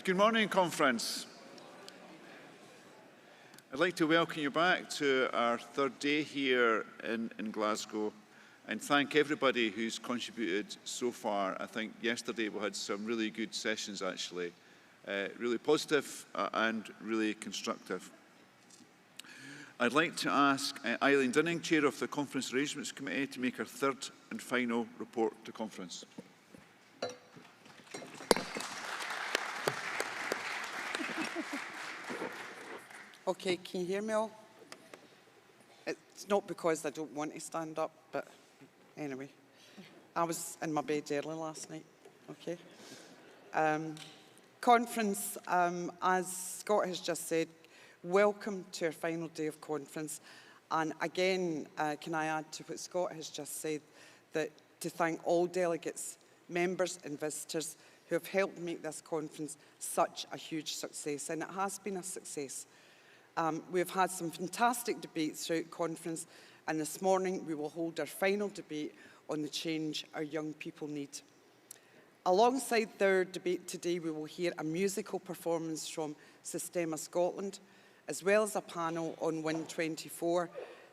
Good morning, Conference. I'd like to welcome you back to our third day here in Glasgow and thank everybody who's contributed so far. I think yesterday we had some really good sessions actually, really positive and really constructive. I'd like to ask Eileen Dinning, Chair of the Conference Arrangements Committee, to make her third and final report to Conference. Okay, can you hear me all? It's not because I don't want to stand up, but anyway. I was in my bed early last night, okay? Conference, as Scott has just said, welcome to our final day of conference. And again, can I add to what Scott has just said, that to thank all delegates, members and visitors who have helped make this conference such a huge success. And it has been a success. We've had some fantastic debates throughout conference, and this morning we will hold our final debate on the change our young people need. Alongside their debate today, we will hear a musical performance from Systema Scotland, as well as a panel on Win24,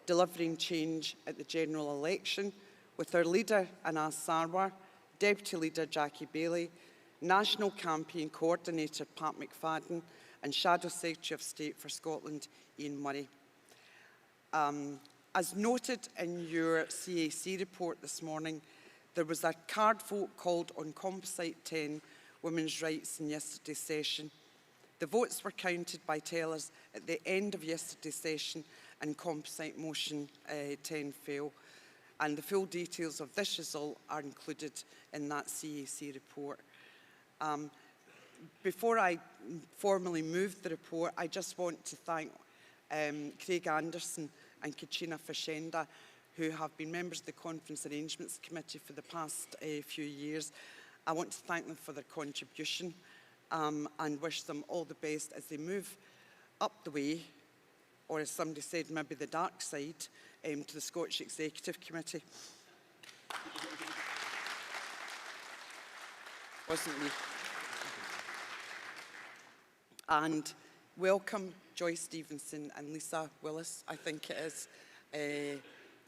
delivering change at the general election, with our leader Anas Sarwar, Deputy Leader Jackie Bailey, National Campaign Coordinator Pat McFadden, and Shadow Secretary of State for Scotland, Ian Murray. As noted in your CAC report this morning, there was a card vote called on Composite 10, women's rights, in yesterday's session. The votes were counted by tellers at the end of yesterday's session, and Composite motion 10 failed. And the full details of this result are included in that CAC report. Before I formally move the report, I just want to thank Craig Anderson and Katrina Fashenda, who have been members of the Conference Arrangements Committee for the past few years. I want to thank them for their contribution and wish them all the best as they move up the way, or as somebody said, maybe the dark side, to the Scottish Executive Committee. Wasn't me. And welcome Joyce Stevenson and Lisa Willis, I think it is,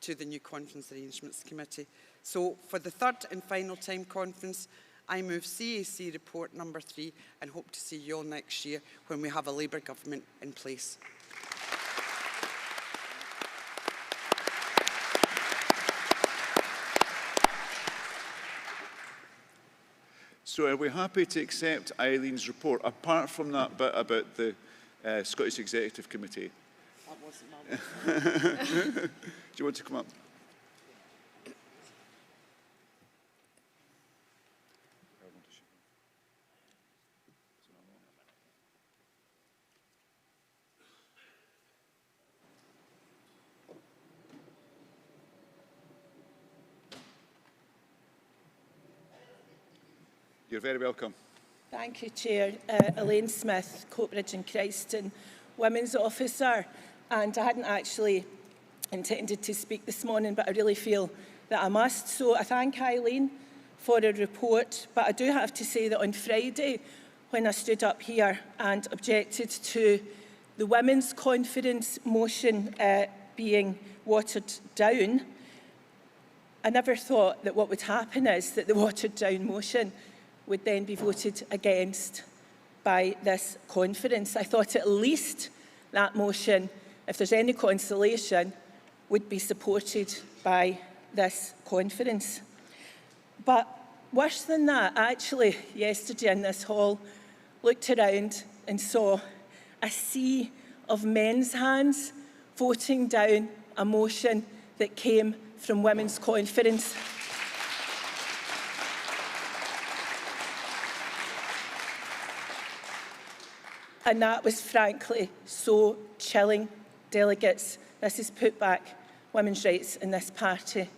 to the new Conference Arrangements Committee. So for the third and final time conference, I move CAC report number 3 and hope to see you all next year when we have a Labour government in place. So are we happy to accept Eileen's report, apart from that bit about the Scottish Executive Committee? That wasn't my voice. Do you want to come up? You're very welcome. Thank you, Chair. Elaine Smith, Coatbridge and Christon, Women's Officer. And I hadn't actually intended to speak this morning, but I really feel that I must. So I thank Eileen for her report. But I do have to say that on Friday, when I stood up here and objected to the Women's Conference motion being watered down, I never thought that what would happen is that the watered down motion would then be voted against by this conference. I thought at least that motion, if there's any consolation, would be supported by this conference. But worse than that, actually, yesterday in this hall, looked around and saw a sea of men's hands voting down a motion that came from Women's Conference. And that was frankly so chilling. Delegates, this has put back women's rights in this party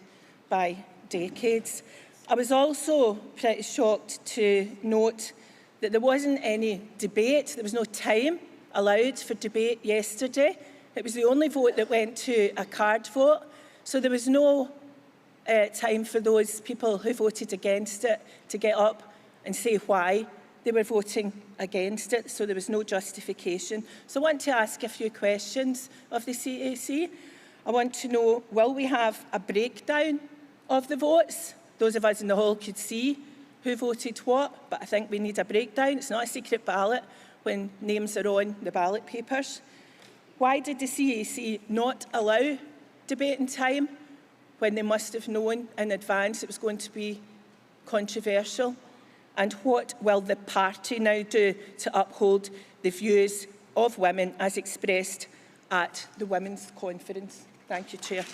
by decades. I was also pretty shocked to note that there wasn't any debate. There was no time allowed for debate yesterday. It was the only vote that went to a card vote. So there was no time for those people who voted against it to get up and say why they were voting against it, so there was no justification. So I want to ask a few questions of the CAC. I want to know, will we have a breakdown of the votes? Those of us in the hall could see who voted what, but I think we need a breakdown. It's not a secret ballot when names are on the ballot papers. Why did the CAC not allow debating time when they must have known in advance it was going to be controversial? And what will the party now do to uphold the views of women as expressed at the Women's Conference? Thank you, Chair.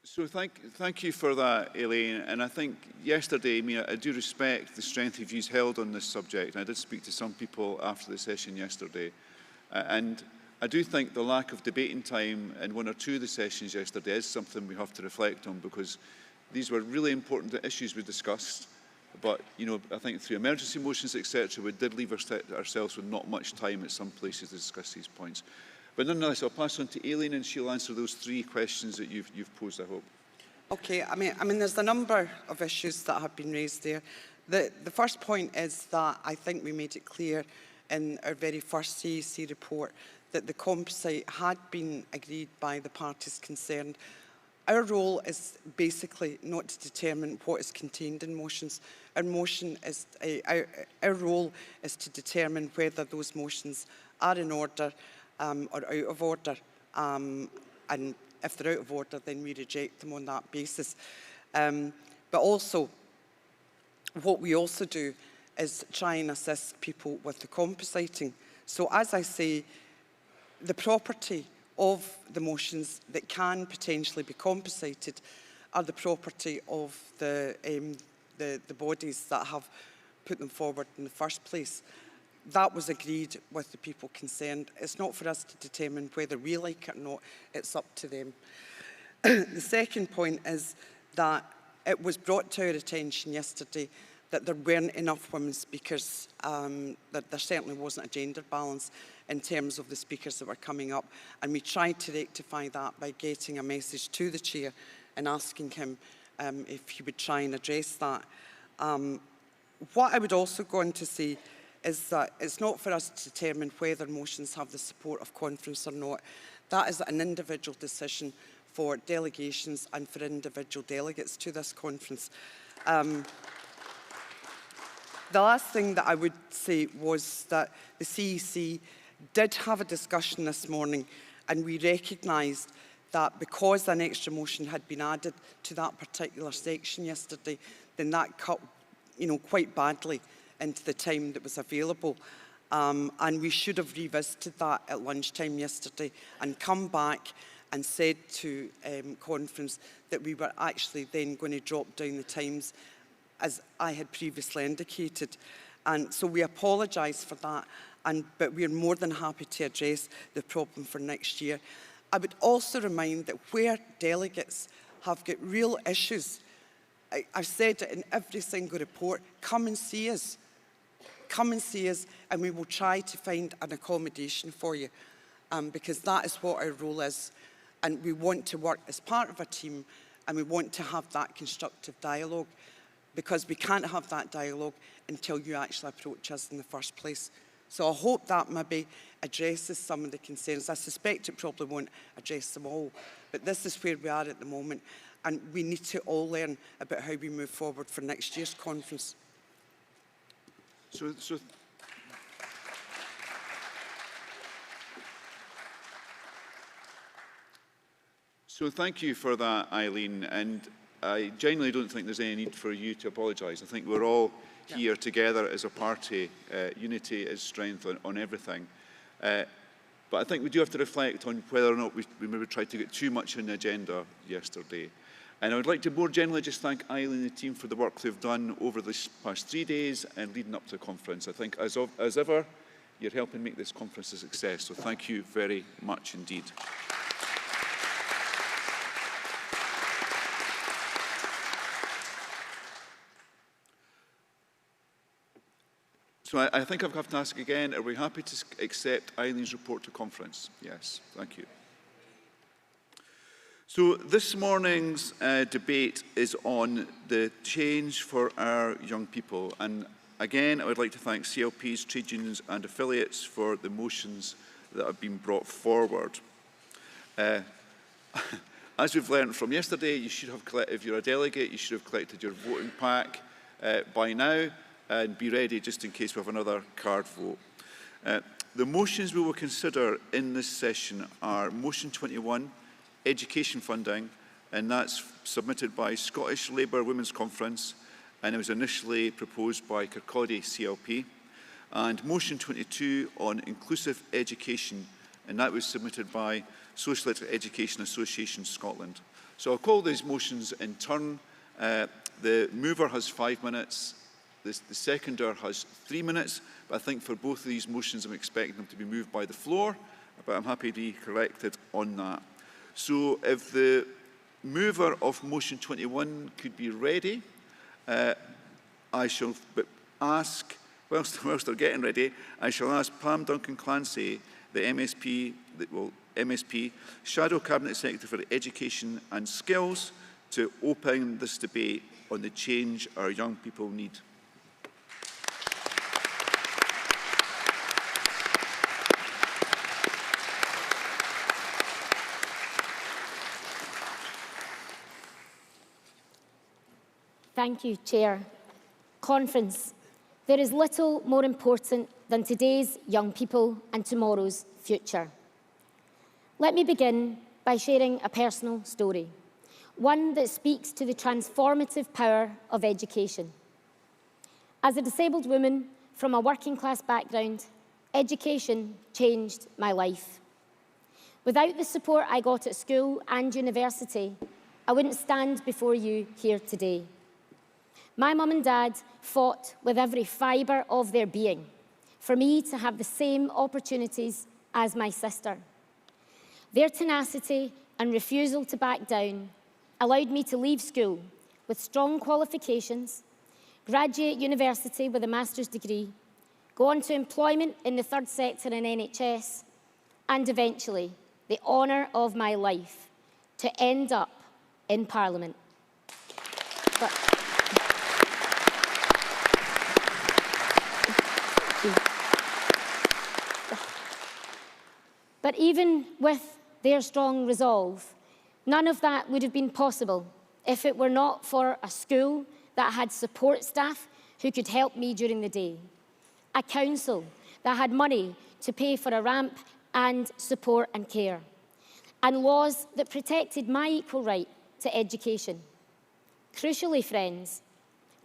So thank you for that, Elaine. And I think yesterday, I do respect the strength of views held on this subject. And I did speak to some people after the session yesterday. And I do think the lack of debating time in one or two of the sessions yesterday is something we have to reflect on, because these were really important issues we discussed. But, I think through emergency motions, etc., we did leave ourselves with not much time at some places to discuss these points. But nonetheless, I'll pass on to Aileen and she'll answer those three questions that you've posed, I hope. Okay, I mean, there's a number of issues that have been raised there. The first point is that I think we made it clear in our very first CAC report that the composite had been agreed by the parties concerned. Our role is basically not to determine what is contained in motions. Our role is to determine whether those motions are in order or out of order, and if they're out of order, then we reject them on that basis. But also, what we also do is try and assist people with the compositing. So as I say, the property of the motions that can potentially be composited are the property of the bodies that have put them forward in the first place. That was agreed with the people concerned. It's not for us to determine whether we like it or not. It's up to them. The second point is that it was brought to our attention yesterday that there weren't enough women speakers, that there certainly wasn't a gender balance in terms of the speakers that were coming up. And we tried to rectify that by getting a message to the chair and asking him if he would try and address that. What I would also go on to say is that it's not for us to determine whether motions have the support of conference or not. That is an individual decision for delegations and for individual delegates to this conference. The last thing that I would say was that the CEC did have a discussion this morning, and we recognised that because an extra motion had been added to that particular section yesterday, then that cut quite badly into the time that was available. And we should have revisited that at lunchtime yesterday and come back and said to conference that we were actually then going to drop down the times as I had previously indicated. And so we apologise for that, but we're more than happy to address the problem for next year. I would also remind that where delegates have got real issues, I've said it in every single report, come and see us. Come and see us, and we will try to find an accommodation for you, because that is what our role is. And we want to work as part of a team, and we want to have that constructive dialogue, because we can't have that dialogue until you actually approach us in the first place. So I hope that maybe addresses some of the concerns. I suspect it probably won't address them all, but this is where we are at the moment, and we need to all learn about how we move forward for next year's conference. So thank you for that, Eileen. And I genuinely don't think there's any need for you to apologise. I think we're all here together as a party. Unity is strength on everything. But I think we do have to reflect on whether or not we maybe tried to get too much on the agenda yesterday. And I would like to more generally just thank Eileen and the team for the work they've done over this past 3 days and leading up to the conference. I think, as ever, you're helping make this conference a success. So thank you very much indeed. So I think I have to ask again, are we happy to accept Eileen's report to conference? Yes, thank you. So this morning's debate is on the change for our young people. And again, I would like to thank CLPs, trade unions and affiliates for the motions that have been brought forward. As we've learned from yesterday, you should have collected, if you're a delegate, you should have collected your voting pack by now and be ready just in case we have another card vote. The motions we will consider in this session are Motion 21, Education Funding, and that's submitted by Scottish Labour Women's Conference, and it was initially proposed by Kirkcaldy CLP, and Motion 22 on Inclusive Education, and that was submitted by Social Education Association Scotland. So I'll call these motions in turn. The mover has 5 minutes, the seconder has 3 minutes, but I think for both of these motions I'm expecting them to be moved by the floor, but I'm happy to be corrected on that. So if the mover of motion 21 could be ready, I shall ask, whilst they're getting ready, I shall ask Pam Duncan-Clancy, the MSP, Shadow Cabinet Secretary for Education and Skills, to open this debate on the change our young people need. Thank you, Chair. Conference. There is little more important than today's young people and tomorrow's future. Let me begin by sharing a personal story, one that speaks to the transformative power of education. As a disabled woman from a working-class background, education changed my life. Without the support I got at school and university, I wouldn't stand before you here today. My mum and dad fought with every fibre of their being for me to have the same opportunities as my sister. Their tenacity and refusal to back down allowed me to leave school with strong qualifications, graduate university with a master's degree, go on to employment in the third sector and NHS, and eventually the honour of my life to end up in Parliament. But even with their strong resolve, none of that would have been possible if it were not for a school that had support staff who could help me during the day, a council that had money to pay for a ramp and support and care, and laws that protected my equal right to education. Crucially, friends,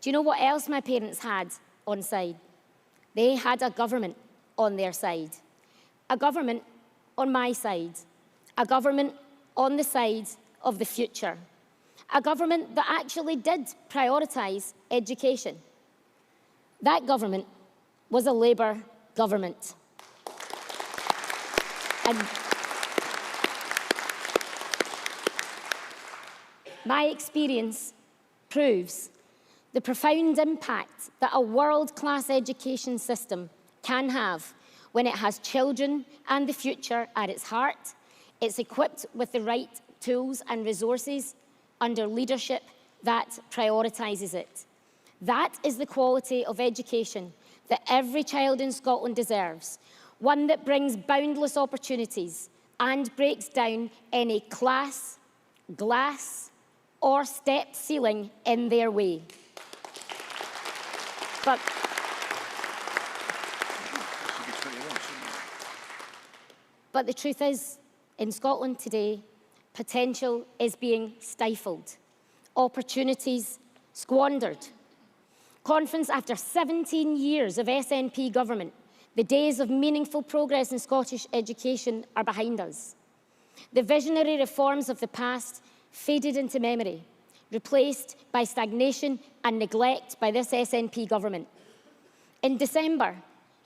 do you know what else my parents had on side? They had a government on their side, a government on my side, a government on the side of the future, a government that actually did prioritise education. That government was a Labour government. And my experience proves the profound impact that a world-class education system can have when it has children and the future at its heart, it's equipped with the right tools and resources under leadership that prioritises it. That is the quality of education that every child in Scotland deserves, one that brings boundless opportunities and breaks down any class, glass, or stepped ceiling in their way. But the truth is, in Scotland today, potential is being stifled, opportunities squandered. Conference, after 17 years of SNP government, the days of meaningful progress in Scottish education are behind us. The visionary reforms of the past faded into memory, replaced by stagnation and neglect by this SNP government. In December,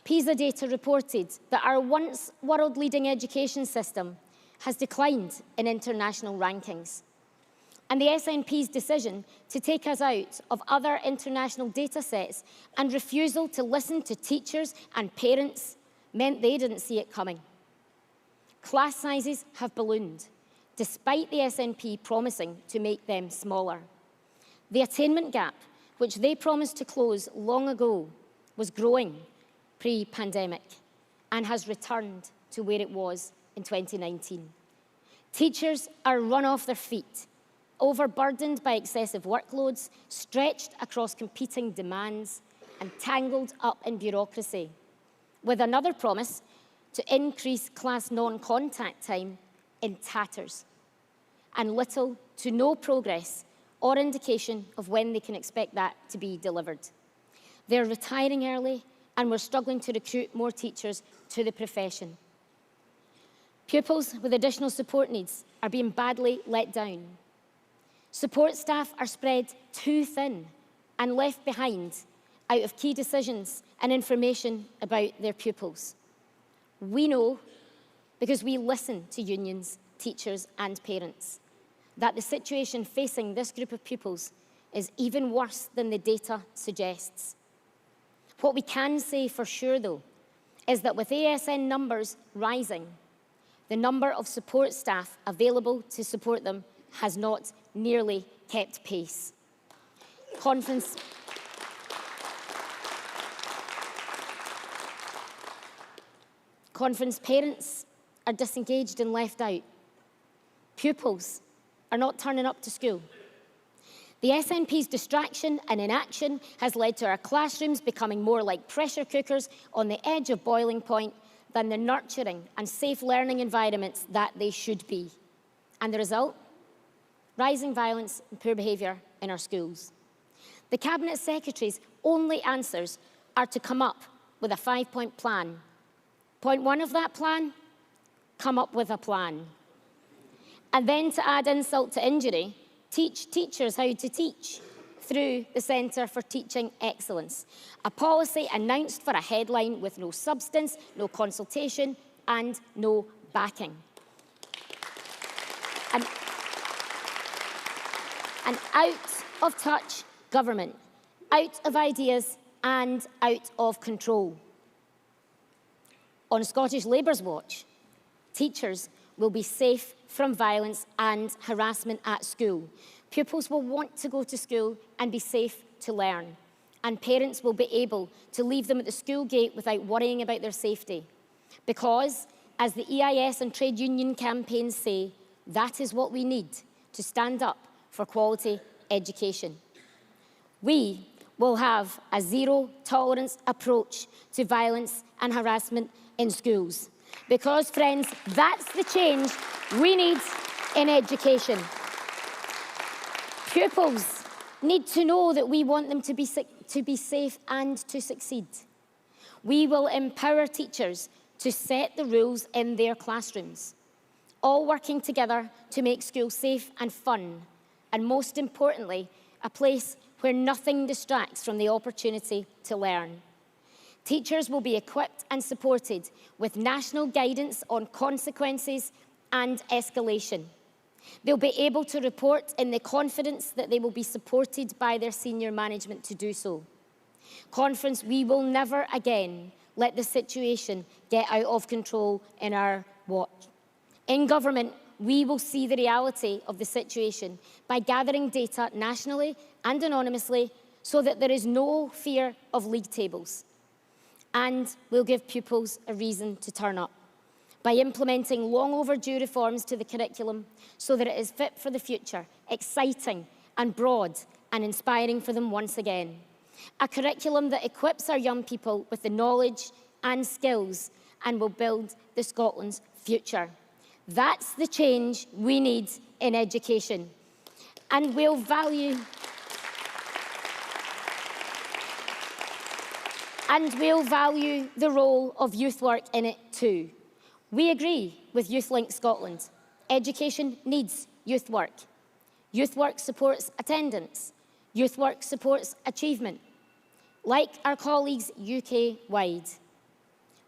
PISA data reported that our once world-leading education system has declined in international rankings. And the SNP's decision to take us out of other international data sets and refusal to listen to teachers and parents meant they didn't see it coming. Class sizes have ballooned. despite the SNP promising to make them smaller. The attainment gap, which they promised to close long ago, was growing pre-pandemic and has returned to where it was in 2019. Teachers are run off their feet, overburdened by excessive workloads, stretched across competing demands, and tangled up in bureaucracy, with another promise to increase class non-contact time in tatters, and little to no progress or indication of when they can expect that to be delivered. They're retiring early, and we're struggling to recruit more teachers to the profession. Pupils with additional support needs are being badly let down. Support staff are spread too thin and left behind out of key decisions and information about their pupils. We know, because we listen to unions, teachers and parents, that the situation facing this group of pupils is even worse than the data suggests. What we can say for sure, though, is that with ASN numbers rising, the number of support staff available to support them has not nearly kept pace. Conference parents are disengaged and left out. Pupils are not turning up to school. The SNP's distraction and inaction has led to our classrooms becoming more like pressure cookers on the edge of boiling point than the nurturing and safe learning environments that they should be. And the result? Rising violence and poor behaviour in our schools. The Cabinet Secretary's only answers are to come up with a 5-point plan. Point 1 of that plan, come up with a plan. And then, to add insult to injury, teach teachers how to teach through the Centre for Teaching Excellence, a policy announced for a headline with no substance, no consultation and no backing. An out-of-touch government, out of ideas and out of control. On Scottish Labour's watch, teachers will be safe from violence and harassment at school. Pupils will want to go to school and be safe to learn. And parents will be able to leave them at the school gate without worrying about their safety. Because, as the EIS and trade union campaigns say, that is what we need to stand up for quality education. We will have a zero-tolerance approach to violence and harassment in schools. Because, friends, that's the change we need in education. Pupils need to know that we want them to be safe and to succeed. We will empower teachers to set the rules in their classrooms, all working together to make school safe and fun, and most importantly, a place where nothing distracts from the opportunity to learn. Teachers will be equipped and supported with national guidance on consequences and escalation. They'll be able to report in the confidence that they will be supported by their senior management to do so. Conference, we will never again let the situation get out of control in our watch. In government, we will see the reality of the situation by gathering data nationally and anonymously so that there is no fear of league tables. And we'll give pupils a reason to turn up by implementing long overdue reforms to the curriculum so that it is fit for the future, exciting and broad and inspiring for them once again. A curriculum that equips our young people with the knowledge and skills and will build the Scotland's future. That's the change we need in education. And we'll value the role of youth work in it too. We agree with YouthLink Scotland. Education needs youth work. Youth work supports attendance. Youth work supports achievement. Like our colleagues UK-wide,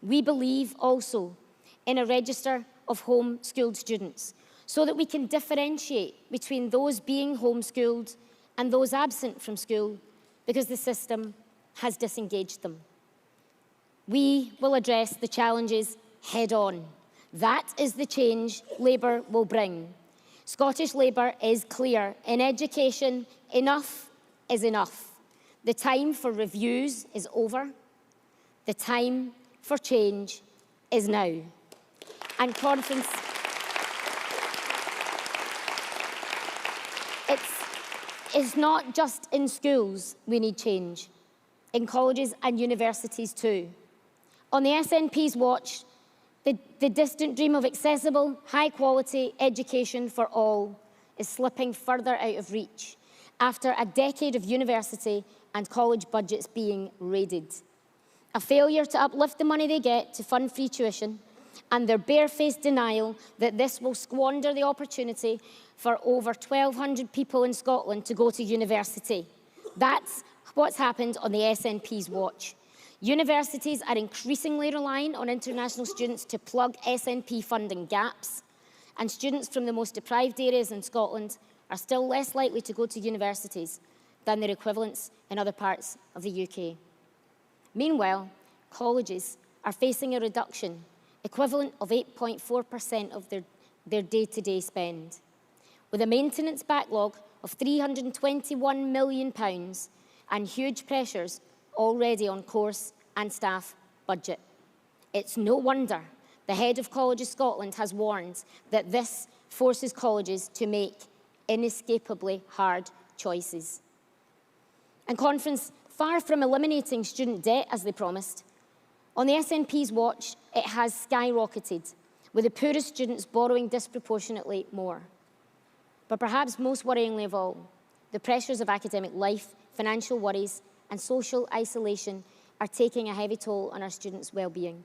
we believe also in a register of homeschooled students so that we can differentiate between those being homeschooled and those absent from school because the system has disengaged them. We will address the challenges head on. That is the change Labour will bring. Scottish Labour is clear. In education, enough is enough. The time for reviews is over. The time for change is now. And conference, it's not just in schools we need change, in colleges and universities too. On the SNP's watch, the distant dream of accessible, high-quality education for all is slipping further out of reach after a decade of university and college budgets being raided. A failure to uplift the money they get to fund free tuition, and their barefaced denial that this will squander the opportunity for over 1,200 people in Scotland to go to university. That's what's happened on the SNP's watch. Universities are increasingly relying on international students to plug SNP funding gaps, and students from the most deprived areas in Scotland are still less likely to go to universities than their equivalents in other parts of the UK. Meanwhile, colleges are facing a reduction equivalent of 8.4% of their day-to-day spend, with a maintenance backlog of £321 million and huge pressures already on course and staff budget. It's no wonder the head of Colleges Scotland has warned that this forces colleges to make inescapably hard choices. And conference, far from eliminating student debt as they promised, on the SNP's watch, it has skyrocketed, with the poorest students borrowing disproportionately more. But perhaps most worryingly of all, the pressures of academic life, financial worries, and social isolation are taking a heavy toll on our students' well-being.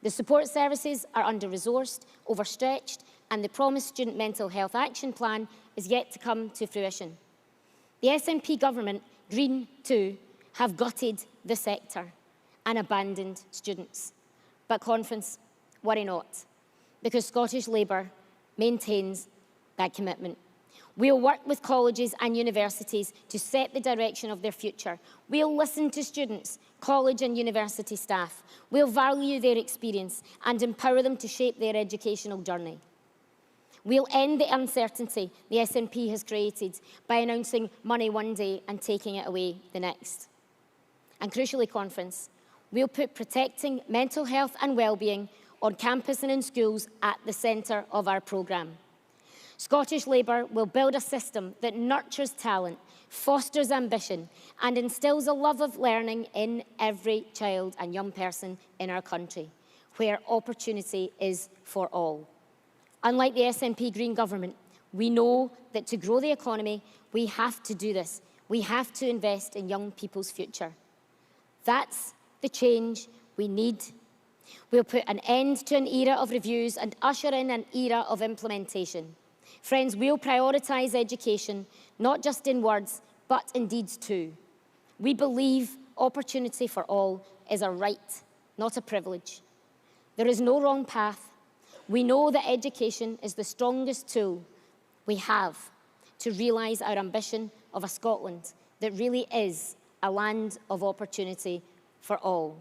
The support services are under-resourced, overstretched, and the promised Student Mental Health Action Plan is yet to come to fruition. The SNP government, Green too, have gutted the sector and abandoned students. But conference, worry not, because Scottish Labour maintains that commitment. We'll work with colleges and universities to set the direction of their future. We'll listen to students, college and university staff. We'll value their experience and empower them to shape their educational journey. We'll end the uncertainty the SNP has created by announcing money one day and taking it away the next. And crucially, conference, we'll put protecting mental health and well-being on campus and in schools at the centre of our programme. Scottish Labour will build a system that nurtures talent, fosters ambition, and instills a love of learning in every child and young person in our country, where opportunity is for all. Unlike the SNP Green government, we know that to grow the economy, we have to do this. We have to invest in young people's future. That's the change we need. We'll put an end to an era of reviews and usher in an era of implementation. Friends, we'll prioritise education, not just in words, but in deeds too. We believe opportunity for all is a right, not a privilege. There is no wrong path. We know that education is the strongest tool we have to realise our ambition of a Scotland that really is a land of opportunity for all.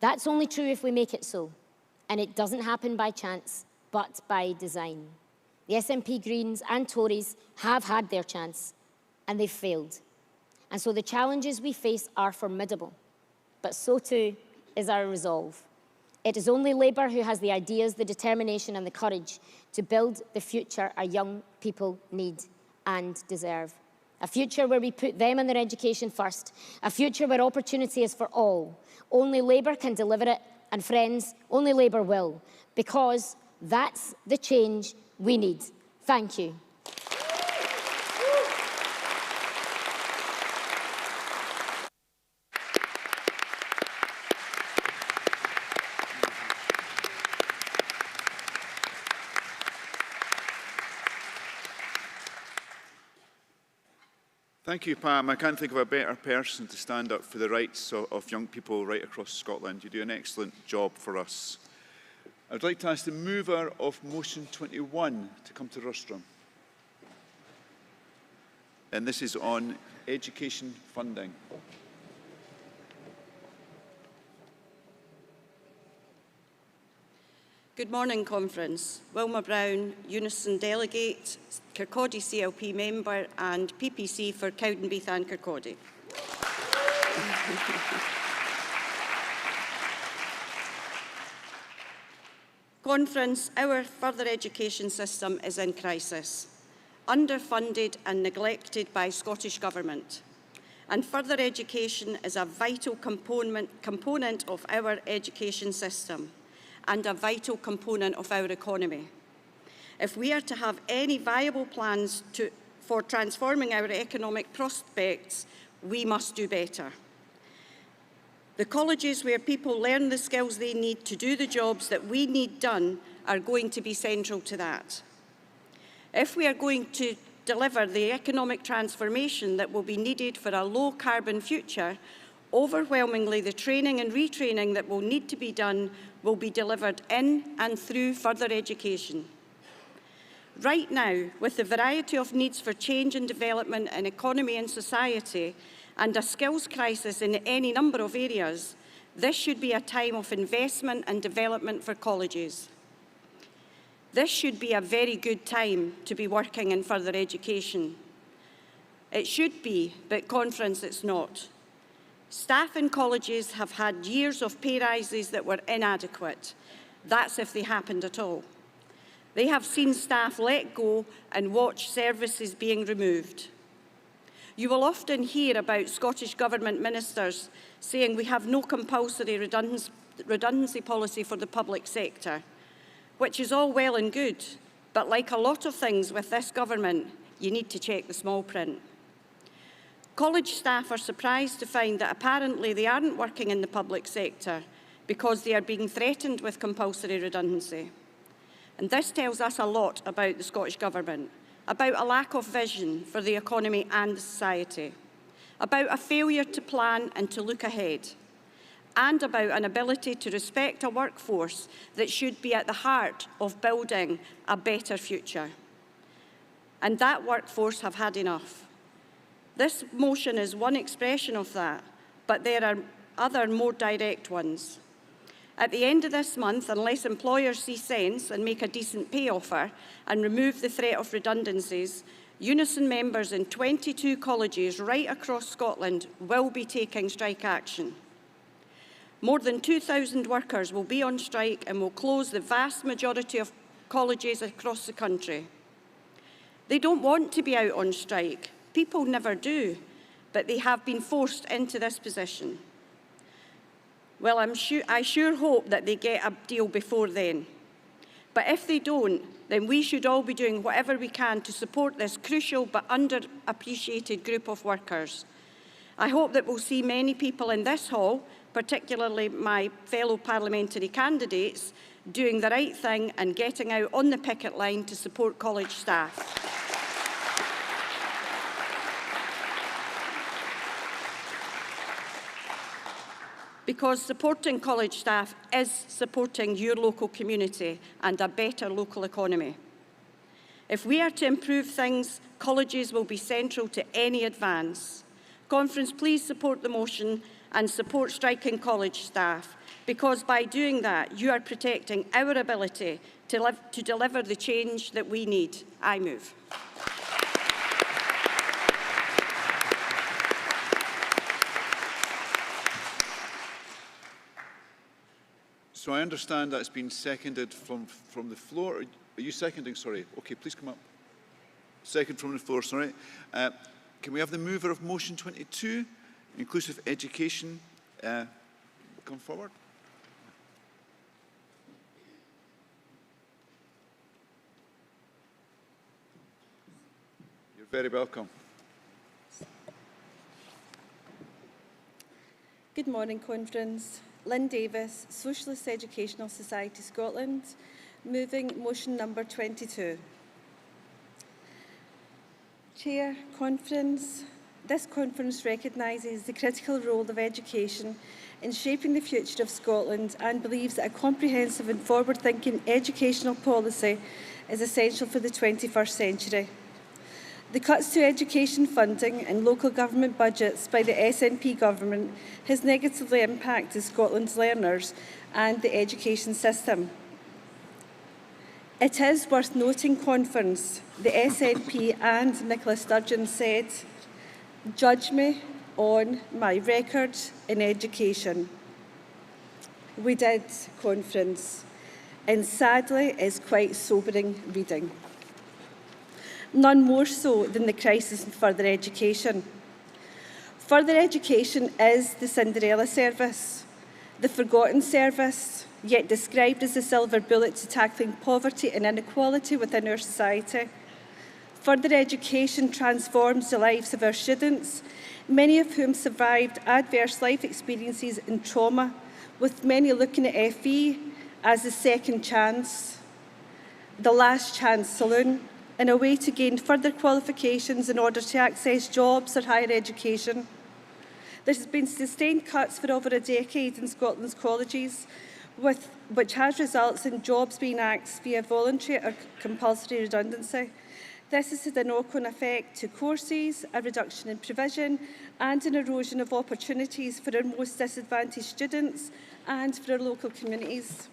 That's only true if we make it so, and it doesn't happen by chance, but by design. The SNP Greens and Tories have had their chance, and they've failed. And so the challenges we face are formidable, but so too is our resolve. It is only Labour who has the ideas, the determination and the courage to build the future our young people need and deserve. A future where we put them and their education first. A future where opportunity is for all. Only Labour can deliver it, and friends, only Labour will, because that's the change we need. Thank you. Thank you, Pam. I can't think of a better person to stand up for the rights of young people right across Scotland. You do an excellent job for us. I'd like to ask the mover of motion 21 to come to rostrum. And this is on education funding. Good morning, Conference. Wilma Brown, Unison Delegate, Kirkcaldy CLP Member and PPC for Cowdenbeath and Kirkcaldy. Conference, our further education system is in crisis, underfunded and neglected by Scottish Government. And further education is a vital component of our education system and a vital component of our economy. If we are to have any viable plans for transforming our economic prospects, we must do better. The colleges where people learn the skills they need to do the jobs that we need done are going to be central to that. If we are going to deliver the economic transformation that will be needed for a low-carbon future, overwhelmingly the training and retraining that will need to be done will be delivered in and through further education. Right now, with the variety of needs for change and development in economy and society, and a skills crisis in any number of areas, this should be a time of investment and development for colleges. This should be a very good time to be working in further education. It should be, but Conference it's not. Staff in colleges have had years of pay rises that were inadequate. That's if they happened at all. They have seen staff let go and watch services being removed. You will often hear about Scottish Government ministers saying we have no compulsory redundancy policy for the public sector, which is all well and good, but like a lot of things with this government, you need to check the small print. College staff are surprised to find that apparently they aren't working in the public sector because they are being threatened with compulsory redundancy. And this tells us a lot about the Scottish Government, about a lack of vision for the economy and the society, about a failure to plan and to look ahead, and about an ability to respect a workforce that should be at the heart of building a better future. And that workforce have had enough. This motion is one expression of that, but there are other more direct ones. At the end of this month, unless employers see sense and make a decent pay offer and remove the threat of redundancies, Unison members in 22 colleges right across Scotland will be taking strike action. More than 2,000 workers will be on strike and will close the vast majority of colleges across the country. They don't want to be out on strike. People never do, but they have been forced into this position. Well, I sure hope that they get a deal before then. But if they don't, then we should all be doing whatever we can to support this crucial but underappreciated group of workers. I hope that we'll see many people in this hall, particularly my fellow parliamentary candidates, doing the right thing and getting out on the picket line to support college staff. Because supporting college staff is supporting your local community and a better local economy. If we are to improve things, colleges will be central to any advance. Conference, please support the motion and support striking college staff, because by doing that, you are protecting our ability to deliver the change that we need. I move. So I understand that's been seconded from the floor. Are you seconding? Sorry. Okay, please come up. Second from the floor, sorry. Can we have the mover of motion 22, inclusive education, come forward? You're very welcome. Good morning, Conference. Lynn Davis, Socialist Educational Society Scotland, moving motion number 22. Chair, Conference. This conference recognises the critical role of education in shaping the future of Scotland and believes that a comprehensive and forward-thinking educational policy is essential for the 21st century. The cuts to education funding and local government budgets by the SNP government has negatively impacted Scotland's learners and the education system. It is worth noting, Conference, the SNP and Nicola Sturgeon said, "Judge me on my record in education." We did, Conference, and sadly it's quite sobering reading. None more so than the crisis in further education. Further education is the Cinderella service, the forgotten service, yet described as the silver bullet to tackling poverty and inequality within our society. Further education transforms the lives of our students, many of whom survived adverse life experiences and trauma, with many looking at FE as the second chance, the last chance saloon, and a way to gain further qualifications in order to access jobs or higher education. There has been sustained cuts for over a decade in Scotland's colleges, which has resulted in jobs being axed via voluntary or compulsory redundancy. This has had a knock-on effect to courses, a reduction in provision, and an erosion of opportunities for our most disadvantaged students and for our local communities.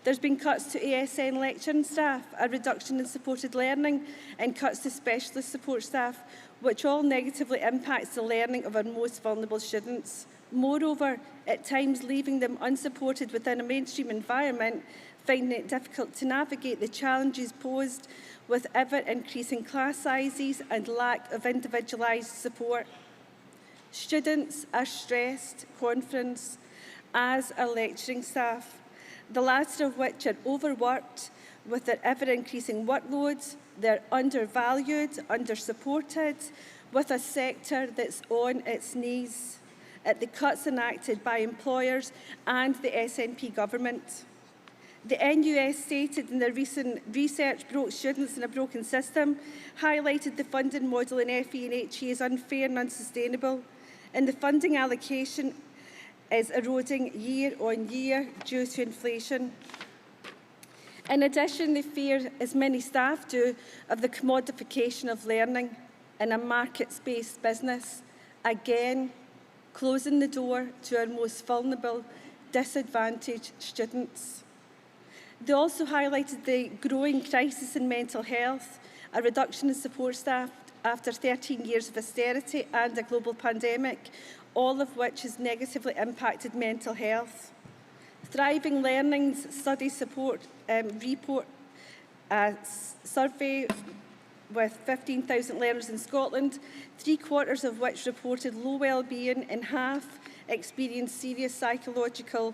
There's been cuts to ASN lecturing staff, a reduction in supported learning, and cuts to specialist support staff, which all negatively impacts the learning of our most vulnerable students. Moreover, at times leaving them unsupported within a mainstream environment, finding it difficult to navigate the challenges posed with ever-increasing class sizes and lack of individualised support. Students are stressed, Conference, as are lecturing staff, the latter of which are overworked with their ever-increasing workloads. They're undervalued, under-supported, with a sector that's on its knees at the cuts enacted by employers and the SNP government. The NUS stated in their recent research, Broke Students in a Broken System, highlighted the funding model in FE and HE as unfair and unsustainable, and the funding allocation is eroding year on year due to inflation. In addition, they fear, as many staff do, of the commodification of learning in a markets-based business, again closing the door to our most vulnerable, disadvantaged students. They also highlighted the growing crisis in mental health, a reduction in support staff after 13 years of austerity and a global pandemic, all of which has negatively impacted mental health. Thriving Learning's study support report, a survey with 15,000 learners in Scotland, 3/4 of which reported low well-being and half experienced serious psychological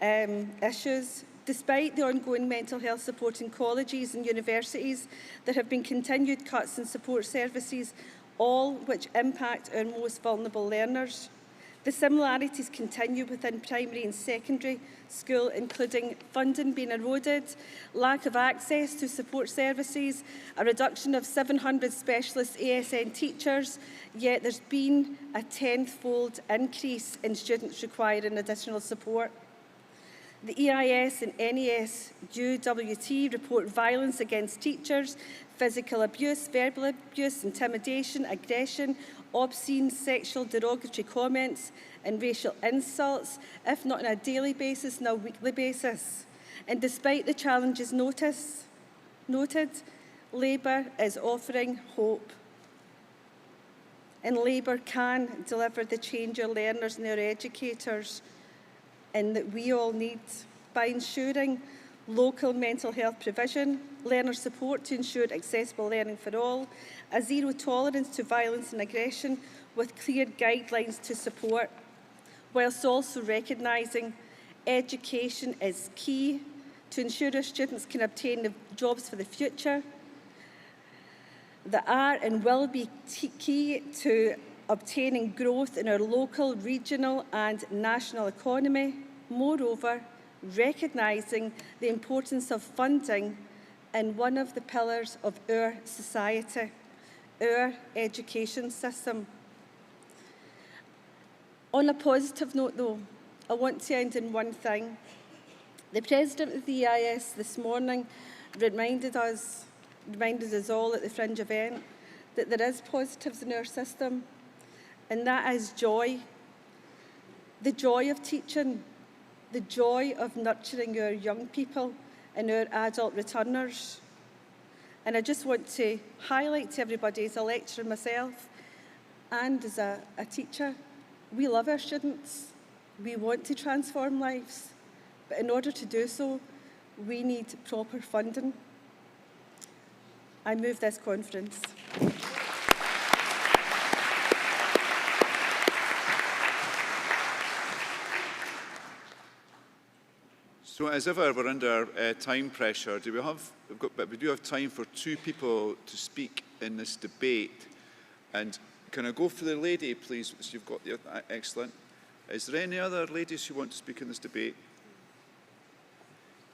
issues. Despite the ongoing mental health support in colleges and universities, there have been continued cuts in support services, all which impact our most vulnerable learners. The similarities continue within primary and secondary school, including funding being eroded, lack of access to support services, a reduction of 700 specialist ASN teachers, yet there's been a 10-fold increase in students requiring additional support. The EIS and NES UWT report violence against teachers, physical abuse, verbal abuse, intimidation, aggression, obscene, sexual, derogatory comments and racial insults, if not on a daily basis, on a weekly basis. And despite the challenges noted, Labour is offering hope. And Labour can deliver the change our learners and our educators and that we all need by ensuring local mental health provision, learner support to ensure accessible learning for all, a zero tolerance to violence and aggression with clear guidelines to support, whilst also recognising education is key to ensure our students can obtain the jobs for the future, that are and will be key to obtaining growth in our local, regional and national economy. Moreover, recognising the importance of funding in one of the pillars of our society, our education system. On a positive note though, I want to end in one thing. The President of the EIS this morning reminded us all at the Fringe event that there is positives in our system, and that is joy. The joy of teaching, the joy of nurturing our young people and our adult returners. And I just want to highlight to everybody, as a lecturer myself and as a teacher, we love our students. We want to transform lives. But in order to do so, we need proper funding. I move this conference. So as ever, we're under time pressure. We do have time for 2 people to speak in this debate. And can I go for the lady, please? So you've got the excellent. Is there any other ladies who want to speak in this debate?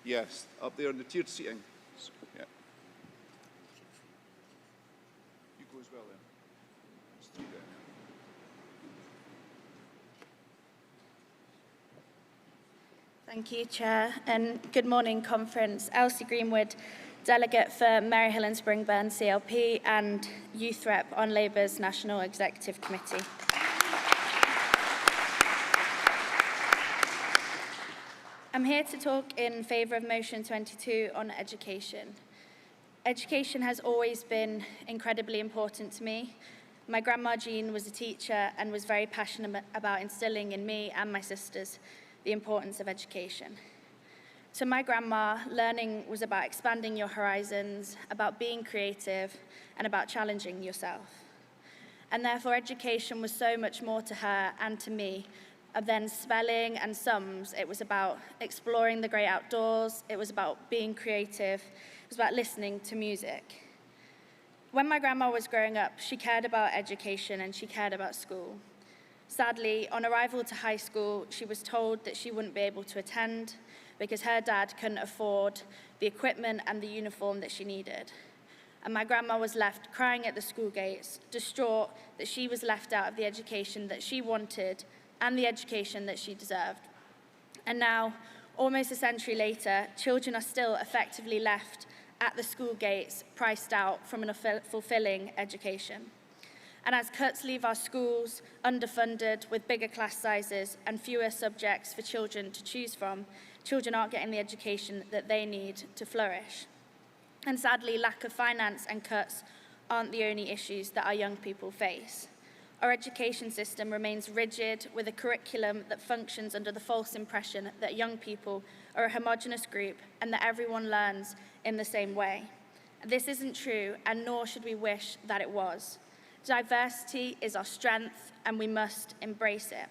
Yes, up there in the tiered seating. So, yeah. You go as well then. There's 3 there. Thank you, Chair, and good morning, Conference. Elsie Greenwood, Delegate for Maryhill and Springburn CLP and Youth Rep on Labour's National Executive Committee. I'm here to talk in favour of Motion 22 on education. Education has always been incredibly important to me. My grandma Jean was a teacher and was very passionate about instilling in me and my sisters the importance of education. To my grandma, learning was about expanding your horizons, about being creative, and about challenging yourself. And therefore, education was so much more to her and to me than spelling and sums. It was about exploring the great outdoors. It was about being creative. It was about listening to music. When my grandma was growing up, she cared about education and she cared about school. Sadly, on arrival to high school, she was told that she wouldn't be able to attend because her dad couldn't afford the equipment and the uniform that she needed. And my grandma was left crying at the school gates, distraught that she was left out of the education that she wanted and the education that she deserved. And now, almost a century later, children are still effectively left at the school gates, priced out from an fulfilling education. And as cuts leave our schools underfunded with bigger class sizes and fewer subjects for children to choose from, children aren't getting the education that they need to flourish. And sadly, lack of finance and cuts aren't the only issues that our young people face. Our education system remains rigid with a curriculum that functions under the false impression that young people are a homogenous group and that everyone learns in the same way. This isn't true, and nor should we wish that it was. Diversity is our strength, and we must embrace it.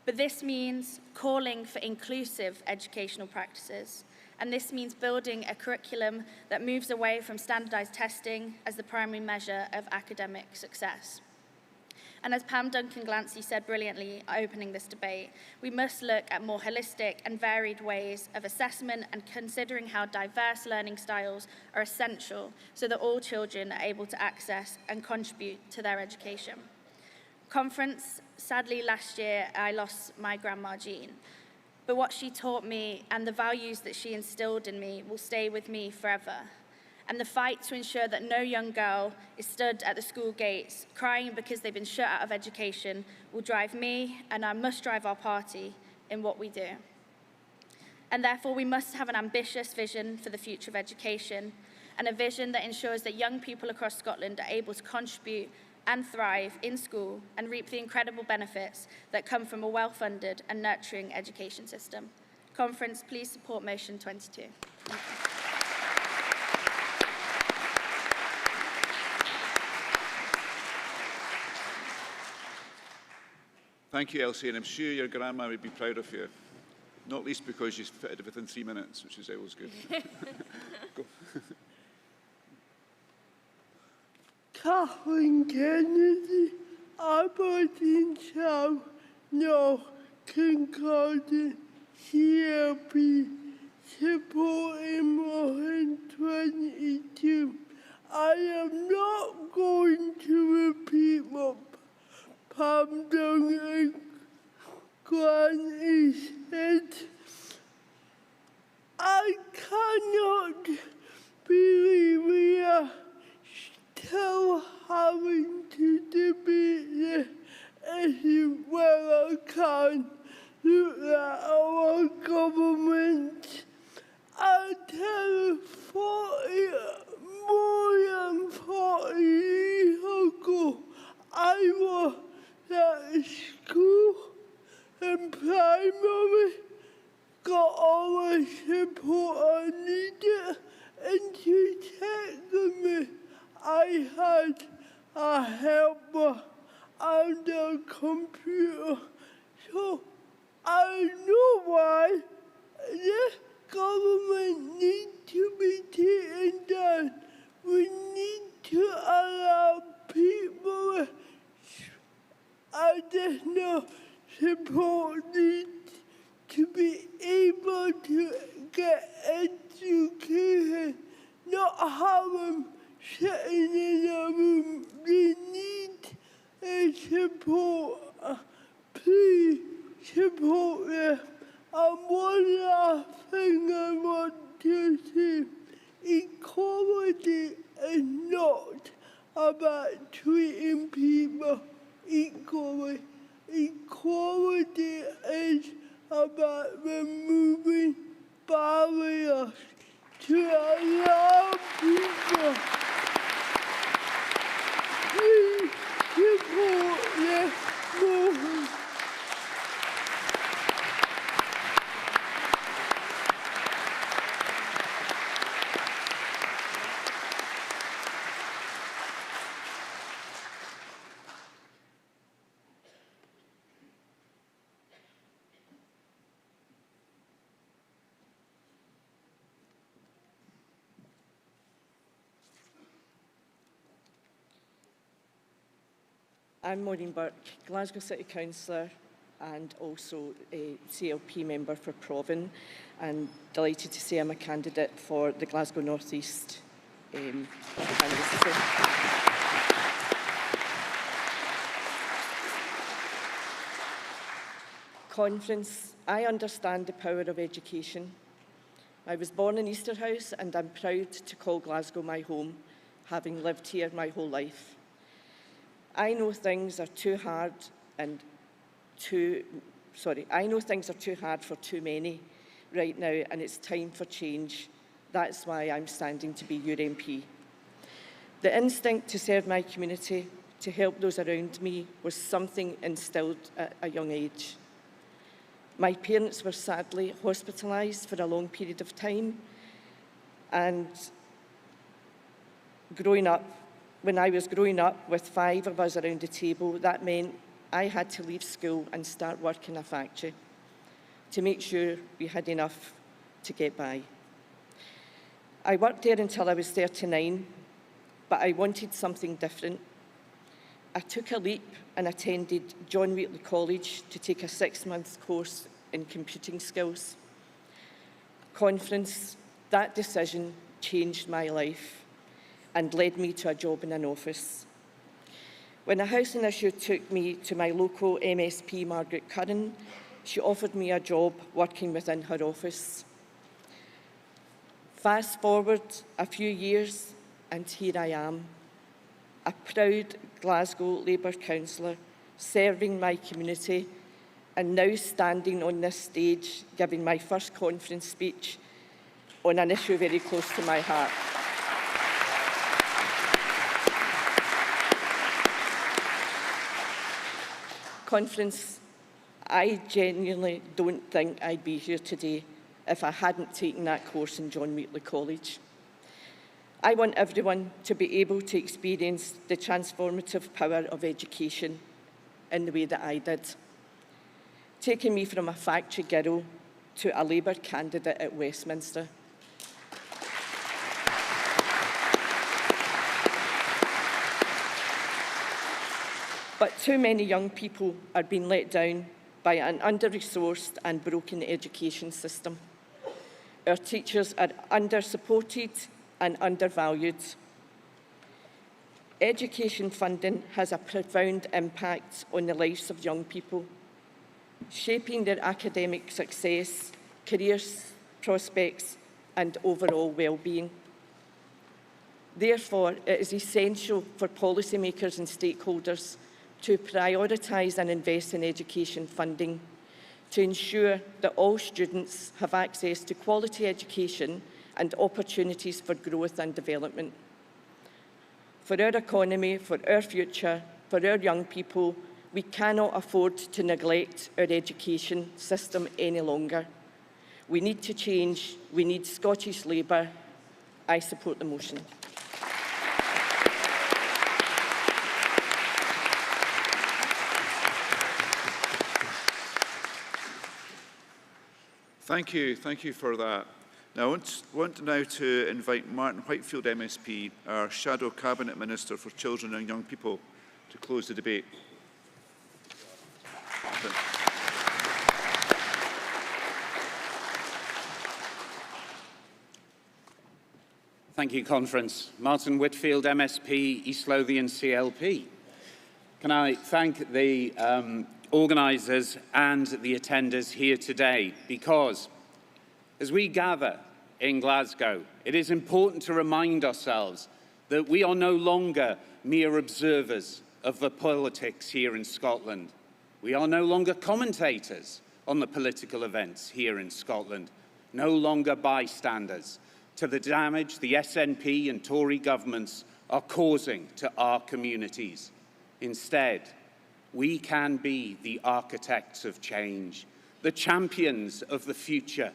But this means calling for inclusive educational practices, and this means building a curriculum that moves away from standardized testing as the primary measure of academic success. And as Pam Duncan-Glancy said brilliantly opening this debate, we must look at more holistic and varied ways of assessment and considering how diverse learning styles are essential so that all children are able to access and contribute to their education. Conference, sadly last year I lost my grandma Jean, but what she taught me and the values that she instilled in me will stay with me forever. And the fight to ensure that no young girl is stood at the school gates crying because they've been shut out of education will drive me, and I must drive our party in what we do. And therefore, we must have an ambitious vision for the future of education, and a vision that ensures that young people across Scotland are able to contribute and thrive in school and reap the incredible benefits that come from a well-funded and nurturing education system. Conference, please support Motion 22. Thank you. Thank you, Elsie, and I'm sure your grandma would be proud of you, not least because you fitted it within 3 minutes, which is always good. Go. Kathleen Kennedy, Aberdeenshire, North Kincardine, CLP, supporting Motion 22. I am not going to repeat what Pam Duncan-Glancy said. I cannot believe we are still having to debate this issue. Well, I can look at our government until 40, more than 40 years ago, I was at school in primary, got all the support I needed, into secondary, I had a helper and a computer. So I know why this government needs to be taken down. We need to allow people with additional support needs to be able to get education, not have them sitting in a room. They need support. Please support them. And one last thing I want to say, equality is not about treating people equally. Equality is about removing barriers to allow people. Please support this movement. I'm Maureen Burke, Glasgow City Councillor and also a CLP member for Provan, and delighted to say I'm a candidate for the Glasgow North East candidacy. Conference, I understand the power of education. I was born in Easterhouse and I'm proud to call Glasgow my home, having lived here my whole life. I know things are too hard for too many right now, and it's time for change. That's why I'm standing to be your MP. The instinct to serve my community, to help those around me, was something instilled at a young age. My parents were sadly hospitalised for a long period of time, and when I was growing up with 5 of us around the table, that meant I had to leave school and start work in a factory to make sure we had enough to get by. I worked there until I was 39, but I wanted something different. I took a leap and attended John Wheatley College to take a 6-month course in computing skills. Conference, that decision changed my life and led me to a job in an office. When a housing issue took me to my local MSP, Margaret Curran, she offered me a job working within her office. Fast forward a few years, and here I am, a proud Glasgow Labour councillor, serving my community, and now standing on this stage, giving my first conference speech on an issue very close to my heart. Conference, I genuinely don't think I'd be here today if I hadn't taken that course in John Wheatley College. I want everyone to be able to experience the transformative power of education in the way that I did, taking me from a factory girl to a Labour candidate at Westminster. But too many young people are being let down by an under-resourced and broken education system. Our teachers are under-supported and undervalued. Education funding has a profound impact on the lives of young people, shaping their academic success, careers, prospects, and overall well-being. Therefore, it is essential for policymakers and stakeholders to prioritise and invest in education funding to ensure that all students have access to quality education and opportunities for growth and development. For our economy, for our future, for our young people, we cannot afford to neglect our education system any longer. We need to change. We need Scottish Labour. I support the motion. Thank you for that. Now, I want now to invite Martin Whitefield MSP, our Shadow Cabinet Minister for Children and Young People, to close the debate. Thank you, Conference. Martin Whitfield, MSP, East Lothian CLP. Can I thank the organisers and the attenders here today, because as we gather in Glasgow, it is important to remind ourselves that we are no longer mere observers of the politics here in Scotland. We are no longer commentators on the political events here in Scotland, no longer bystanders to the damage the SNP and Tory governments are causing to our communities. Instead, we can be the architects of change, the champions of the future.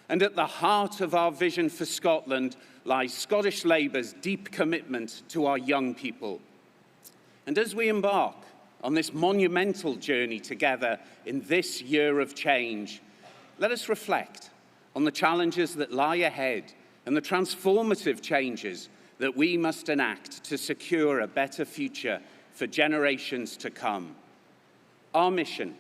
And at the heart of our vision for Scotland lies Scottish Labour's deep commitment to our young people. And as we embark on this monumental journey together in this year of change, let us reflect on the challenges that lie ahead and the transformative changes that we must enact to secure a better future for generations to come. Our mission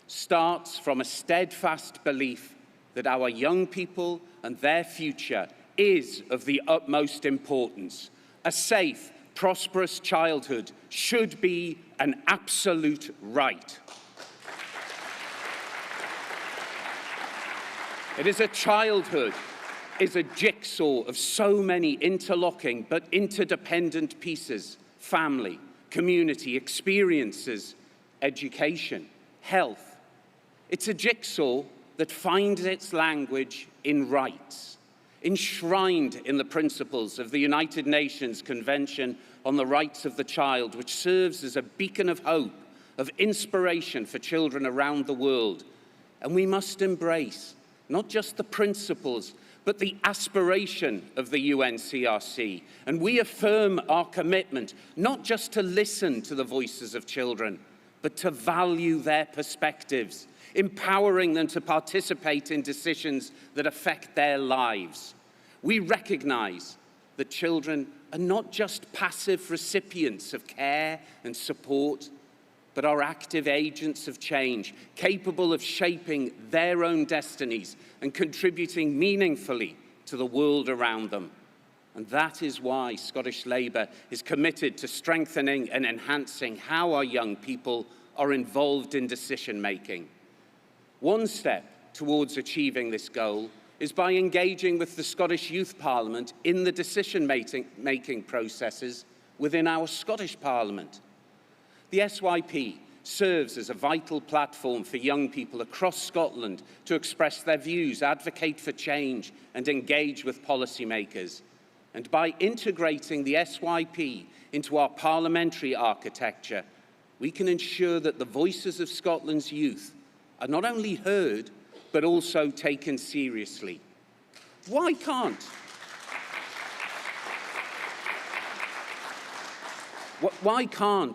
starts from a steadfast belief that our young people and their future is of the utmost importance. A safe, prosperous childhood should be an absolute right. It is a childhood is a jigsaw of so many interlocking but interdependent pieces: family, community, experiences, education, health. It's a jigsaw that finds its language in rights, enshrined in the principles of the United Nations Convention on the Rights of the Child, which serves as a beacon of hope, of inspiration for children around the world. And we must embrace not just the principles, but the aspiration of the UNCRC. And we affirm our commitment not just to listen to the voices of children, but to value their perspectives, empowering them to participate in decisions that affect their lives. We recognise that children are not just passive recipients of care and support, but are active agents of change, capable of shaping their own destinies and contributing meaningfully to the world around them. And that is why Scottish Labour is committed to strengthening and enhancing how our young people are involved in decision-making. One step towards achieving this goal is by engaging with the Scottish Youth Parliament in the decision-making processes within our Scottish Parliament. The SYP serves as a vital platform for young people across Scotland to express their views, advocate for change, and engage with policymakers. And by integrating the SYP into our parliamentary architecture, we can ensure that the voices of Scotland's youth are not only heard, but also taken seriously. Why can't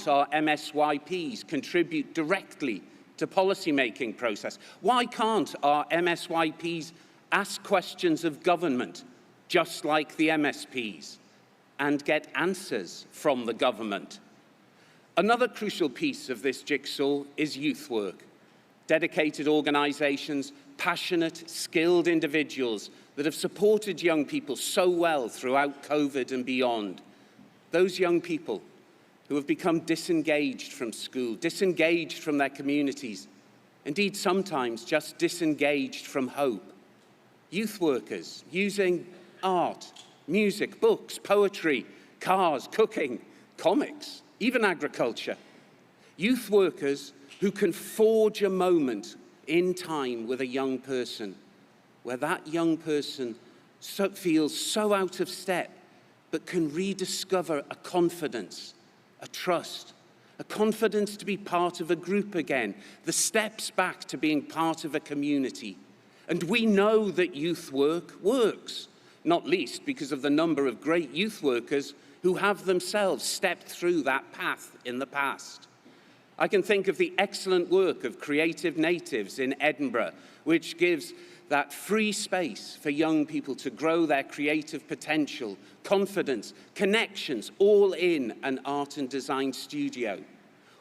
our MSYPs contribute directly to policy-making process? Why can't our MSYPs ask questions of government, just like the MSPs, and get answers from the government? Another crucial piece of this jigsaw is youth work. Dedicated organisations, passionate, skilled individuals that have supported young people so well throughout COVID and beyond. Those young people who have become disengaged from school, disengaged from their communities, indeed sometimes just disengaged from hope. Youth workers using art, music, books, poetry, cars, cooking, comics, even agriculture. Youth workers who can forge a moment in time with a young person, where that young person feels so out of step, but can rediscover a confidence, a trust, a confidence to be part of a group again, the steps back to being part of a community. And we know that youth work works, not least because of the number of great youth workers who have themselves stepped through that path in the past. I can think of the excellent work of Creative Natives in Edinburgh, which gives that free space for young people to grow their creative potential, confidence, connections, all in an art and design studio.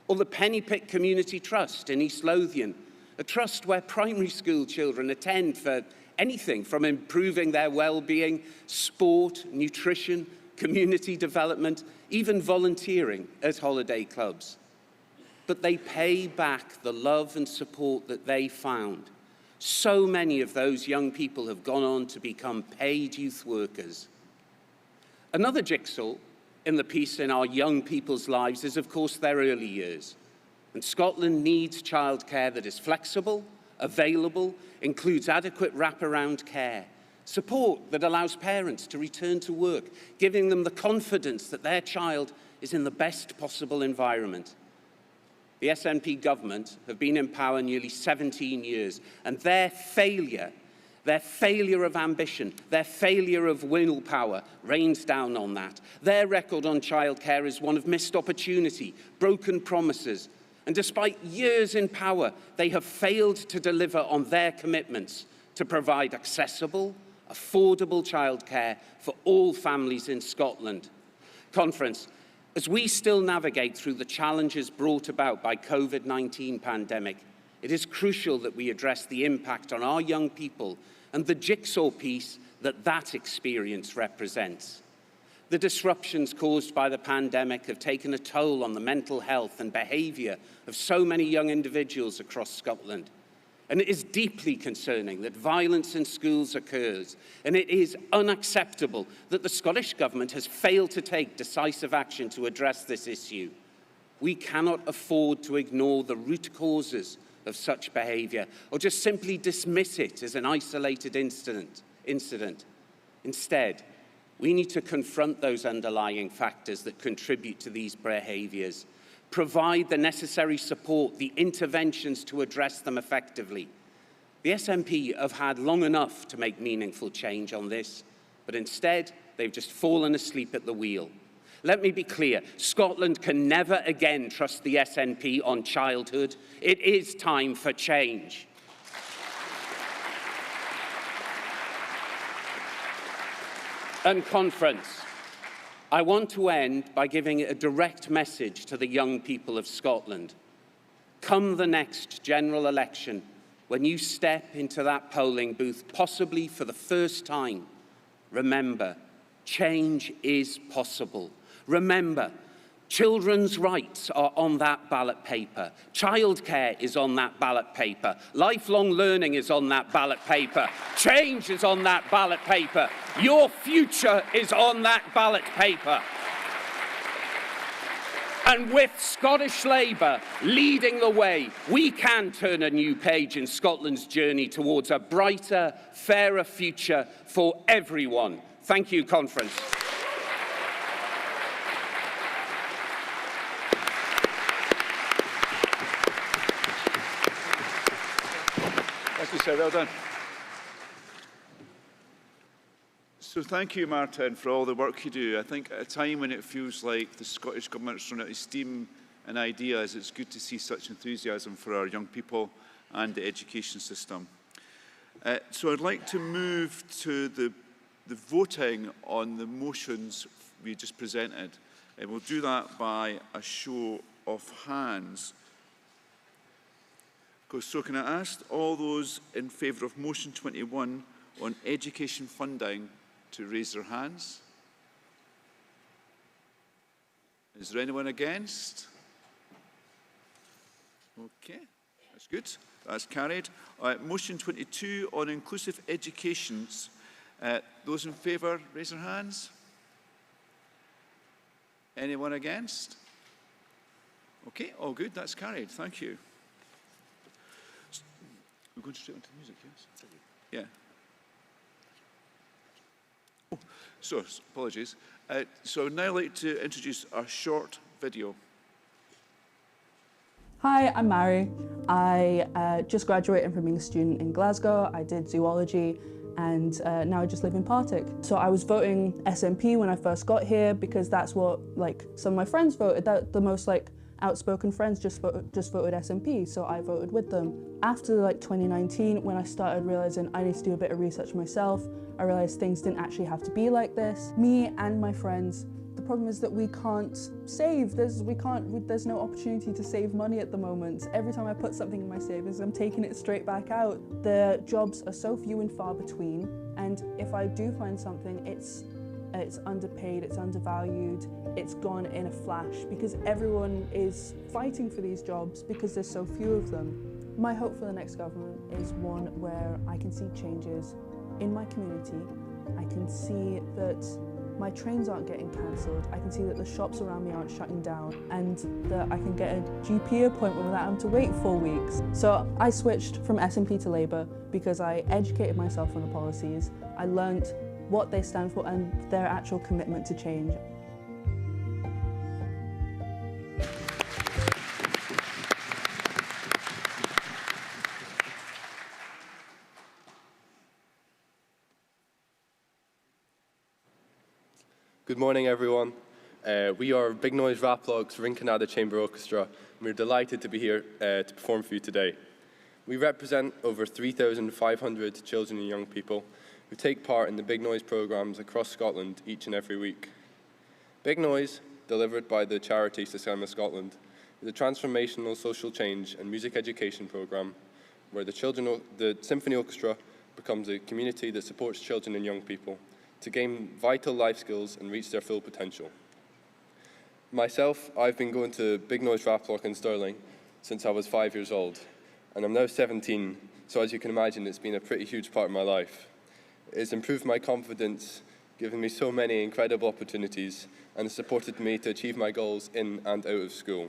Or the Pennypick Community Trust in East Lothian, a trust where primary school children attend for anything from improving their well-being, sport, nutrition, community development, even volunteering at holiday clubs. But they pay back the love and support that they found. So many of those young people have gone on to become paid youth workers. Another jigsaw in the piece in our young people's lives is, of course, their early years. And Scotland needs childcare that is flexible, available, includes adequate wraparound care, support that allows parents to return to work, giving them the confidence that their child is in the best possible environment. The SNP government have been in power nearly 17 years, and their failure of ambition, their failure of willpower rains down on that. Their record on childcare is one of missed opportunity, broken promises, and despite years in power, they have failed to deliver on their commitments to provide accessible, affordable childcare for all families in Scotland. Conference, as we still navigate through the challenges brought about by COVID-19 pandemic, it is crucial that we address the impact on our young people and the jigsaw piece that experience represents. The disruptions caused by the pandemic have taken a toll on the mental health and behaviour of so many young individuals across Scotland. And it is deeply concerning that violence in schools occurs, and it is unacceptable that the Scottish Government has failed to take decisive action to address this issue. We cannot afford to ignore the root causes of such behaviour or just simply dismiss it as an isolated incident. Instead, we need to confront those underlying factors that contribute to these behaviours, provide the necessary support, the interventions to address them effectively. The SNP have had long enough to make meaningful change on this, but instead they've just fallen asleep at the wheel. Let me be clear, Scotland can never again trust the SNP on childhood. It is time for change. And Conference, I want to end by giving a direct message to the young people of Scotland. Come the next general election, when you step into that polling booth, possibly for the first time, remember, change is possible. Remember, children's rights are on that ballot paper. Childcare is on that ballot paper. Lifelong learning is on that ballot paper. Change is on that ballot paper. Your future is on that ballot paper. And with Scottish Labour leading the way, we can turn a new page in Scotland's journey towards a brighter, fairer future for everyone. Thank you, Conference. Thank you, sir. Well done. So thank you, Martin, for all the work you do. I think at a time when it feels like the Scottish Government's run out of steam and ideas, it's good to see such enthusiasm for our young people and the education system. So I'd like to move to the voting on the motions we just presented. And we'll do that by a show of hands. So can I ask all those in favour of motion 21 on education funding to raise their hands? Is there anyone against? Okay, that's good. That's carried. Motion 22 on inclusive education. Those in favour, raise their hands. Anyone against? Okay, all good. That's carried. Thank you. We're going straight on to the music, yes? Yeah. Oh, so, apologies. So I'd now like to introduce our short video. Hi, I'm Mary. I just graduated from being a student in Glasgow. I did zoology and now I just live in Partick. So I was voting SNP when I first got here because that's what some of my friends voted. That the most outspoken friends just voted SNP, so I voted with them. After 2019, when I started realizing I need to do a bit of research myself, I realized things didn't actually have to be like this. Me and my friends, the problem is that we can't save. There's no opportunity to save money at the moment. Every time I put something in my savings, I'm taking it straight back out. The jobs are so few and far between, and if I do find something, it's underpaid, it's undervalued, it's gone in a flash because everyone is fighting for these jobs because there's so few of them. My hope for the next government is one where I can see changes in my community. I can see that my trains aren't getting cancelled. I can see that the shops around me aren't shutting down and that I can get a GP appointment without having to wait 4 weeks. So I switched from SNP to Labour because I educated myself on the policies. I learnt what they stand for and their actual commitment to change. Good morning, everyone. We are Big Noise Raploch's Rinconada Chamber Orchestra, and we're delighted to be here to perform for you today. We represent over 3,500 children and young people who take part in the Big Noise programmes across Scotland each and every week. Big Noise, delivered by the charity Sysama Scotland, is a transformational social change and music education programme where the Symphony Orchestra becomes a community that supports children and young people to gain vital life skills and reach their full potential. Myself, I've been going to Big Noise Raploch in Stirling since I was 5 years old, and I'm now 17, so as you can imagine, it's been a pretty huge part of my life. It's improved my confidence, given me so many incredible opportunities, and has supported me to achieve my goals in and out of school.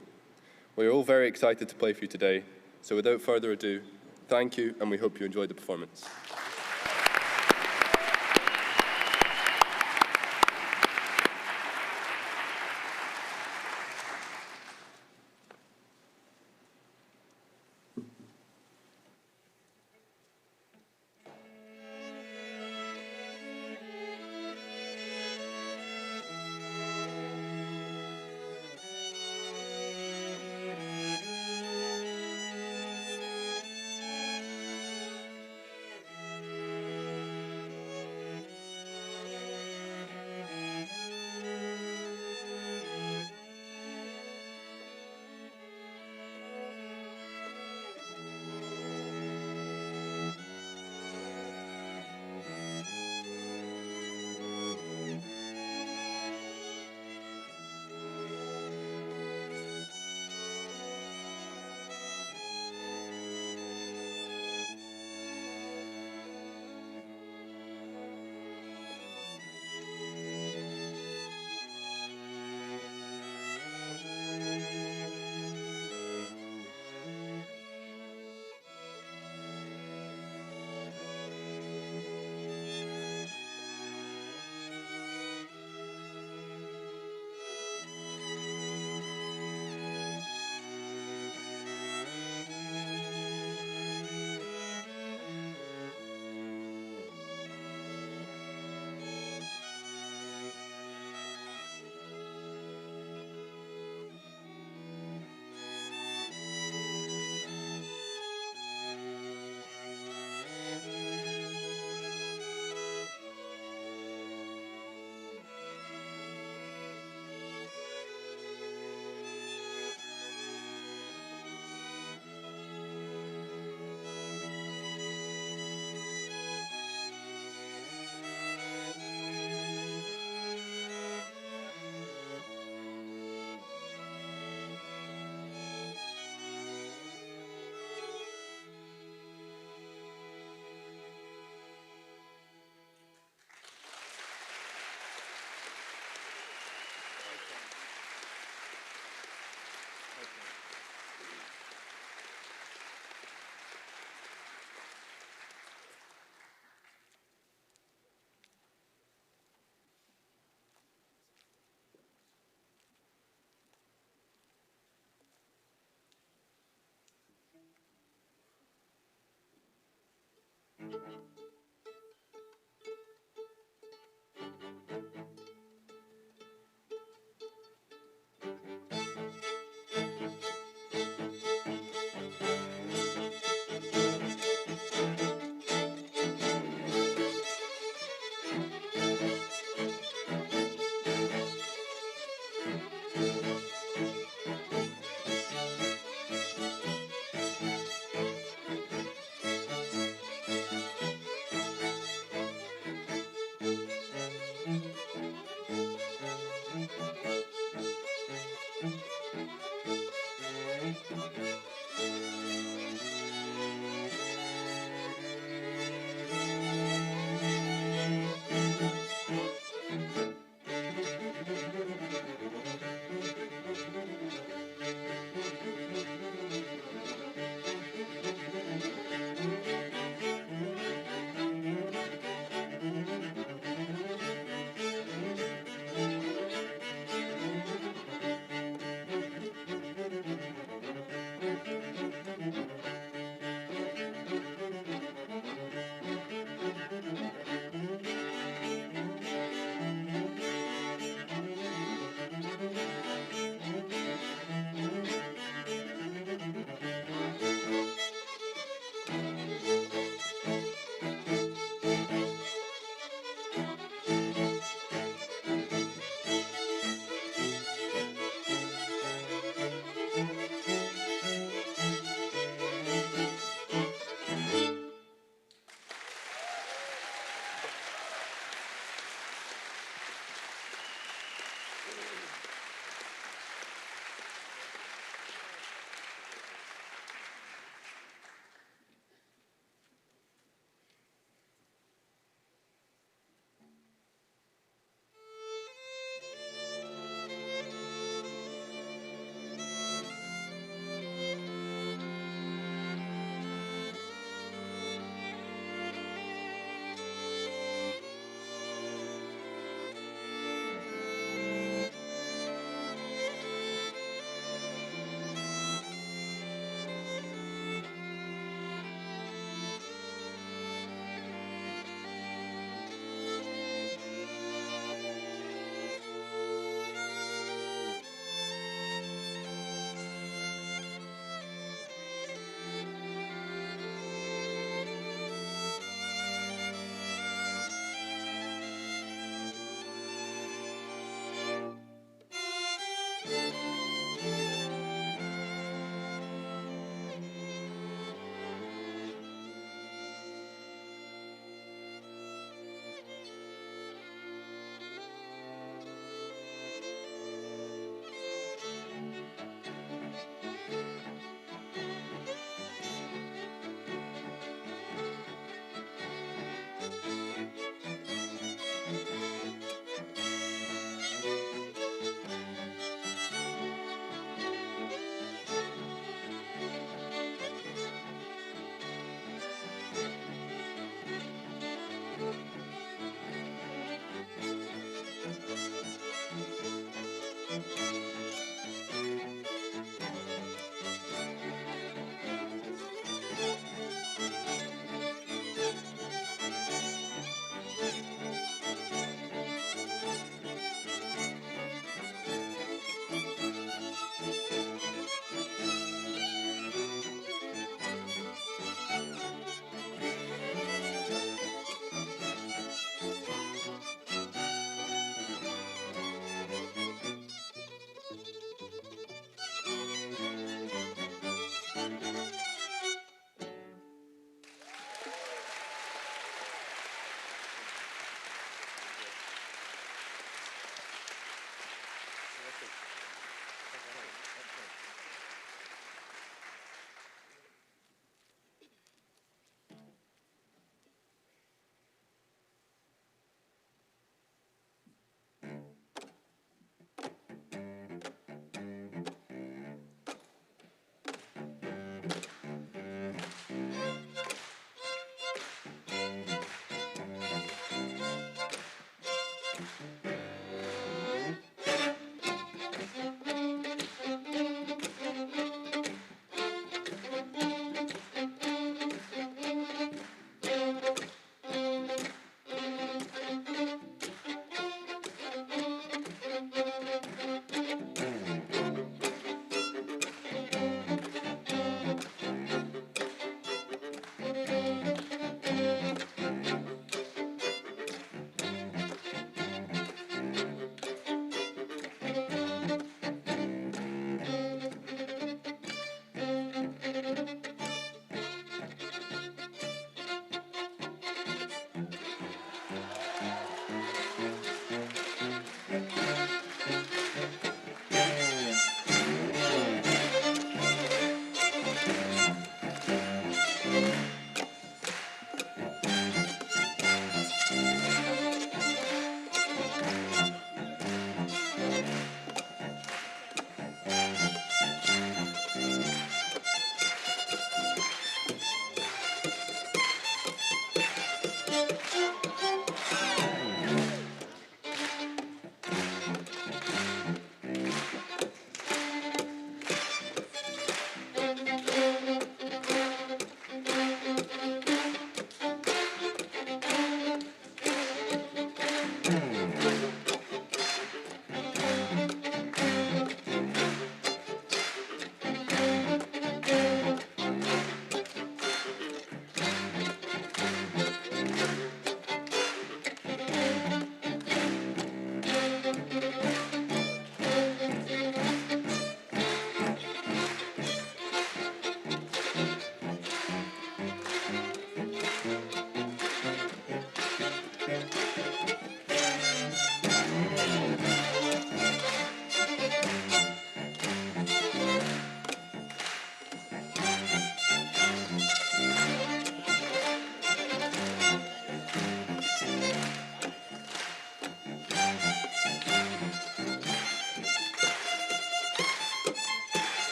We're all very excited to play for you today, so without further ado, thank you, and we hope you enjoyed the performance.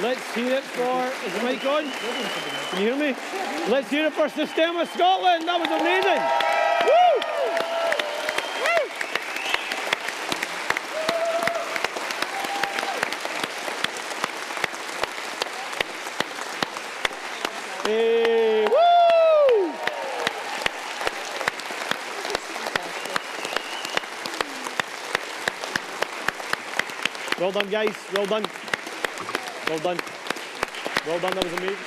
Let's hear it for, is the mic on? Can you hear me? Let's hear it for Systema Scotland. That was amazing. Woo! Hey, woo! Well done, guys. Well done. Well done. Well done. That was amazing.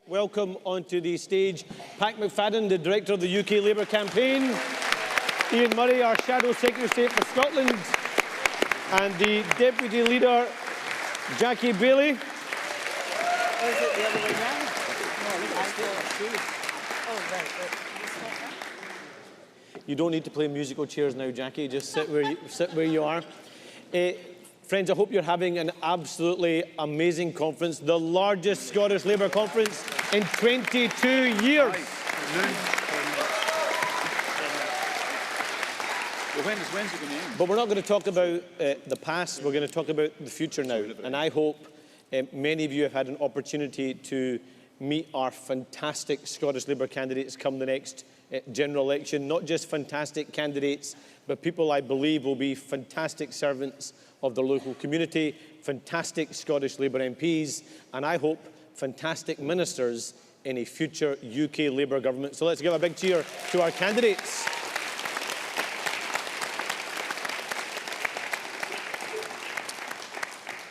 Welcome onto the stage Pat McFadden, the Director of the UK Labour Campaign, Ian Murray, our Shadow Secretary of State for Scotland, and the Deputy Leader, Jackie Bailey. Or is it the other way round? You don't need to play musical chairs now, Jackie. Just sit where you are. Friends, I hope you're having an absolutely amazing conference, the largest Scottish Labour conference in 22 years. Well, when's it going to end? But we're not going to talk about the past, we're going to talk about the future now. And I hope many of you have had an opportunity to meet our fantastic Scottish Labour candidates come the next general election. Not just fantastic candidates, but people I believe will be fantastic servants of the local community, fantastic Scottish Labour MPs, and I hope fantastic ministers in a future UK Labour government. So let's give a big cheer to our candidates.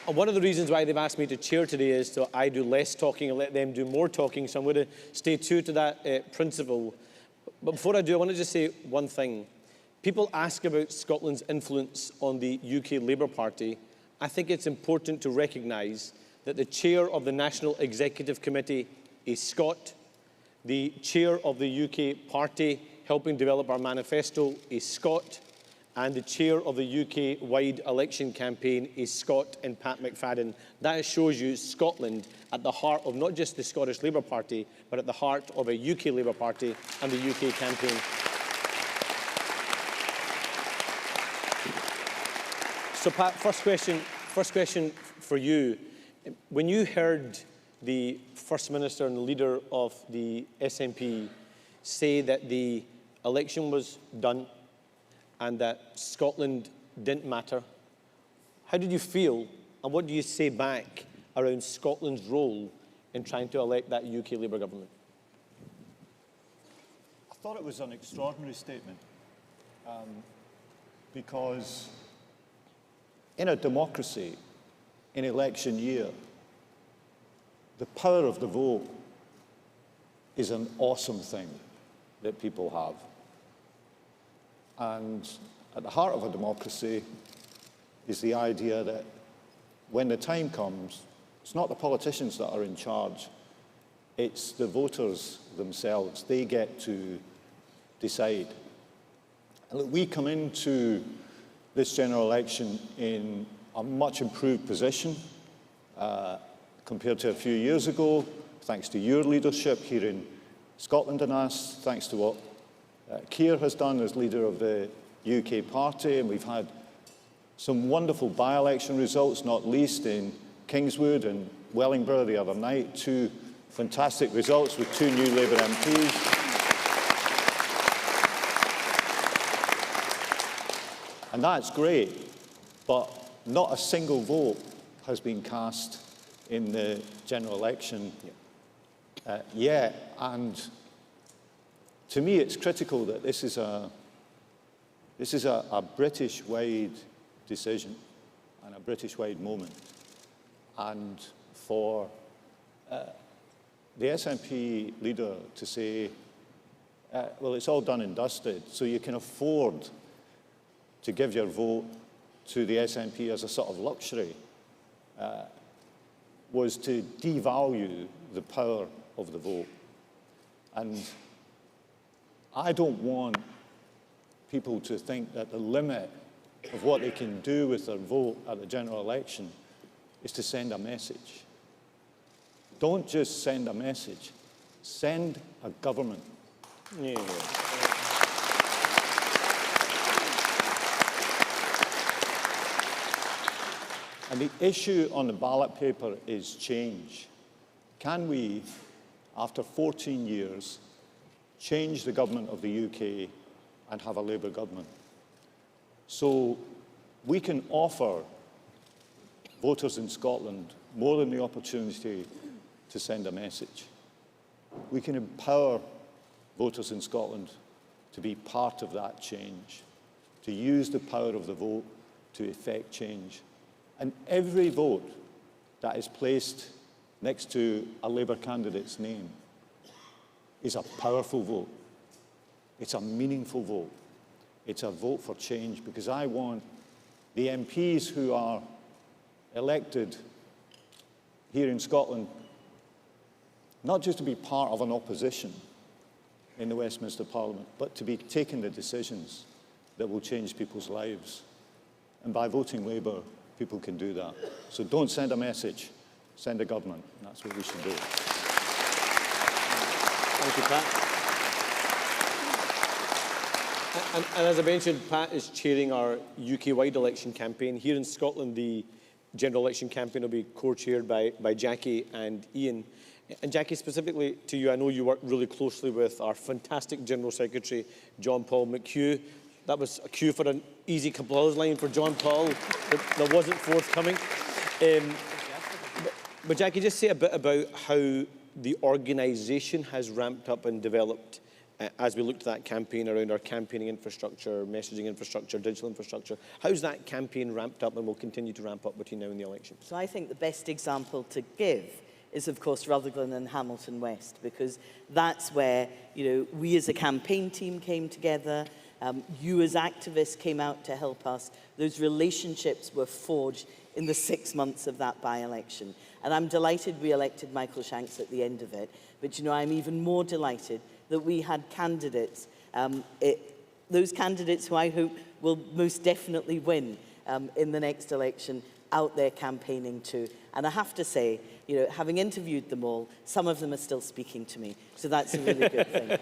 And one of the reasons why they've asked me to chair today is so I do less talking and let them do more talking. So I'm going to stay true to that principle. But before I do, I want to just say one thing. People ask about Scotland's influence on the UK Labour Party. I think it's important to recognise that the chair of the National Executive Committee is Scot. The chair of the UK Party helping develop our manifesto is Scot. And the chair of the UK-wide election campaign is Scot and Pat McFadden. That shows you Scotland at the heart of not just the Scottish Labour Party, but at the heart of a UK Labour Party and the UK campaign. So Pat, first question for you. When you heard the First Minister and the leader of the SNP say that the election was done and that Scotland didn't matter, how did you feel and what do you say back around Scotland's role in trying to elect that UK Labour government? I thought it was an extraordinary statement because in a democracy, in election year, the power of the vote is an awesome thing that people have. And at the heart of a democracy is the idea that when the time comes, it's not the politicians that are in charge, it's the voters themselves. They get to decide. And look, we come into this general election in a much improved position compared to a few years ago, thanks to your leadership here in Scotland and us, thanks to what Keir has done as leader of the UK party, and we've had some wonderful by-election results, not least in Kingswood and Wellingborough the other night, two fantastic results with two new Labour MPs. And that's great, but not a single vote has been cast in the general election yet. And to me, it's critical that this is a British-wide decision and a British-wide moment. And for the SNP leader to say, well, it's all done and dusted, so you can afford to give your vote to the SNP as a sort of luxury, was to devalue the power of the vote. And I don't want people to think that the limit of what they can do with their vote at the general election is to send a message. Don't just send a message, send a government. Yeah. And the issue on the ballot paper is change. Can we, after 14 years, change the government of the UK and have a Labour government? So we can offer voters in Scotland more than the opportunity to send a message. We can empower voters in Scotland to be part of that change, to use the power of the vote to effect change. And every vote that is placed next to a Labour candidate's name is a powerful vote. It's a meaningful vote. It's a vote for change, because I want the MPs who are elected here in Scotland not just to be part of an opposition in the Westminster Parliament, but to be taking the decisions that will change people's lives. And by voting Labour, people can do that. So don't send a message, send a government. And that's what we should do. Thank you, Pat. And as I mentioned, Pat is chairing our UK-wide election campaign. Here in Scotland, the general election campaign will be co-chaired by Jackie and Ian. And Jackie, specifically to you, I know you work really closely with our fantastic General Secretary, John Paul McHugh. That was a cue for an easy applause line for John Paul that wasn't forthcoming. But Jackie, just say a bit about how the organisation has ramped up and developed as we looked at that campaign around our campaigning infrastructure, messaging infrastructure, digital infrastructure. How's that campaign ramped up and will continue to ramp up between now and the election? So I think the best example to give is, of course, Rutherglen and Hamilton West, because that's where, we as a campaign team came together. You as activists came out to help us. Those relationships were forged in the 6 months of that by-election. And I'm delighted we elected Michael Shanks at the end of it. But, I'm even more delighted that we had candidates, those candidates who I hope will most definitely win in the next election, out there campaigning too. And I have to say, having interviewed them all, some of them are still speaking to me, so that's a really good thing.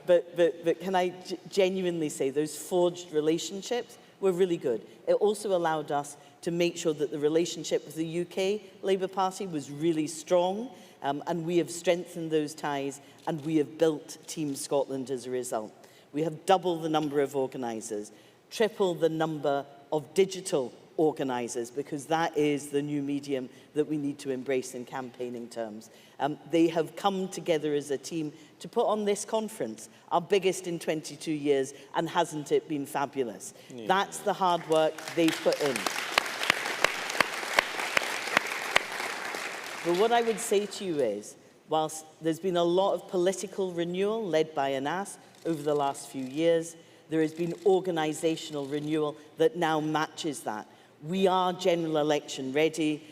But can I genuinely say those forged relationships were really good. It also allowed us to make sure that the relationship with the UK Labour Party was really strong, and we have strengthened those ties, and we have built Team Scotland as a result. We have doubled the number of organisers, tripled the number of digital organisers, because that is the new medium that we need to embrace in campaigning terms. They have come together as a team to put on this conference, our biggest in 22 years, and hasn't it been fabulous? Yeah. That's the hard work they've put in. But what I would say to you is, whilst there's been a lot of political renewal led by Anas over the last few years, there has been organisational renewal that now matches that. We are general election ready.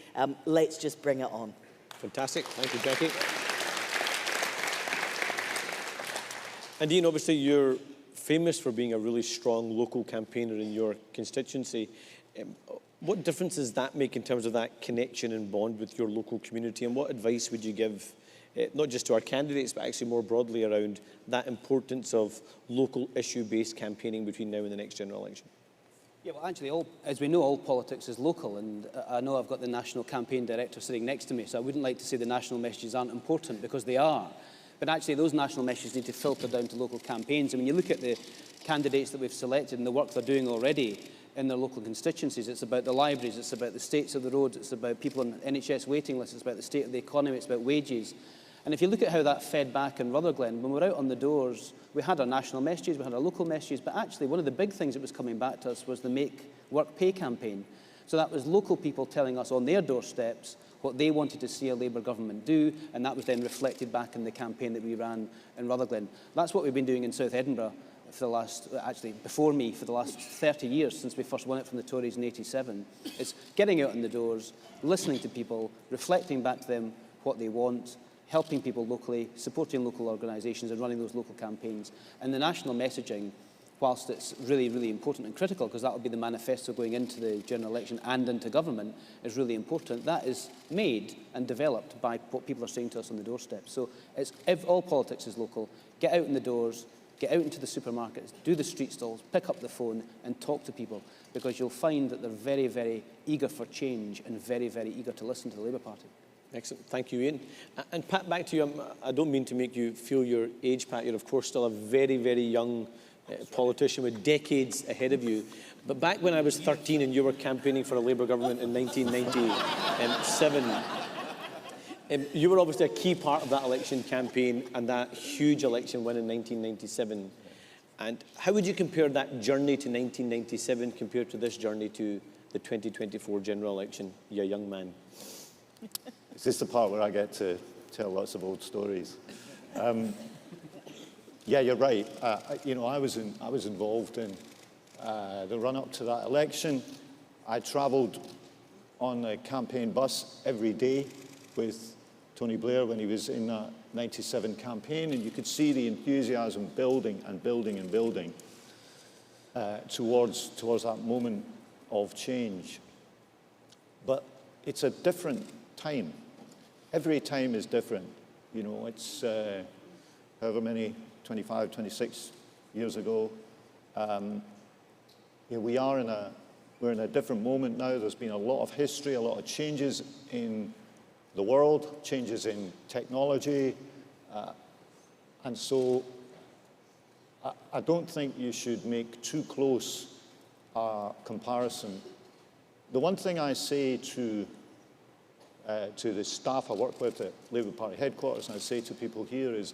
Let's just bring it on. Fantastic. Thank you, Jackie. And Ian, obviously you're famous for being a really strong local campaigner in your constituency. What difference does that make in terms of that connection and bond with your local community? And what advice would you give, not just to our candidates, but actually more broadly around that importance of local issue-based campaigning between now and the next general election? Yeah, well, actually, as we know, all politics is local, and I know I've got the National Campaign Director sitting next to me, so I wouldn't like to say the national messages aren't important, because they are. But actually, those national messages need to filter down to local campaigns. And when you look at the candidates that we've selected and the work they're doing already in their local constituencies, it's about the libraries, it's about the states of the roads, it's about people on NHS waiting lists, it's about the state of the economy, it's about wages. And if you look at how that fed back in Rutherglen, when we were out on the doors, we had our national messages, we had our local messages, but actually one of the big things that was coming back to us was the Make Work Pay campaign. So that was local people telling us on their doorsteps what they wanted to see a Labour government do, and that was then reflected back in the campaign that we ran in Rutherglen. That's what we've been doing in South Edinburgh for the last, actually before me, for the last 30 years since we first won it from the Tories in '87. It's getting out on the doors, listening to people, reflecting back to them what they want, helping people locally, supporting local organisations and running those local campaigns. And the national messaging, whilst it's really, really important and critical, because that will be the manifesto going into the general election and into government, is really important. That is made and developed by what people are saying to us on the doorstep. So if all politics is local, get out in the doors, get out into the supermarkets, do the street stalls, pick up the phone and talk to people, because you'll find that they're very, very eager for change and very, very eager to listen to the Labour Party. Excellent. Thank you, Ian. And Pat, back to you. I don't mean to make you feel your age, Pat. You're, of course, still a very, very young politician with decades ahead of you. But back when I was 13 and you were campaigning for a Labour government in 1997, you were obviously a key part of that election campaign and that huge election win in 1997. And how would you compare that journey to 1997 compared to this journey to the 2024 general election, you young man? Is this the part where I get to tell lots of old stories? Yeah, you're right. I was involved in the run-up to that election. I travelled on a campaign bus every day with Tony Blair when he was in that '97 campaign, and you could see the enthusiasm building and building and building towards that moment of change. But it's a different time. Every time is different. It's however many, 25, 26 years ago. We're in a different moment now. There's been a lot of history, a lot of changes in the world, changes in technology, and so I don't think you should make too close a comparison. The one thing I say to the staff I work with at Labour Party headquarters, and I say to people here is,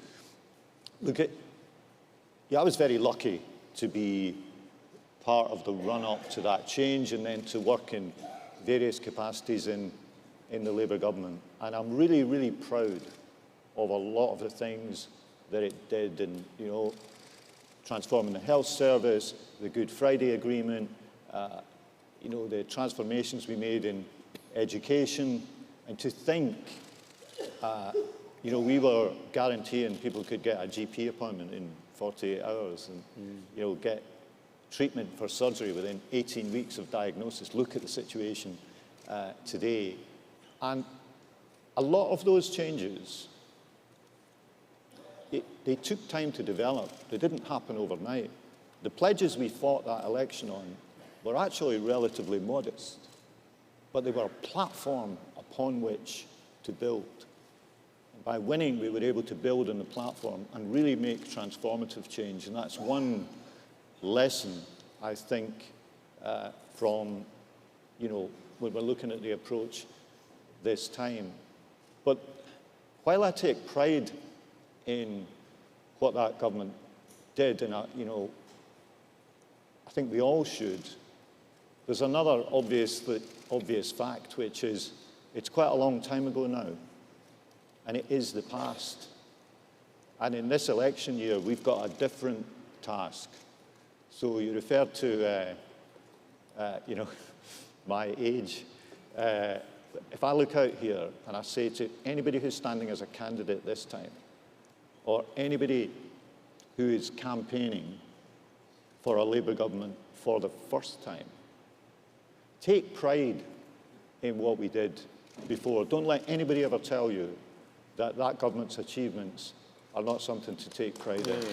look, I was very lucky to be part of the run-up to that change and then to work in various capacities in the Labour government. And I'm really, really proud of a lot of the things that it did, and, you know, transforming the health service, the Good Friday Agreement, you know, the transformations we made in education, and to think, you know, we were guaranteeing people could get a GP appointment in 48 hours and, you know, get treatment for surgery within 18 weeks of diagnosis. Look at the situation today. And a lot of those changes, they took time to develop. They didn't happen overnight. The pledges we fought that election on were actually relatively modest, but they were a platform upon which to build. And by winning, we were able to build on the platform and really make transformative change. And that's one lesson, I think, from, you know, when we're looking at the approach this time. But while I take pride in what that government did, and you know, I think we all should, there's another obvious fact, which is it's quite a long time ago now, and it is the past. And in this election year, we've got a different task. So you referred to, you know, my age. If I look out here and I say to anybody who's standing as a candidate this time, or anybody who is campaigning for a Labour government for the first time, take pride in what we did before. Don't let anybody ever tell you that that government's achievements are not something to take pride in.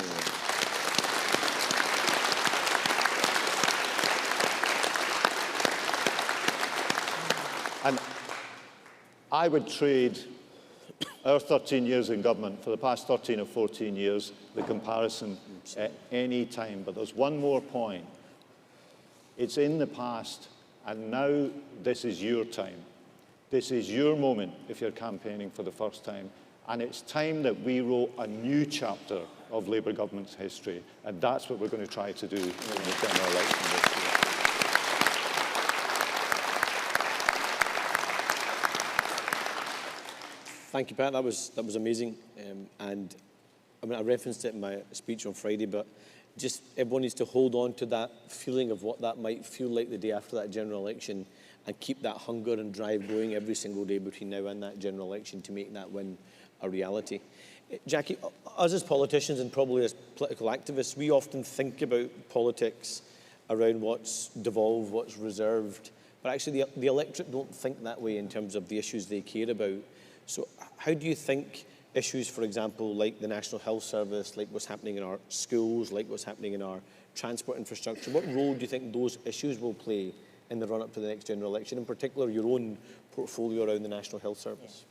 And I would trade our 13 years in government for the past 13 or 14 years, the comparison at any time. But there's one more point. It's in the past, and now this is your time. This is your moment if you're campaigning for the first time. And it's time that we wrote a new chapter of Labour government's history. And that's what we're going to try to do in the general election this year. Thank you, Pat. That was amazing. And I mean, I referenced it in my speech on Friday, but just everyone needs to hold on to that feeling of what that might feel like the day after that general election, and keep that hunger and drive going every single day between now and that general election to make that win a reality. Jackie, us as politicians and probably as political activists, we often think about politics around what's devolved, what's reserved, but actually the electorate don't think that way in terms of the issues they care about. So how do you think issues, for example, like the National Health Service, like what's happening in our schools, like what's happening in our transport infrastructure, what role do you think those issues will play in the run-up to the next general election, in particular your own portfolio around the National Health Service?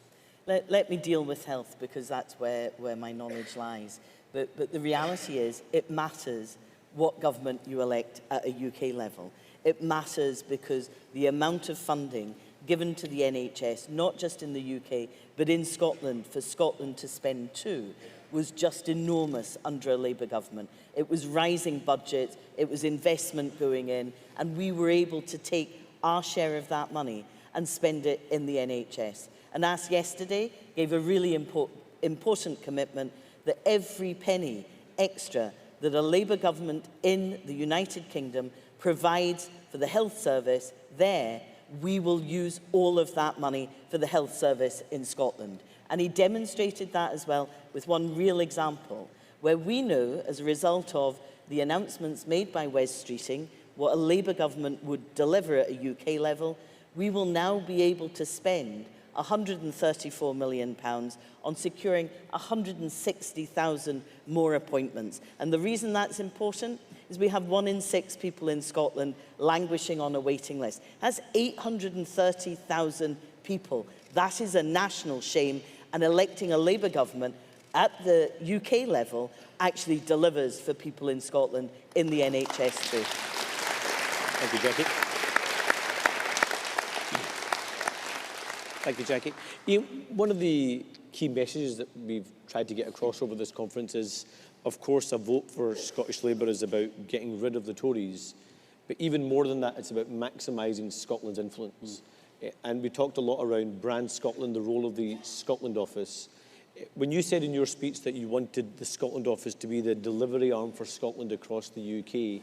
Let me deal with health, because that's where my knowledge lies. But the reality is it matters what government you elect at a UK level. It matters because the amount of funding given to the NHS, not just in the UK, but in Scotland, for Scotland to spend too, was just enormous under a Labour government. It was rising budgets, it was investment going in, and we were able to take our share of that money and spend it in the NHS. And Ask yesterday gave a really important commitment that every penny extra that a Labour government in the United Kingdom provides for the health service there, we will use all of that money for the health service in Scotland. And he demonstrated that as well with one real example, where we know, as a result of the announcements made by Wes Streeting, what a Labour government would deliver at a UK level, we will now be able to spend £134 million on securing 160,000 more appointments. And the reason that's important is we have 1 in 6 people in Scotland languishing on a waiting list. That's 830,000 people. That is a national shame, and electing a Labour government at the UK level actually delivers for people in Scotland in the NHS too. Thank you, Jackie. Thank you, Jackie. Ian, one of the key messages that we've tried to get across over this conference is, of course, a vote for Scottish Labour is about getting rid of the Tories. But even more than that, it's about maximising Scotland's influence. And we talked a lot around Brand Scotland, the role of the Scotland Office. When you said in your speech that you wanted the Scotland Office to be the delivery arm for Scotland across the UK,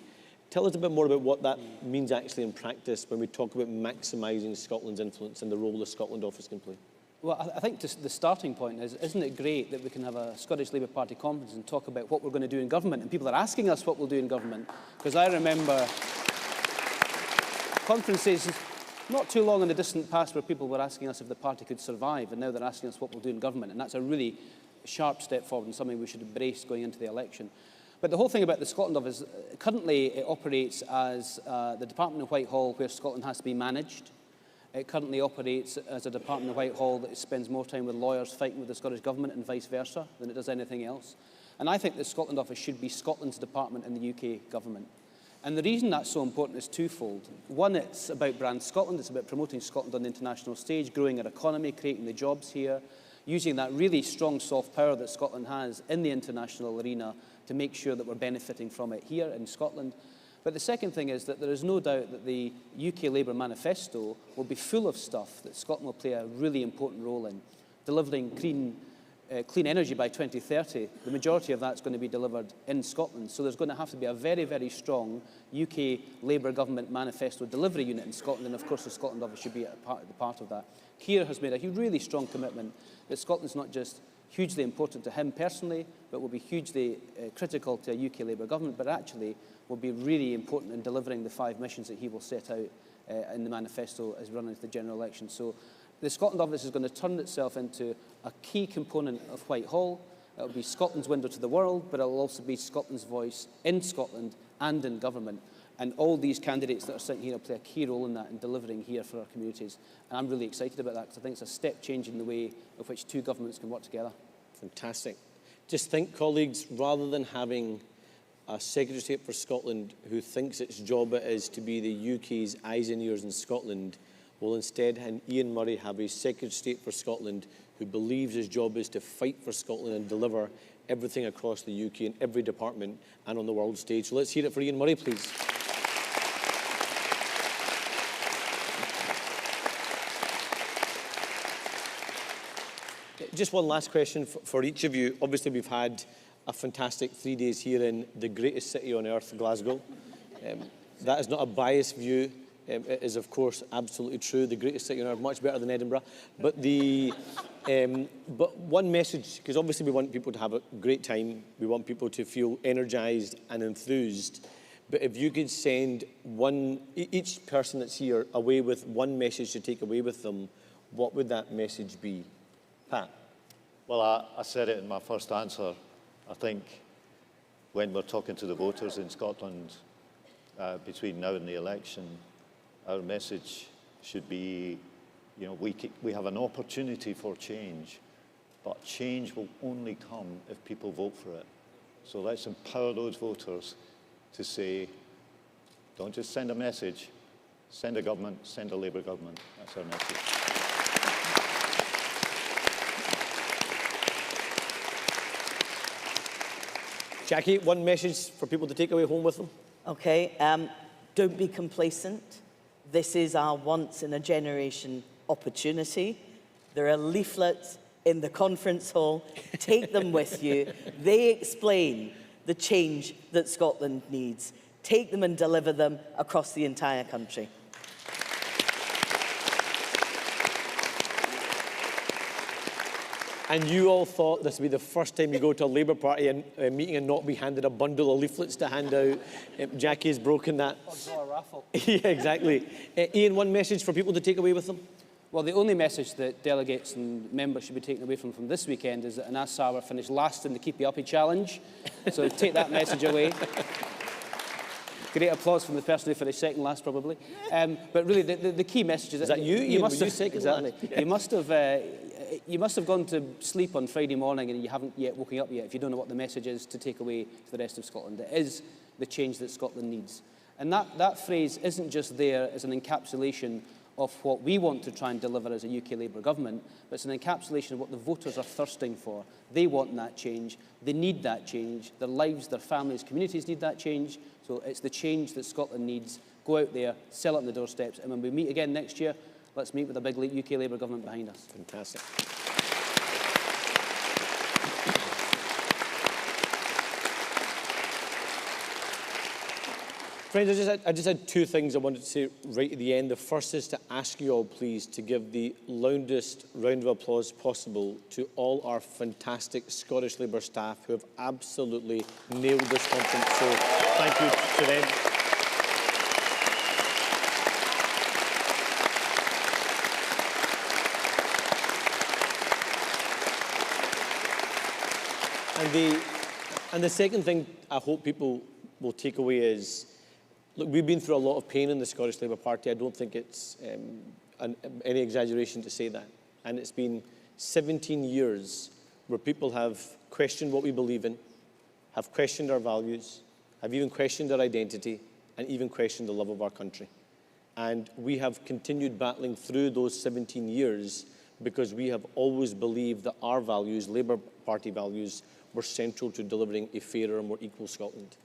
tell us a bit more about what that means actually in practice when we talk about maximising Scotland's influence and the role the Scotland Office can play. Well, I think the starting point is, isn't it great that we can have a Scottish Labour Party conference and talk about what we're going to do in government, and people are asking us what we'll do in government? Because I remember conferences not too long in the distant past where people were asking us if the party could survive, and now they're asking us what we'll do in government, and that's a really sharp step forward and something we should embrace going into the election. But the whole thing about the Scotland Office, currently it operates as the Department of Whitehall where Scotland has to be managed. It currently operates as a Department of Whitehall that spends more time with lawyers fighting with the Scottish Government and vice versa than it does anything else. And I think the Scotland Office should be Scotland's department in the UK Government. And the reason that's so important is twofold. One, it's about Brand Scotland. It's about promoting Scotland on the international stage, growing our economy, creating the jobs here, using that really strong soft power that Scotland has in the international arena to make sure that we're benefiting from it here in Scotland. But the second thing is that there is no doubt that the UK Labour manifesto will be full of stuff that Scotland will play a really important role in. Delivering clean energy by 2030, the majority of that's going to be delivered in Scotland. So there's going to have to be a very, very strong UK Labour government manifesto delivery unit in Scotland, and of course the Scotland Office should be a part of that. Keir has made a really strong commitment that Scotland's not just hugely important to him personally, but will be hugely critical to a UK Labour government, but actually will be really important in delivering the 5 missions that he will set out in the manifesto as we run into the general election. So the Scotland Office is going to turn itself into a key component of Whitehall. It will be Scotland's window to the world, but it will also be Scotland's voice in Scotland and in government. And all these candidates that are sitting here will play a key role in that in delivering here for our communities. And I'm really excited about that because I think it's a step change in the way of which 2 governments can work together. Fantastic. Just think, colleagues, rather than having a Secretary of State for Scotland who thinks its job it is to be the UK's eyes and ears in Scotland, will instead Ian Murray have a Secretary of State for Scotland who believes his job is to fight for Scotland and deliver everything across the UK in every department and on the world stage. So let's hear it for Ian Murray, please. Just one last question for each of you. Obviously, we've had a fantastic 3 days here in the greatest city on earth, Glasgow. That is not a biased view. It is, of course, absolutely true. The greatest city on earth, much better than Edinburgh. But but one message, because obviously we want people to have a great time. We want people to feel energised and enthused. But if you could send each person that's here away with one message to take away with them, what would that message be? Pat? Well, I said it in my first answer. I think when we're talking to the voters in Scotland between now and the election, our message should be, you know, we have an opportunity for change, but change will only come if people vote for it. So let's empower those voters to say, don't just send a message, send a government, send a Labour government. That's our message. Jackie, one message for people to take away home with them? Okay, don't be complacent. This is our once-in-a-generation opportunity. There are leaflets in the conference hall. Take them with you. They explain the change that Scotland needs. Take them and deliver them across the entire country. And you all thought this would be the first time you go to a Labour Party meeting and not be handed a bundle of leaflets to hand out. Jackie has broken that. Or draw a raffle. Yeah, exactly. Ian, one message for people to take away with them? Well, the only message that delegates and members should be taking away from this weekend is that Anas Sarwar finished last in the Keepy Uppy Challenge. So take that message away. Great applause from the person who finished second last, probably. But really, the key message is that you? Ian, must were have you second exactly. last? You must have gone to sleep on Friday morning and you haven't yet woken up yet if you don't know what the message is to take away to the rest of Scotland. It is the change that Scotland needs. And that phrase isn't just there as an encapsulation of what we want to try and deliver as a UK Labour government, but it's an encapsulation of what the voters are thirsting for. They want that change. They need that change. Their lives, their families, communities need that change. So it's the change that Scotland needs. Go out there, sell it on the doorsteps, and when we meet again next year, let's meet with a big UK Labour government behind us. Fantastic. Friends, I just had two things I wanted to say right at the end. The first is to ask you all, please, to give the loudest round of applause possible to all our fantastic Scottish Labour staff who have absolutely nailed this conference. So thank you to them. And the second thing I hope people will take away is, look, we've been through a lot of pain in the Scottish Labour Party. I don't think it's any exaggeration to say that. And it's been 17 years where people have questioned what we believe in, have questioned our values, have even questioned our identity, and even questioned the love of our country. And we have continued battling through those 17 years because we have always believed that our values, Labour Party values, were central to delivering a fairer and more equal Scotland.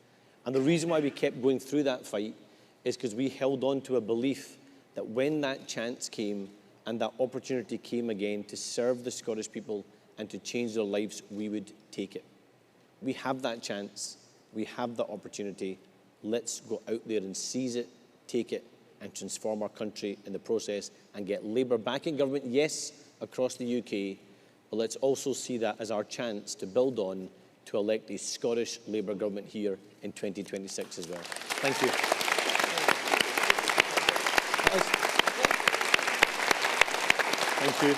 And the reason why we kept going through that fight is because we held on to a belief that when that chance came and that opportunity came again to serve the Scottish people and to change their lives, we would take it. We have that chance. We have that opportunity. Let's go out there and seize it, take it, and transform our country in the process and get Labour back in government, yes, across the UK, but let's also see that as our chance to build on to elect a Scottish Labour government here in 2026 as well. Thank you. Thank you.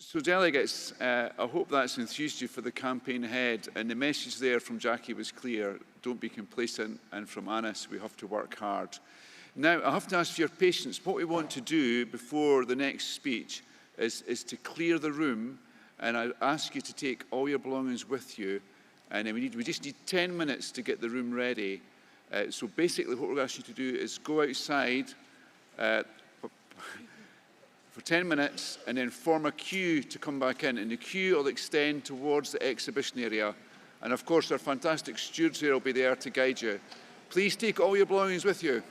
So delegates, I hope that's enthused you for the campaign ahead, and the message there from Jackie was clear: don't be complacent, and from Anis, we have to work hard. Now, I have to ask for your patience. What we want to do before the next speech is to clear the room, and I ask you to take all your belongings with you, and then we just need 10 minutes to get the room ready. So basically what we're asking you to do is go outside for 10 minutes and then form a queue to come back in, and the queue will extend towards the exhibition area, and of course our fantastic stewards here will be there to guide you. Please take all your belongings with you.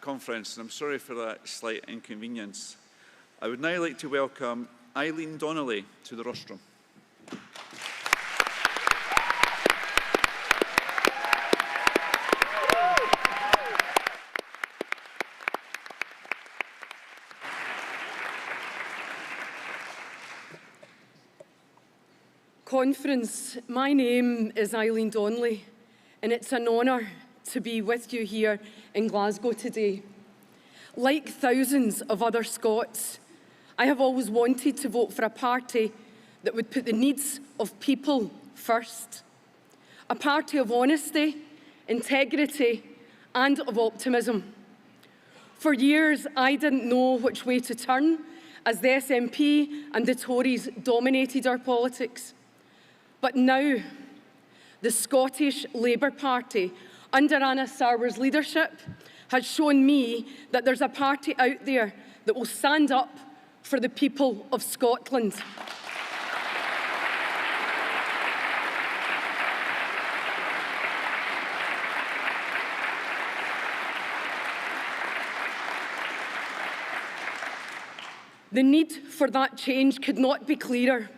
conference, and I'm sorry for that slight inconvenience. I would now like to welcome Eileen Donnelly to the rostrum. Conference, my name is Eileen Donnelly, and it's an honour to be with you here in Glasgow today. Like thousands of other Scots, I have always wanted to vote for a party that would put the needs of people first. A party of honesty, integrity, and of optimism. For years, I didn't know which way to turn as the SNP and the Tories dominated our politics. But now, the Scottish Labour Party, under Anna Sarwar's leadership, has shown me that there's a party out there that will stand up for the people of Scotland. The need for that change could not be clearer.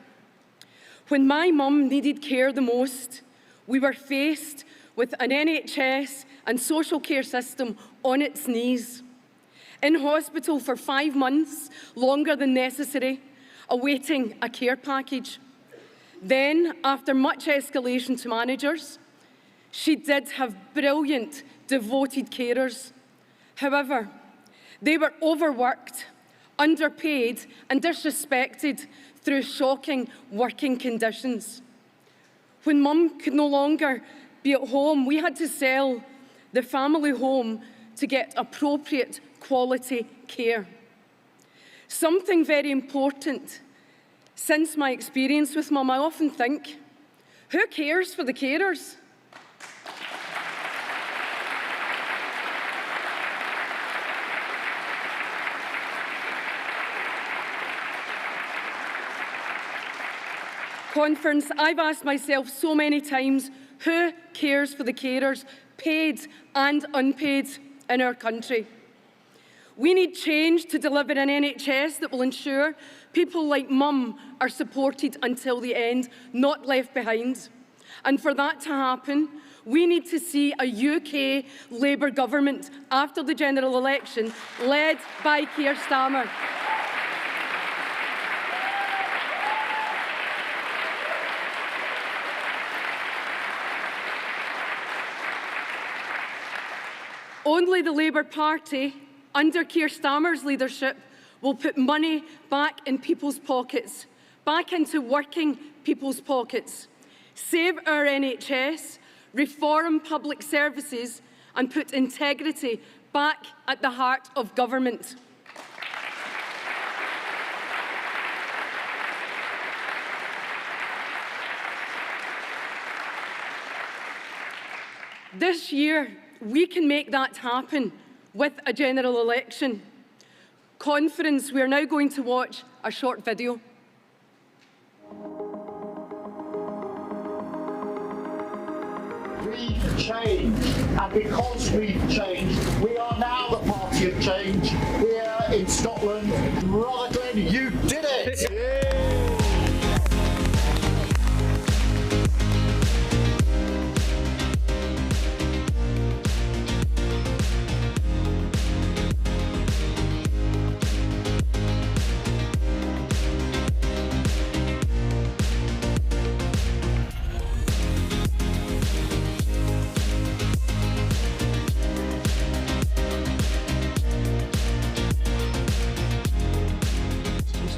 When my mum needed care the most, we were faced with an NHS and social care system on its knees. In hospital for 5 months, longer than necessary, awaiting a care package. Then, after much escalation to managers, she did have brilliant, devoted carers. However, they were overworked, underpaid and disrespected through shocking working conditions. When Mum could no longer be at home, we had to sell the family home to get appropriate quality care. Something very important. Since my experience with Mum, I often think, who cares for the carers? Conference, I've asked myself so many times, who cares for the carers, paid and unpaid, in our country? We need change to deliver an NHS that will ensure people like Mum are supported until the end, not left behind. And for that to happen, we need to see a UK Labour government after the general election, led by Keir Starmer. Only the Labour Party, under Keir Starmer's leadership, will put money back in people's pockets, back into working people's pockets, save our NHS, reform public services, and put integrity back at the heart of government. This year, we can make that happen with a general election. Conference, we are now going to watch a short video. We've changed, and because we've changed, we are now the party of change here in Scotland. Rutherglen, you did it!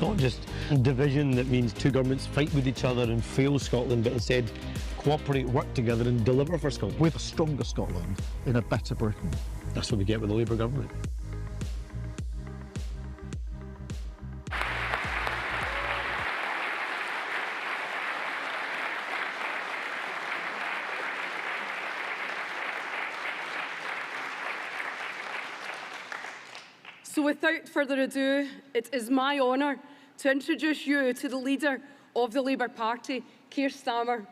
Not just division that means two governments fight with each other and fail Scotland, but instead cooperate, work together and deliver for Scotland. We have a stronger Scotland in a better Britain. That's what we get with the Labour government. So without further ado, it is my honour to introduce you to the leader of the Labour Party, Keir Starmer.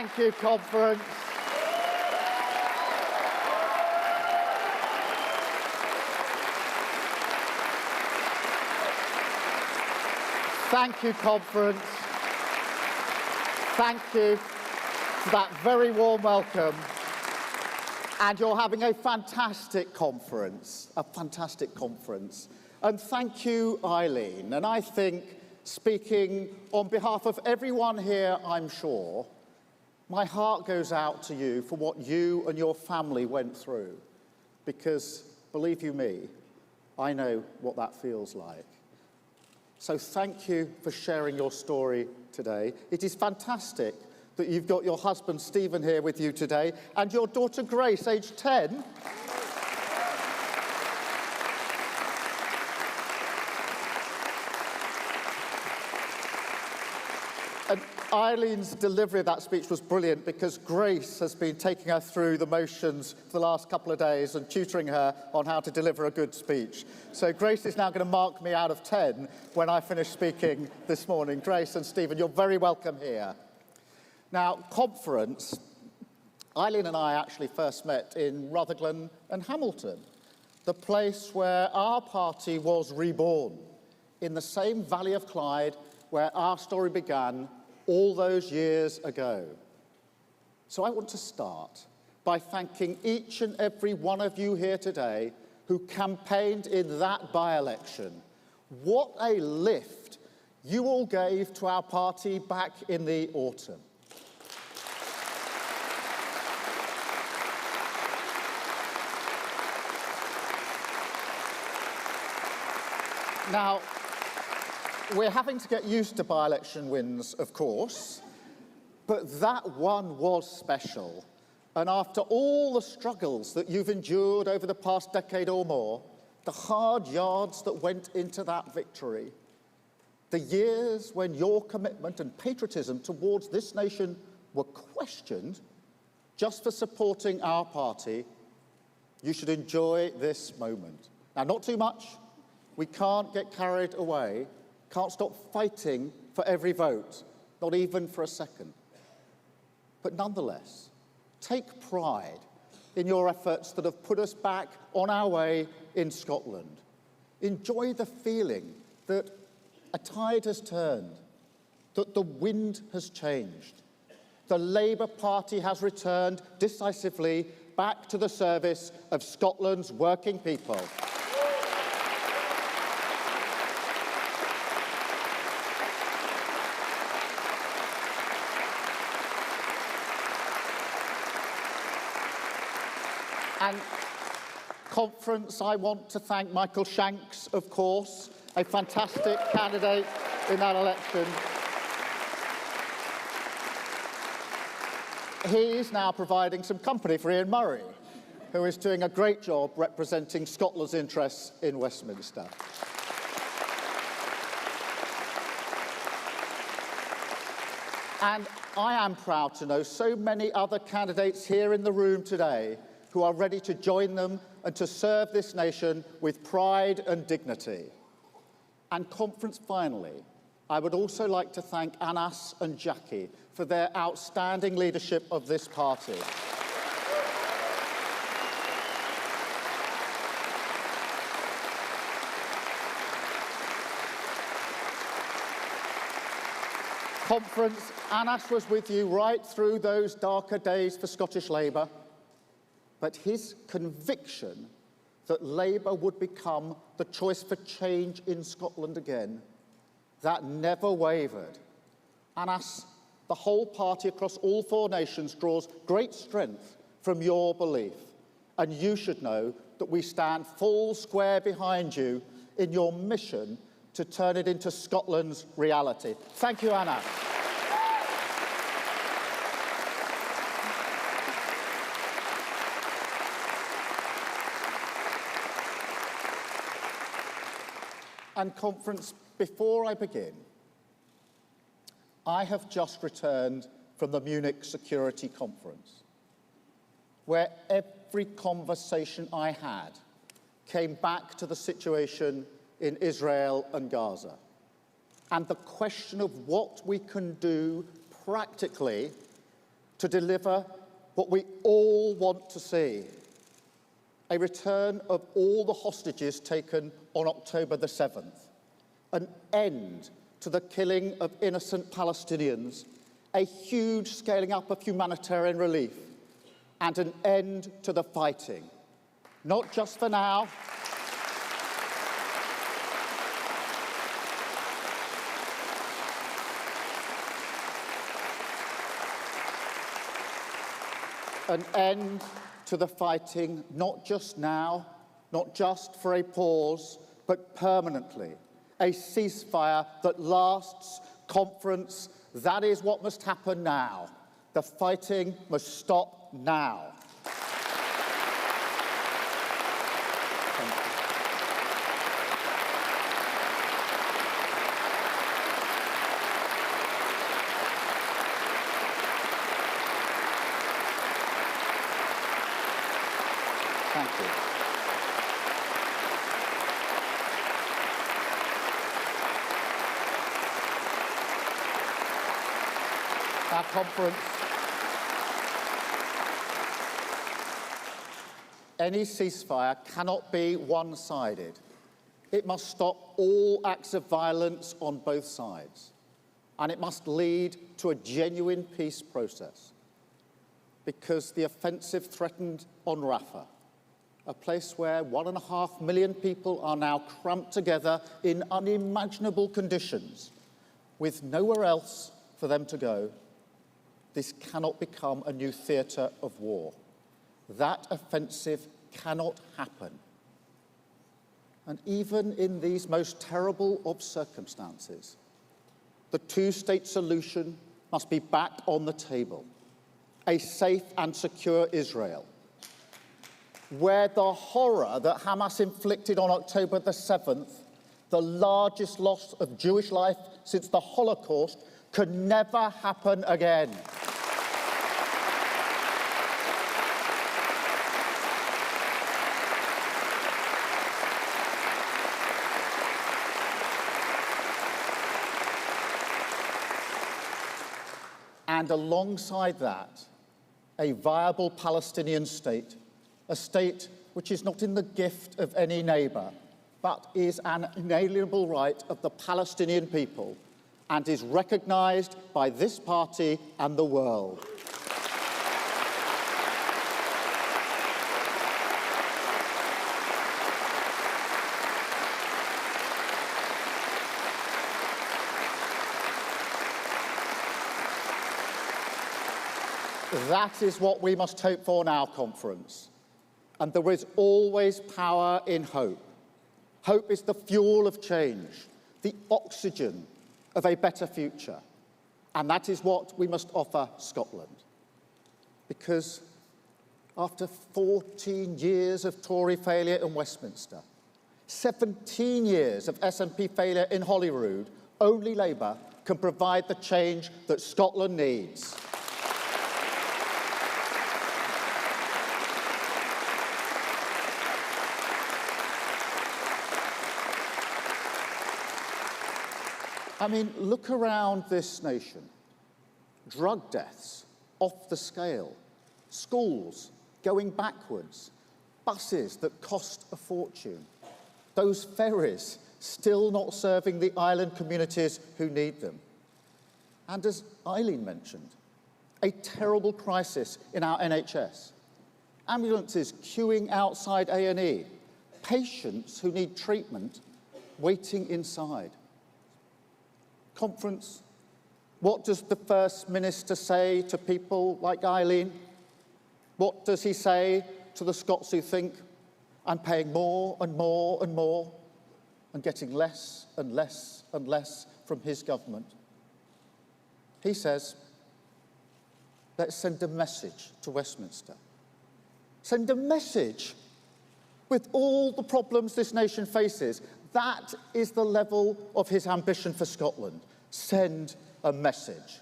Thank you, conference. Thank you, conference. Thank you for that very warm welcome. And you're having a fantastic conference, And thank you, Eileen. And I think, speaking on behalf of everyone here, I'm sure, my heart goes out to you for what you and your family went through. Because, believe you me, I know what that feels like. So thank you for sharing your story today. It is fantastic that you've got your husband Stephen here with you today and your daughter Grace, aged 10. And Eileen's delivery of that speech was brilliant because Grace has been taking her through the motions for the last couple of days and tutoring her on how to deliver a good speech. So Grace is now going to mark me out of 10 when I finish speaking this morning. Grace and Stephen, you're very welcome here. Now, conference, Eileen and I actually first met in Rutherglen and Hamilton, the place where our party was reborn, in the same Valley of Clyde where our story began all those years ago. So I want to start by thanking each and every one of you here today who campaigned in that by-election. What a lift you all gave to our party back in the autumn. Now, we're having to get used to by-election wins, of course, but that one was special. And after all the struggles that you've endured over the past decade or more, the hard yards that went into that victory, the years when your commitment and patriotism towards this nation were questioned just for supporting our party, you should enjoy this moment. Now, not too much. We can't get carried away. Can't stop fighting for every vote, not even for a second. But nonetheless, take pride in your efforts that have put us back on our way in Scotland. Enjoy the feeling that a tide has turned, that the wind has changed. The Labour Party has returned decisively back to the service of Scotland's working people. And conference, I want to thank Michael Shanks, of course, a fantastic candidate in that election. He's now providing some company for Ian Murray, who is doing a great job representing Scotland's interests in Westminster. And I am proud to know so many other candidates here in the room today who are ready to join them and to serve this nation with pride and dignity. And conference, finally, I would also like to thank Anas and Jackie for their outstanding leadership of this party. Conference, Anas was with you right through those darker days for Scottish Labour. But his conviction that Labour would become the choice for change in Scotland again, that never wavered. Anas, the whole party across all four nations draws great strength from your belief. And you should know that we stand full square behind you in your mission to turn it into Scotland's reality. Thank you, Anas. And conference, before I begin, I have just returned from the Munich Security Conference, where every conversation I had came back to the situation in Israel and Gaza, and the question of what we can do practically to deliver what we all want to see: a return of all the hostages taken on October the 7th, an end to the killing of innocent Palestinians, a huge scaling up of humanitarian relief, and an end to the fighting, not just for now, an end to the fighting, not just now, not just for a pause, but permanently. A ceasefire that lasts. Conference, that is what must happen now. The fighting must stop now. Thank you. Our conference. Any ceasefire cannot be one-sided. It must stop all acts of violence on both sides, and it must lead to a genuine peace process, because the offensive threatened on Rafah, a place where 1.5 million people are now cramped together in unimaginable conditions, with nowhere else for them to go, this cannot become a new theatre of war. That offensive cannot happen. And even in these most terrible of circumstances, the two-state solution must be back on the table. A safe and secure Israel, where the horror that Hamas inflicted on October the 7th, the largest loss of Jewish life since the Holocaust, could never happen again. And alongside that, a viable Palestinian state, a state which is not in the gift of any neighbour, but is an inalienable right of the Palestinian people and is recognised by this party and the world. That is what we must hope for now, conference. And there is always power in hope. Hope is the fuel of change, the oxygen of a better future. And that is what we must offer Scotland. Because after 14 years of Tory failure in Westminster, 17 years of SNP failure in Holyrood, only Labour can provide the change that Scotland needs. I mean, look around this nation. Drug deaths off the scale, schools going backwards, buses that cost a fortune, those ferries still not serving the island communities who need them. And as Eileen mentioned, a terrible crisis in our NHS. Ambulances queuing outside A&E, patients who need treatment waiting inside. Conference, what does the First Minister say to people like Eileen? What does he say to the Scots who think, I'm paying more and more and more and getting less and less and less from his government? He says, let's send a message to Westminster. Send a message with all the problems this nation faces. That is the level of his ambition for Scotland. Send a message.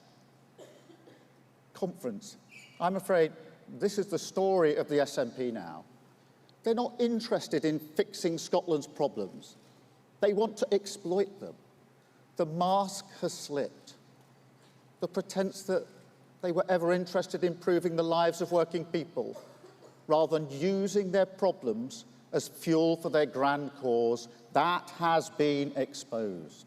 Conference, I'm afraid this is the story of the SNP now. They're not interested in fixing Scotland's problems. They want to exploit them. The mask has slipped. The pretense that they were ever interested in improving the lives of working people, rather than using their problems as fuel for their grand cause. That has been exposed.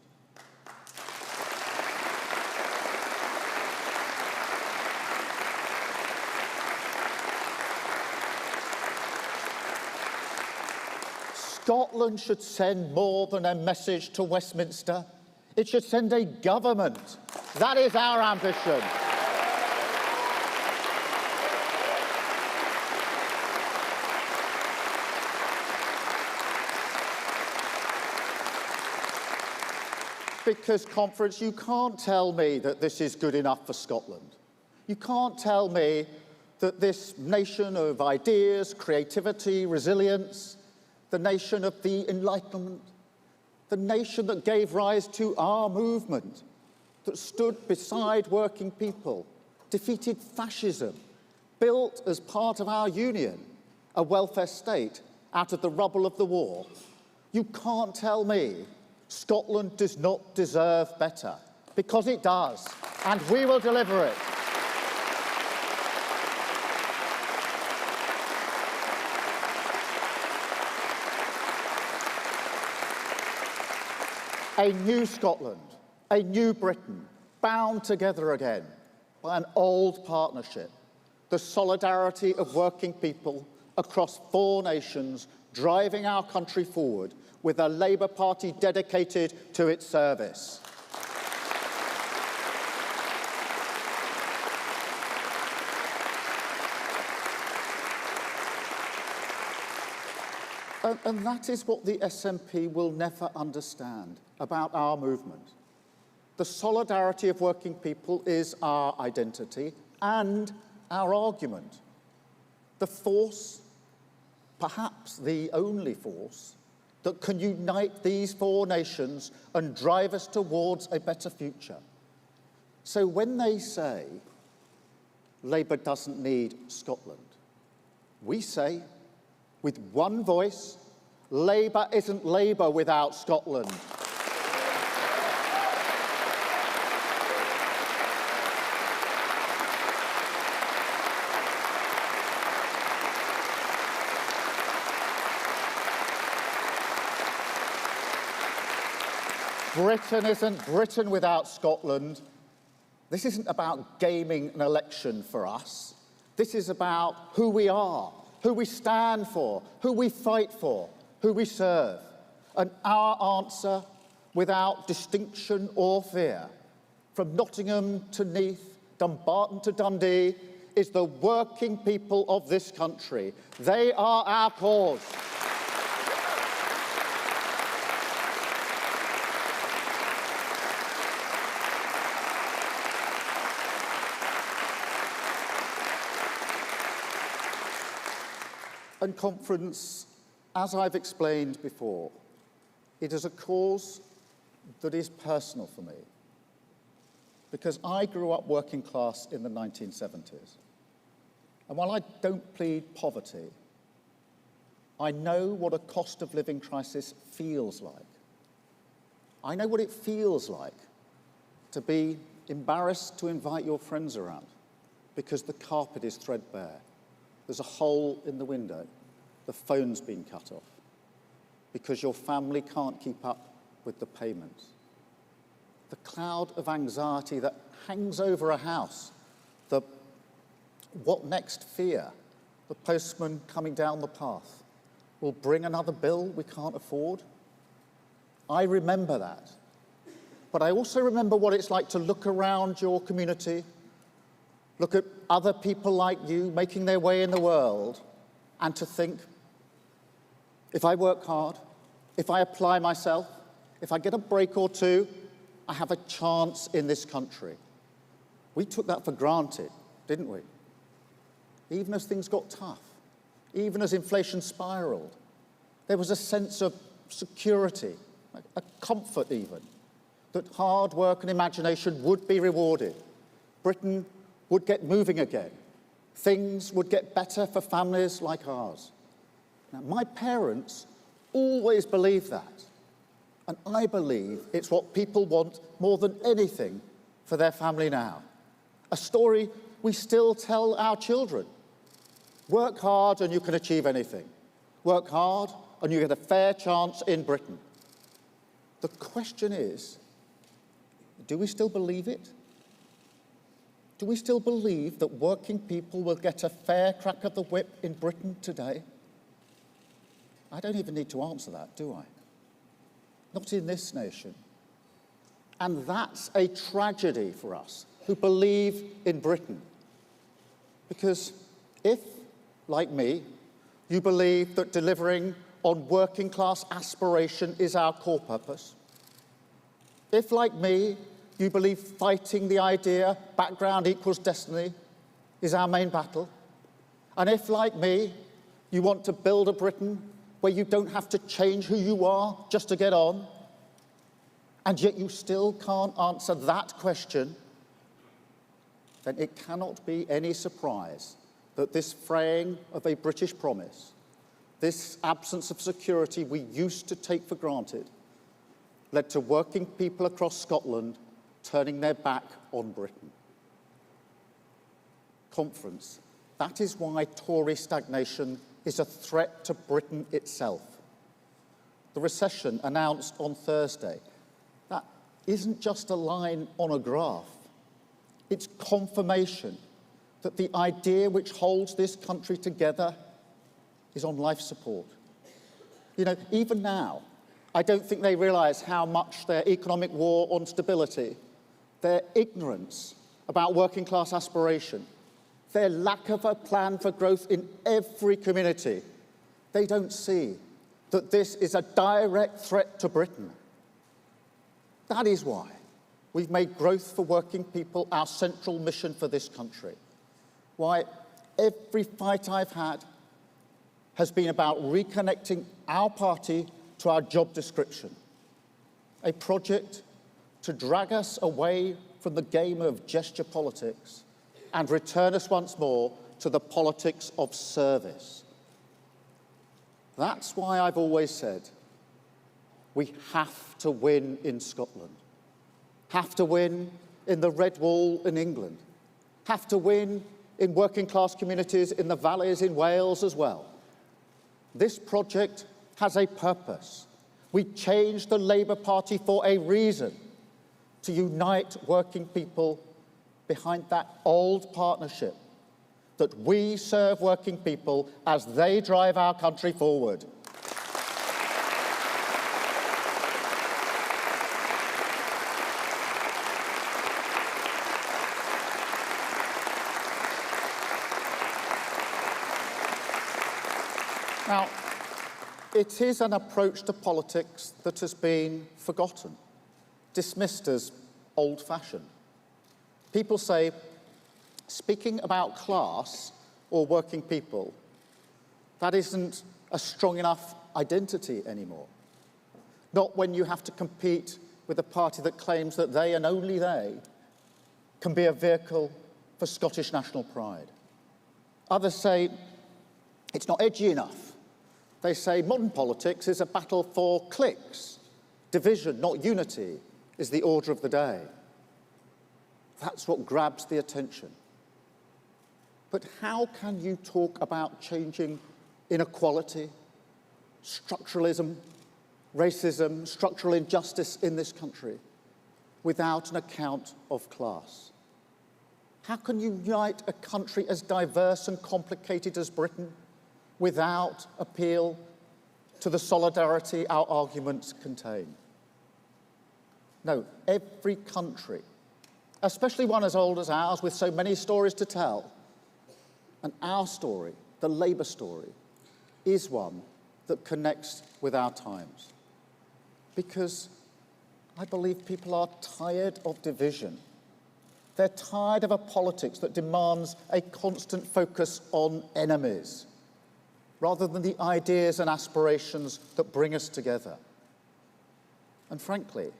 Scotland should send more than a message to Westminster. It should send a government. That is our ambition. Because, Conference, you can't tell me that this is good enough for Scotland. You can't tell me that this nation of ideas, creativity, resilience, the nation of the Enlightenment, the nation that gave rise to our movement, that stood beside working people, defeated fascism, built as part of our union a welfare state out of the rubble of the war. You can't tell me Scotland does not deserve better, because it does, and we will deliver it. A new Scotland, a new Britain, bound together again by an old partnership, the solidarity of working people across 4 nations, driving our country forward with a Labour Party dedicated to its service. And that is what the SNP will never understand about our movement. The solidarity of working people is our identity and our argument. The force, perhaps the only force, that can unite these 4 nations and drive us towards a better future. So when they say Labour doesn't need Scotland, we say, with one voice, Labour isn't Labour without Scotland. Britain isn't Britain without Scotland. This isn't about gaming an election for us. This is about who we are, who we stand for, who we fight for, who we serve. And our answer, without distinction or fear, from Nottingham to Neath, Dumbarton to Dundee, is the working people of this country. They are our cause. And Conference, as I've explained before, it is a cause that is personal for me, because I grew up working class in the 1970s. And while I don't plead poverty, I know what a cost of living crisis feels like. I know what it feels like to be embarrassed to invite your friends around because the carpet is threadbare. There's a hole in the window. The phone's been cut off because your family can't keep up with the payments. The cloud of anxiety that hangs over a house, the what next fear, the postman coming down the path will bring another bill we can't afford. I remember that. But I also remember what it's like to look around your community, look at other people like you making their way in the world, and to think, if I work hard, if I apply myself, if I get a break or two, I have a chance in this country. We took that for granted, didn't we? Even as things got tough, even as inflation spiraled, there was a sense of security, a comfort even, that hard work and imagination would be rewarded. Britain would get moving again. Things would get better for families like ours. Now, my parents always believed that, and I believe it's what people want more than anything for their family now. a story we still tell our children. Work hard and you can achieve anything. Work hard and you get a fair chance in Britain. The question is, do we still believe it? Do we still believe that working people will get a fair crack of the whip in Britain today? I don't even need to answer that, do I? Not in this nation. And that's a tragedy for us who believe in Britain. Because if, like me, you believe that delivering on working class aspiration is our core purpose, if, like me, you believe fighting the idea background equals destiny is our main battle, and if, like me, you want to build a Britain where you don't have to change who you are just to get on, and yet you still can't answer that question, then it cannot be any surprise that this fraying of a British promise, this absence of security we used to take for granted, led to working people across Scotland turning their back on Britain. Conference. That is why Tory stagnation is a threat to Britain itself. The recession announced on Thursday, that isn't just a line on a graph. It's confirmation that the idea which holds this country together is on life support. You know, even now, I don't think they realise how much their economic war on stability, their ignorance about working class aspiration, their lack of a plan for growth in every community, they don't see that this is a direct threat to Britain. That is why we've made growth for working people our central mission for this country. Why every fight I've had has been about reconnecting our party to our job description, a project to drag us away from the game of gesture politics and return us once more to the politics of service. That's why I've always said we have to win in Scotland, have to win in the Red Wall in England, have to win in working class communities in the valleys in Wales as well. This project has a purpose. We changed the Labour Party for a reason, to unite working people behind that old partnership, that we serve working people as they drive our country forward. Now, it is an approach to politics that has been forgotten, dismissed as old-fashioned. People say, speaking about class or working people, that isn't a strong enough identity anymore. Not when you have to compete with a party that claims that they and only they can be a vehicle for Scottish national pride. Others say, it's not edgy enough. They say modern politics is a battle for cliques. Division, not unity, is the order of the day. That's what grabs the attention. But how can you talk about changing inequality, structuralism, racism, structural injustice in this country without an account of class? How can you unite a country as diverse and complicated as Britain without appeal to the solidarity our arguments contain? No, every country, especially one as old as ours with so many stories to tell, and our story, the Labour story, is one that connects with our times. Because I believe people are tired of division. They're tired of a politics that demands a constant focus on enemies, rather than the ideas and aspirations that bring us together. And frankly,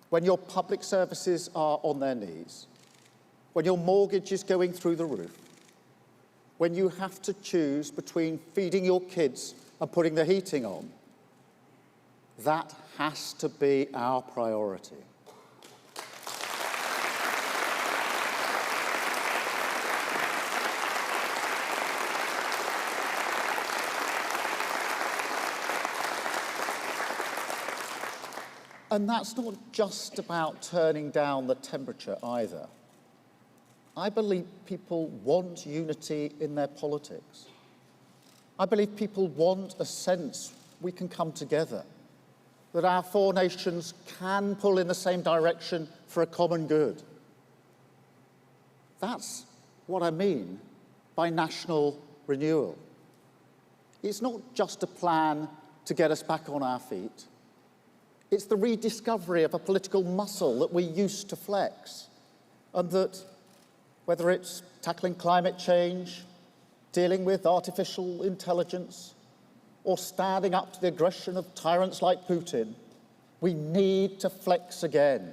when your public services are on their knees, when your mortgage is going through the roof, when you have to choose between feeding your kids and putting the heating on, that has to be our priority. And that's not just about turning down the temperature either. I believe people want unity in their politics. I believe people want a sense we can come together, that our four nations can pull in the same direction for a common good. That's what I mean by national renewal. It's not just a plan to get us back on our feet. It's the rediscovery of a political muscle that we used to flex, and that, whether it's tackling climate change, dealing with artificial intelligence, or standing up to the aggression of tyrants like Putin, we need to flex again.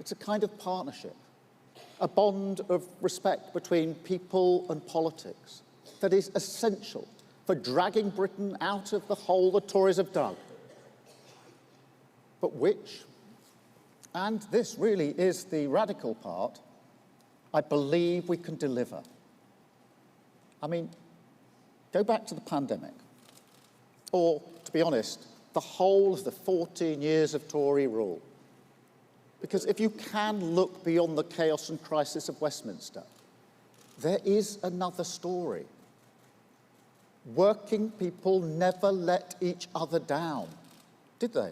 It's a kind of partnership, a bond of respect between people and politics that is essential for dragging Britain out of the hole the Tories have dug, but which, and this really is the radical part, I believe we can deliver. I mean, go back to the pandemic, or, to be honest, the whole of the 14 years of Tory rule. Because if you can look beyond the chaos and crisis of Westminster, there is another story. Working people never let each other down, did they?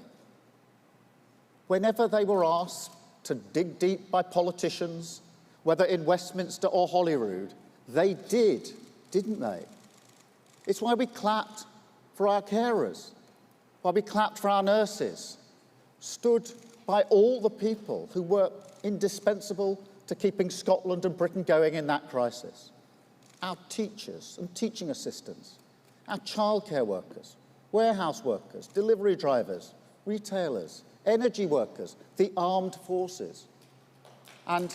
Whenever they were asked to dig deep by politicians, whether in Westminster or Holyrood, they did, didn't they? It's why we clapped for our carers, why we clapped for our nurses, stood by all the people who were indispensable to keeping Scotland and Britain going in that crisis. Our teachers and teaching assistants, our childcare workers, warehouse workers, delivery drivers, retailers, energy workers, the armed forces. And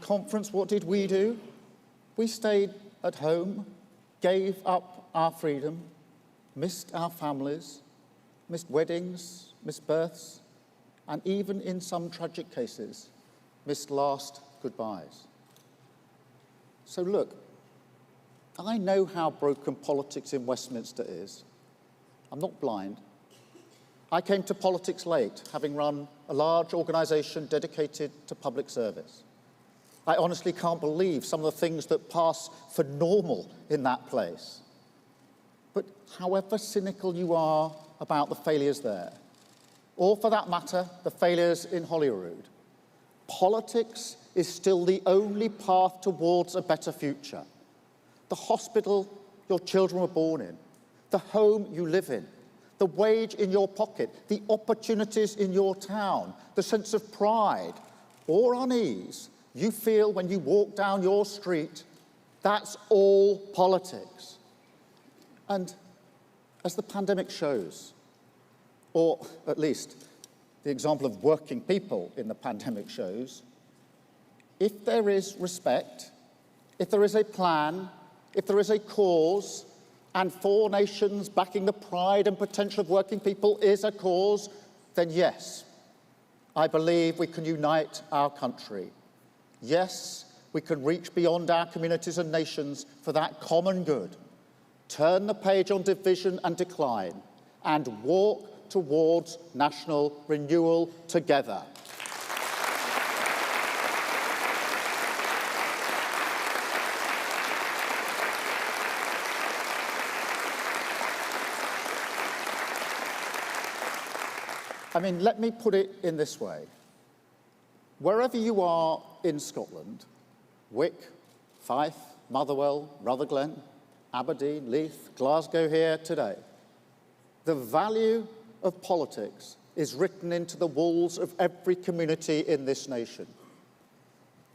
conference, what did we do? We stayed at home, gave up our freedom, missed our families, missed weddings, missed births, and even in some tragic cases, missed last goodbyes. So look, I know how broken politics in Westminster is. I'm not blind. I came to politics late, having run a large organisation dedicated to public service. I honestly can't believe some of the things that pass for normal in that place. But however cynical you are about the failures there, or for that matter, the failures in Holyrood, politics is still the only path towards a better future. The hospital your children were born in, the home you live in, the wage in your pocket, the opportunities in your town, the sense of pride or unease you feel when you walk down your street, that's all politics. And as the pandemic shows, or at least the example of working people in the pandemic shows, if there is respect, if there is a plan, if there is a cause, and four nations backing the pride and potential of working people is a cause, then yes, I believe we can unite our country. Yes, we can reach beyond our communities and nations for that common good, turn the page on division and decline, and walk towards national renewal together. I mean, let me put it in this way. Wherever you are in Scotland, Wick, Fife, Motherwell, Rutherglen, Aberdeen, Leith, Glasgow here today, the value of politics is written into the walls of every community in this nation.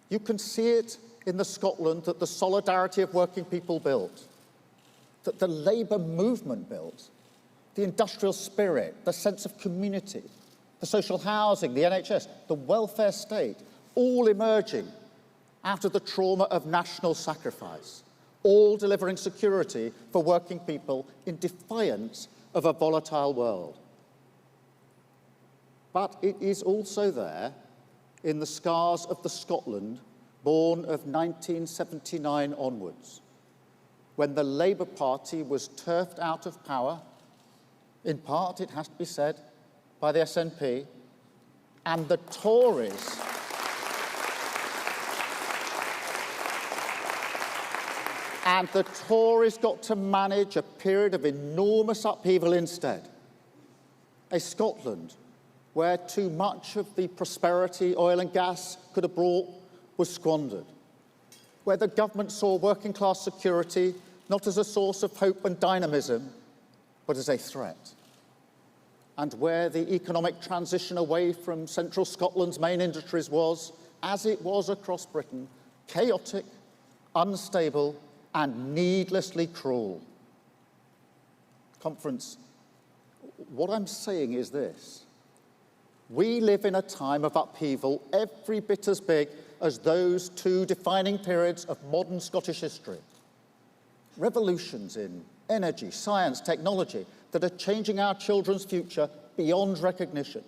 You can see it in the Scotland that the solidarity of working people built, that the labour movement built, the industrial spirit, the sense of community, the social housing, the NHS, the welfare state, all emerging out of the trauma of national sacrifice, all delivering security for working people in defiance of a volatile world. But it is also there in the scars of the Scotland born of 1979 onwards, when the Labour Party was turfed out of power, in part, it has to be said, by the SNP, and the Tories got to manage a period of enormous upheaval instead. A Scotland where too much of the prosperity oil and gas could have brought was squandered, where the government saw working class security not as a source of hope and dynamism, but as a threat, and where the economic transition away from central Scotland's main industries was, as it was across Britain, chaotic, unstable, and needlessly cruel. Conference, what I'm saying is this. We live in a time of upheaval every bit as big as those two defining periods of modern Scottish history. Revolutions in energy, science, technology that are changing our children's future beyond recognition,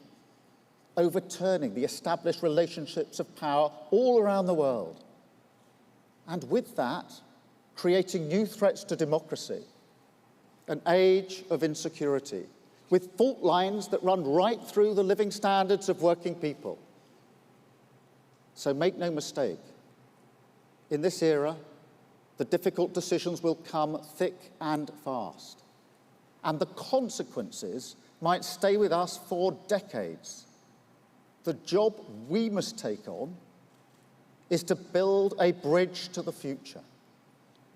overturning the established relationships of power all around the world. And with that, creating new threats to democracy, an age of insecurity, with fault lines that run right through the living standards of working people. So make no mistake, in this era, the difficult decisions will come thick and fast, and the consequences might stay with us for decades. The job we must take on is to build a bridge to the future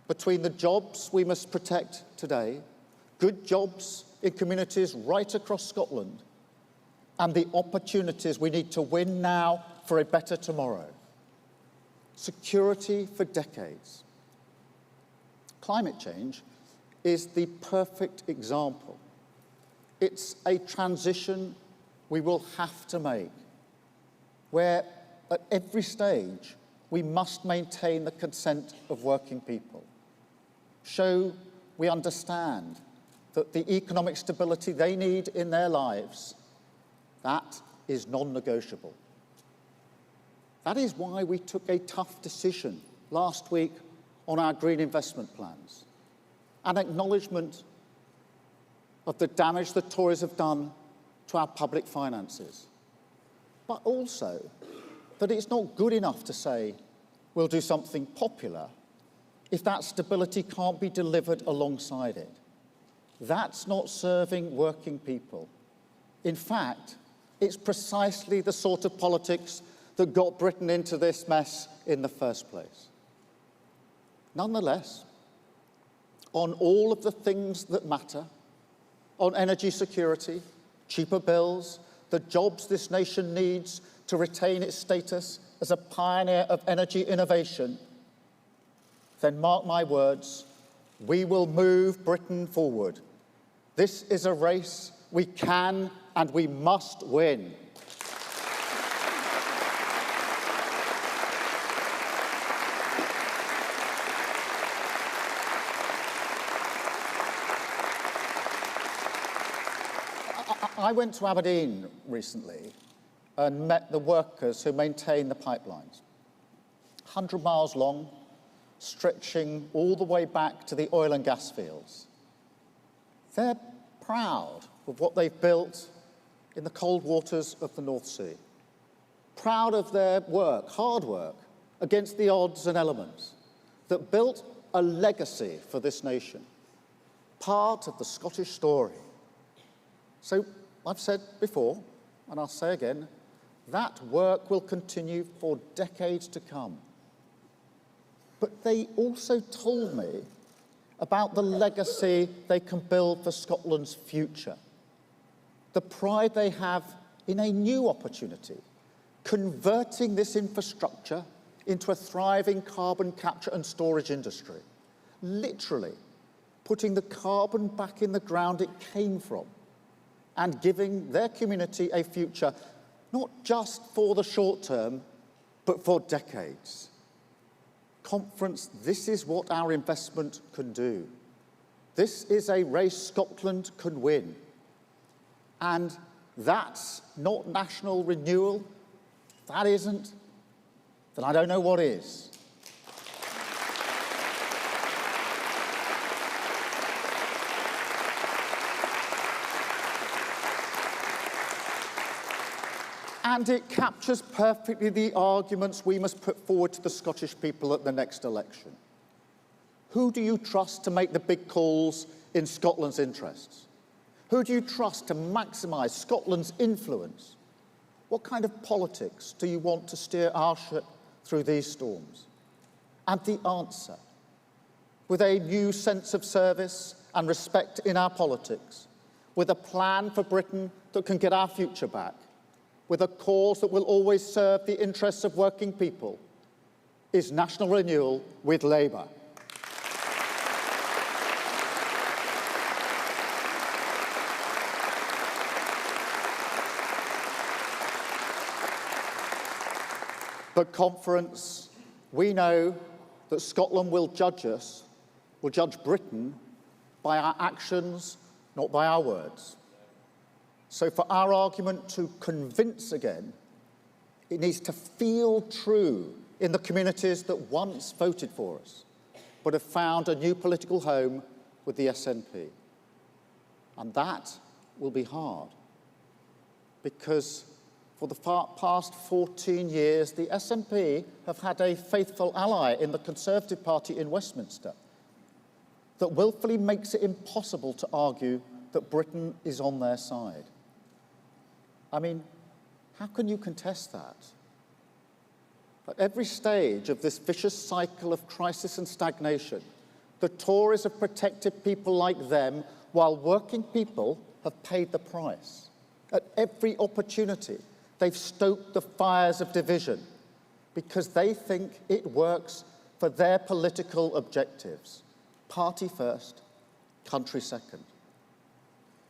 between the jobs we must protect today, good jobs in communities right across Scotland, and the opportunities we need to win now for a better tomorrow. Security for decades. Climate change is the perfect example. It's a transition we will have to make, where at every stage we must maintain the consent of working people, show we understand that the economic stability they need in their lives, that is non-negotiable. That is why we took a tough decision last week on our green investment plans, an acknowledgement of the damage the Tories have done to our public finances, but also that it's not good enough to say we'll do something popular if that stability can't be delivered alongside it. That's not serving working people. In fact, it's precisely the sort of politics that got Britain into this mess in the first place. Nonetheless, on all of the things that matter, on energy security, cheaper bills, the jobs this nation needs to retain its status as a pioneer of energy innovation, then mark my words, we will move Britain forward. This is a race we can and we must win. I went to Aberdeen recently and met the workers who maintain the pipelines. 100 miles long, stretching all the way back to the oil and gas fields. They're proud of what they've built in the cold waters of the North Sea. Proud of their work, hard work, against the odds and elements that built a legacy for this nation, part of the Scottish story. So I've said before, and I'll say again, that work will continue for decades to come. But they also told me about the legacy they can build for Scotland's future, the pride they have in a new opportunity, converting this infrastructure into a thriving carbon capture and storage industry, literally putting the carbon back in the ground it came from and giving their community a future not just for the short term, but for decades. Conference, this is what our investment can do. This is a race Scotland can win. And that's not national renewal. That isn't. then I don't know what is. And it captures perfectly the arguments we must put forward to the Scottish people at the next election. Who do you trust to make the big calls in Scotland's interests? Who do you trust to maximise Scotland's influence? What kind of politics do you want to steer our ship through these storms? And the answer, with a new sense of service and respect in our politics, with a plan for Britain that can get our future back, with a cause that will always serve the interests of working people, is national renewal with Labour. The conference, we know that Scotland will judge us, will judge Britain by our actions, not by our words. So for our argument to convince again, it needs to feel true in the communities that once voted for us, but have found a new political home with the SNP. And that will be hard, because for the past 14 years, the SNP have had a faithful ally in the Conservative Party in Westminster that willfully makes it impossible to argue that Britain is on their side. I mean, how can you contest that? At every stage of this vicious cycle of crisis and stagnation, the Tories have protected people like them while working people have paid the price. At every opportunity, they've stoked the fires of division because they think it works for their political objectives. Party first, country second.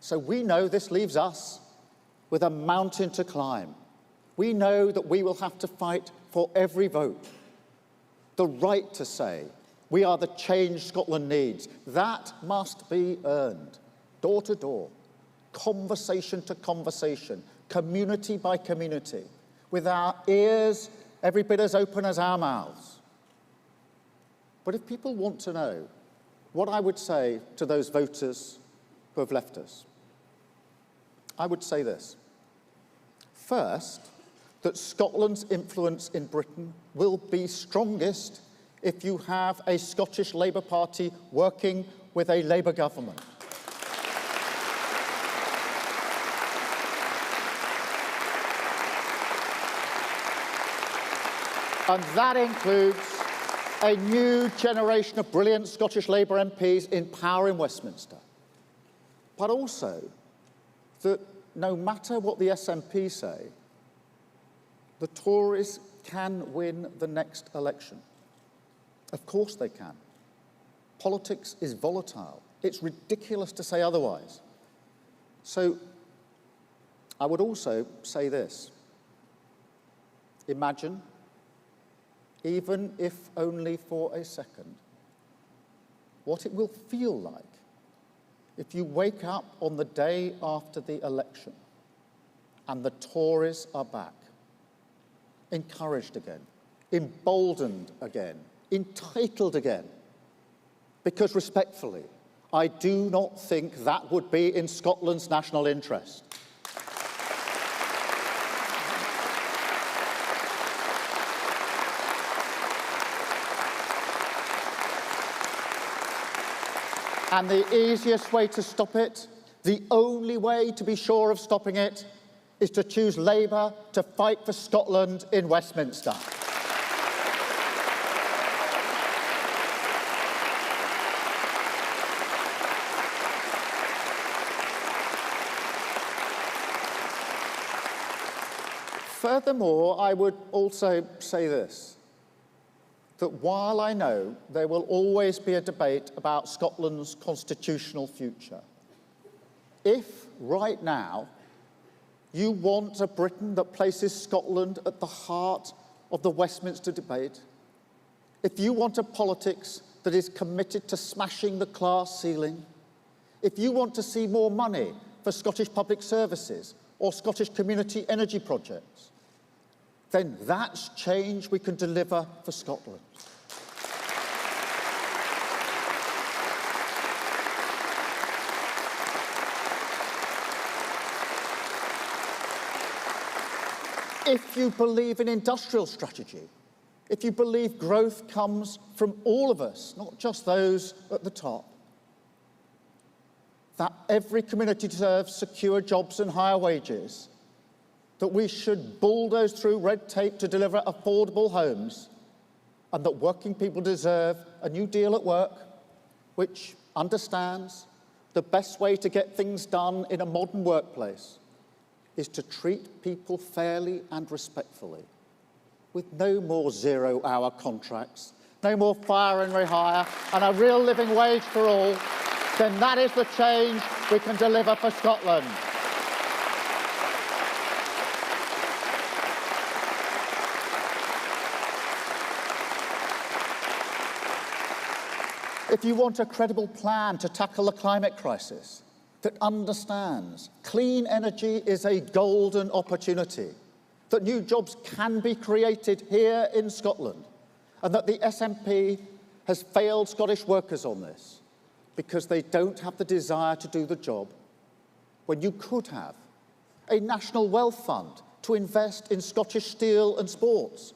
So we know this leaves us with a mountain to climb. We know that we will have to fight for every vote. The right to say, we are the change Scotland needs. That must be earned, door to door, conversation to conversation, community by community, with our ears every bit as open as our mouths. But if people want to know what I would say to those voters who have left us, I would say this. First, that Scotland's influence in Britain will be strongest if you have a Scottish Labour Party working with a Labour government. And that includes a new generation of brilliant Scottish Labour MPs in power in Westminster. But also that no matter what the SNP say, the Tories can win the next election. Of course they can. Politics is volatile. It's ridiculous to say otherwise. So I would also say this. Imagine, even if only for a second, what it will feel like if you wake up on the day after the election and the Tories are back, encouraged again, emboldened again, entitled again. Because respectfully, I do not think that would be in Scotland's national interest. And the easiest way to stop it, the only way to be sure of stopping it, is to choose Labour to fight for Scotland in Westminster. Furthermore, I would also say this, that while I know there will always be a debate about Scotland's constitutional future, if right now you want a Britain that places Scotland at the heart of the Westminster debate, if you want a politics that is committed to smashing the class ceiling, if you want to see more money for Scottish public services or Scottish community energy projects, then that's change we can deliver for Scotland. If you believe in industrial strategy, if you believe growth comes from all of us, not just those at the top, that every community deserves secure jobs and higher wages, that we should bulldoze through red tape to deliver affordable homes, and that working people deserve a new deal at work which understands the best way to get things done in a modern workplace is to treat people fairly and respectfully, with no more zero-hour contracts, no more fire and rehire, and a real living wage for all, then that is the change we can deliver for Scotland. If you want a credible plan to tackle the climate crisis that understands clean energy is a golden opportunity, that new jobs can be created here in Scotland, and that the SNP has failed Scottish workers on this because they don't have the desire to do the job, when you could have a national wealth fund to invest in Scottish steel and sports,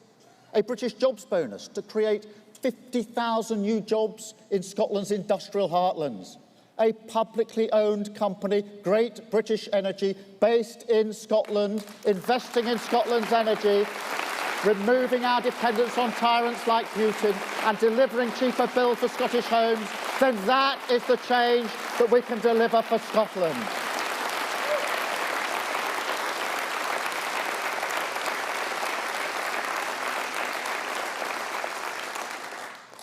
a British jobs bonus to create 50,000 new jobs in Scotland's industrial heartlands, a publicly owned company, Great British Energy, based in Scotland, investing in Scotland's energy, removing our dependence on tyrants like Putin and delivering cheaper bills for Scottish homes, then that is the change that we can deliver for Scotland.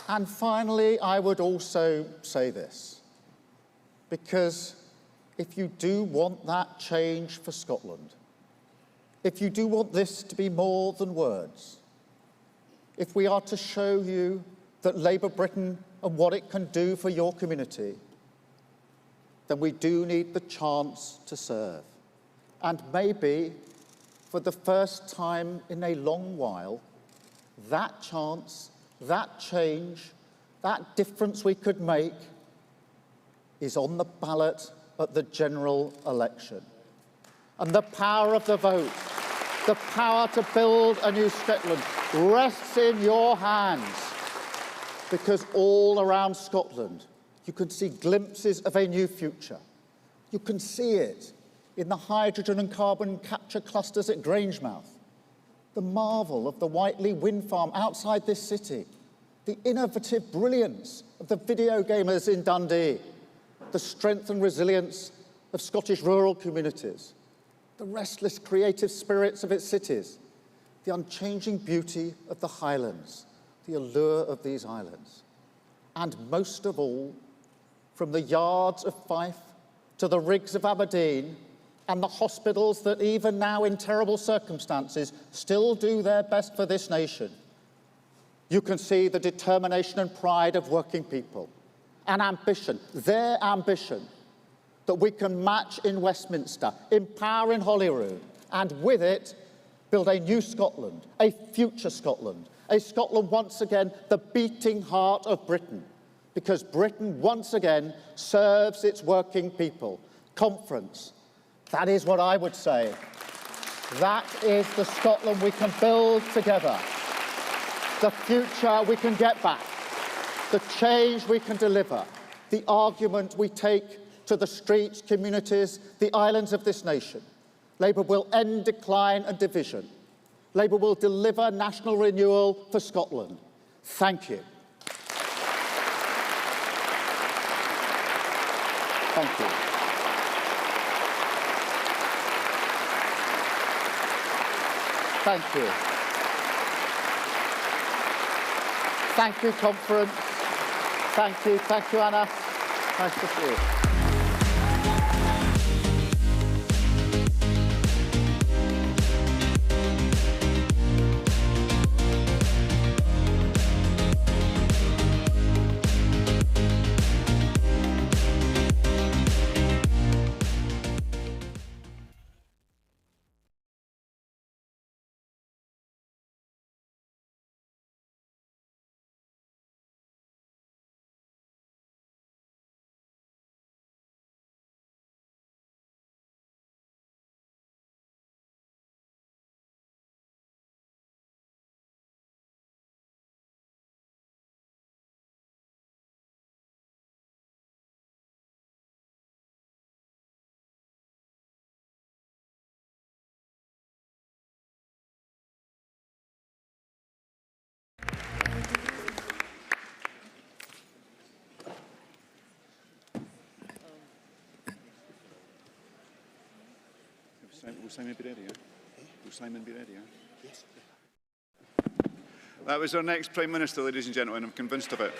And finally, I would also say this, because if you do want that change for Scotland, if you do want this to be more than words, if we are to show you that Labour Britain and what it can do for your community, then we do need the chance to serve. And maybe, for the first time in a long while, that chance, that change, that difference we could make is on the ballot at the general election. And the power of the vote, the power to build a new Scotland, rests in your hands, because all around Scotland you can see glimpses of a new future. You can see it in the hydrogen and carbon capture clusters at Grangemouth, the marvel of the Whiteley wind farm outside this city, the innovative brilliance of the video gamers in Dundee, the strength and resilience of Scottish rural communities, the restless creative spirits of its cities, the unchanging beauty of the Highlands, the allure of these islands, and most of all, from the yards of Fife to the rigs of Aberdeen and the hospitals that even now in terrible circumstances still do their best for this nation, you can see the determination and pride of working people, an ambition, their ambition, that we can match in Westminster, empower in Holyrood, and with it, build a new Scotland, a future Scotland, a Scotland once again the beating heart of Britain, because Britain once again serves its working people. Conference, that is what I would say. That is the Scotland we can build together, the future we can get back, the change we can deliver, the argument we take to the streets, communities, the islands of this nation. Labour will end decline and division. Labour will deliver national renewal for Scotland. Thank you. Thank you. Thank you. Thank you, conference. Thank you, Anna. Nice to see you. Will Simon be ready? Will Simon be ready? Yes. That was our next Prime Minister, ladies and gentlemen. I'm convinced of it.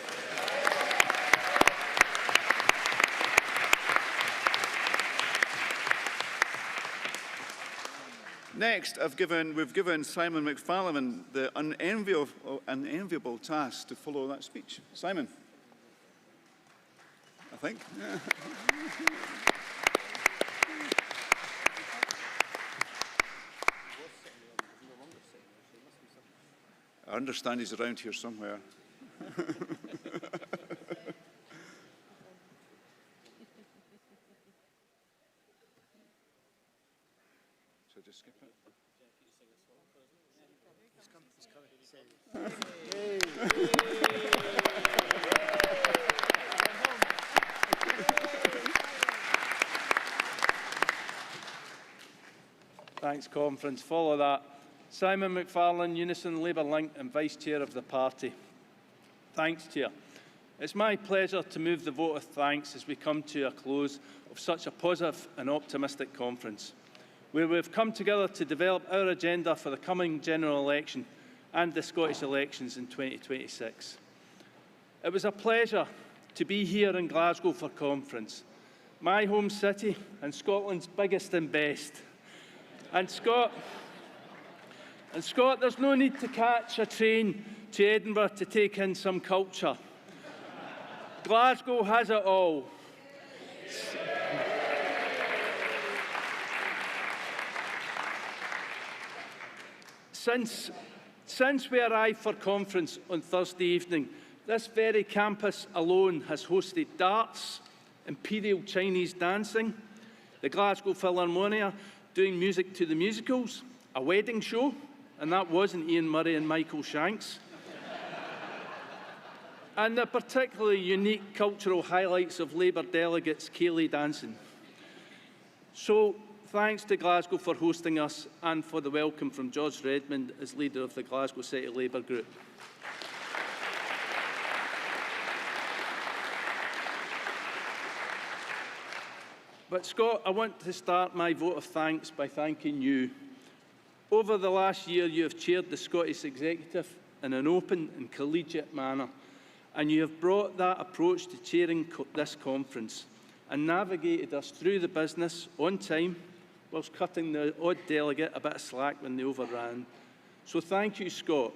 Next, we've given Simon McFarlane the unenviable task to follow that speech. Simon, I think. I understand he's around here somewhere. So just skip it. Thanks, Conference. Follow that. Simon McFarlane, Unison Labour Link and Vice Chair of the party. Thanks, Chair. It's my pleasure to move the vote of thanks as we come to a close of such a positive and optimistic conference, where we've come together to develop our agenda for the coming general election and the Scottish elections in 2026. It was a pleasure to be here in Glasgow for conference, my home city and Scotland's biggest and best. And Scott, there's no need to catch a train to Edinburgh to take in some culture. Glasgow has it all. Since we arrived for conference on Thursday evening, this very campus alone has hosted darts, imperial Chinese dancing, the Glasgow Philharmonia doing music to the musicals, a wedding show, and that wasn't Ian Murray and Michael Shanks, and the particularly unique cultural highlights of Labour delegates Ceilidh dancing. So, thanks to Glasgow for hosting us and for the welcome from George Redmond as leader of the Glasgow City Labour Group. But Scott, I want to start my vote of thanks by thanking you. Over the last year, you have chaired the Scottish Executive in an open and collegiate manner, and you have brought that approach to chairing this conference and navigated us through the business on time, whilst cutting the odd delegate a bit of slack when they overran. So thank you, Scott.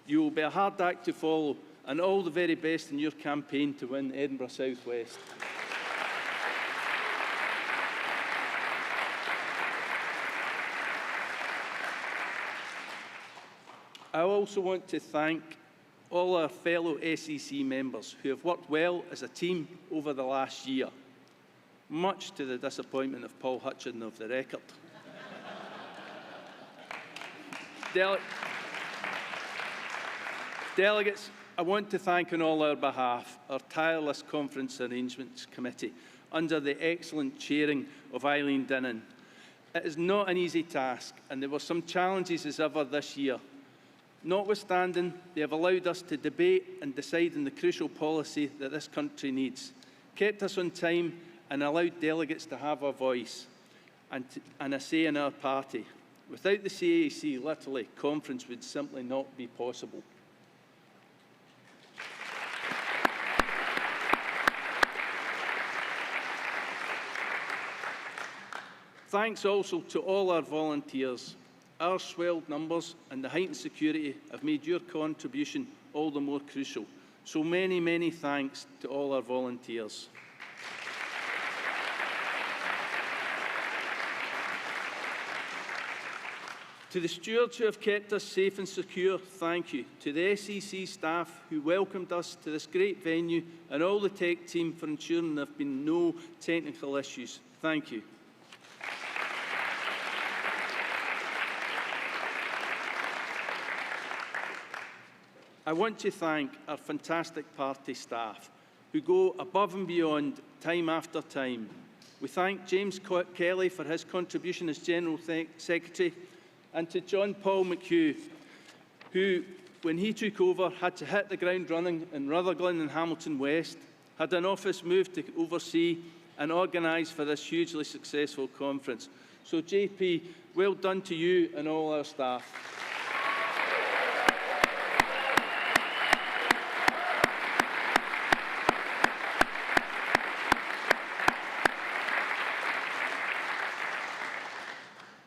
You will be a hard act to follow, and all the very best in your campaign to win Edinburgh South West. I also want to thank all our fellow SEC members who have worked well as a team over the last year, much to the disappointment of Paul Hutchin of the Record. Delegates, I want to thank on all our behalf our tireless Conference Arrangements Committee under the excellent chairing of Eileen Dinnan. It is not an easy task, and there were some challenges as ever this year. Notwithstanding, they have allowed us to debate and decide on the crucial policy that this country needs, kept us on time and allowed delegates to have a voice and a say in our party. Without the CAC, literally, conference would simply not be possible. Thanks also to all our volunteers. Our swelled numbers and the heightened security have made your contribution all the more crucial. So many, many thanks to all our volunteers. To the stewards who have kept us safe and secure, thank you. To the SEC staff who welcomed us to this great venue, and all the tech team for ensuring there have been no technical issues, thank you. I want to thank our fantastic party staff who go above and beyond time after time. We thank James Kelly for his contribution as General Secretary, and to John Paul McHugh, who, when he took over, had to hit the ground running in Rutherglen and Hamilton West, had an office move to oversee and organise for this hugely successful conference. So JP, well done to you and all our staff.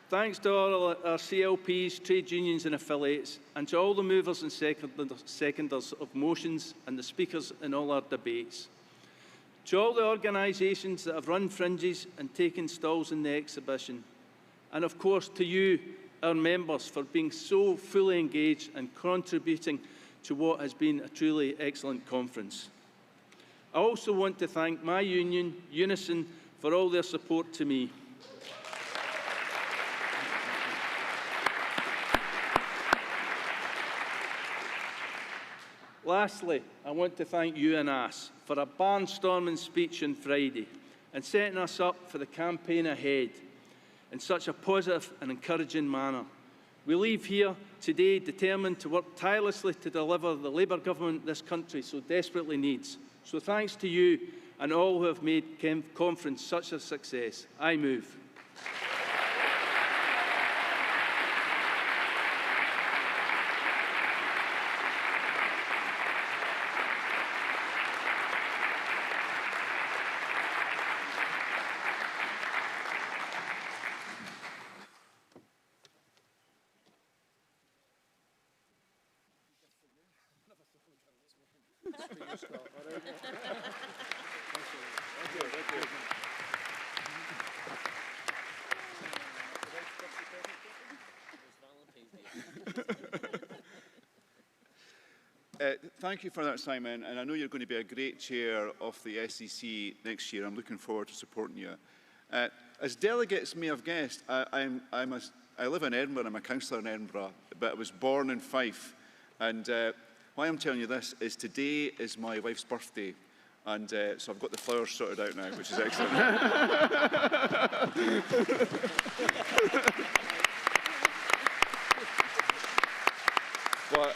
Thanks to all our CLPs, trade unions and affiliates, and to all the movers and seconders of motions and the speakers in all our debates. To all the organisations that have run fringes and taken stalls in the exhibition. And of course to you, our members, for being so fully engaged and contributing to what has been a truly excellent conference. I also want to thank my union, Unison, for all their support to me. Lastly, I want to thank UNAS for a barnstorming speech on Friday and setting us up for the campaign ahead in such a positive and encouraging manner. We leave here today determined to work tirelessly to deliver the Labour government this country so desperately needs. So thanks to you and all who have made conference such a success. I move. Thank you for that, Simon, and I know you're going to be a great chair of the SEC next year. I'm looking forward to supporting you. As delegates may have guessed, I live in Edinburgh, I'm a councillor in Edinburgh, but I was born in Fife. And why I'm telling you this is today is my wife's birthday. And so I've got the flowers sorted out now, which is excellent. But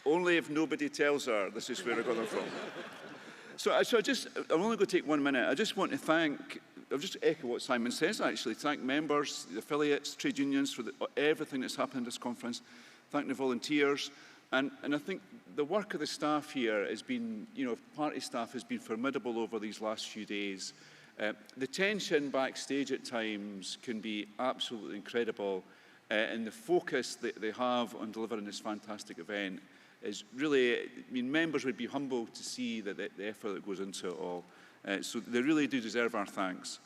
only if nobody tells her this is where I got them from. So I'm only going to take 1 minute. I just want to thank, I'll just echo what Simon says actually, thank members, the affiliates, trade unions for everything that's happened at this conference, thank the volunteers, and I think the work of the staff here has been, party staff has been formidable over these last few days. The tension backstage at times can be absolutely incredible, and the focus that they have on delivering this fantastic event is really, members would be humbled to see that the effort that goes into it all. So they really do deserve our thanks.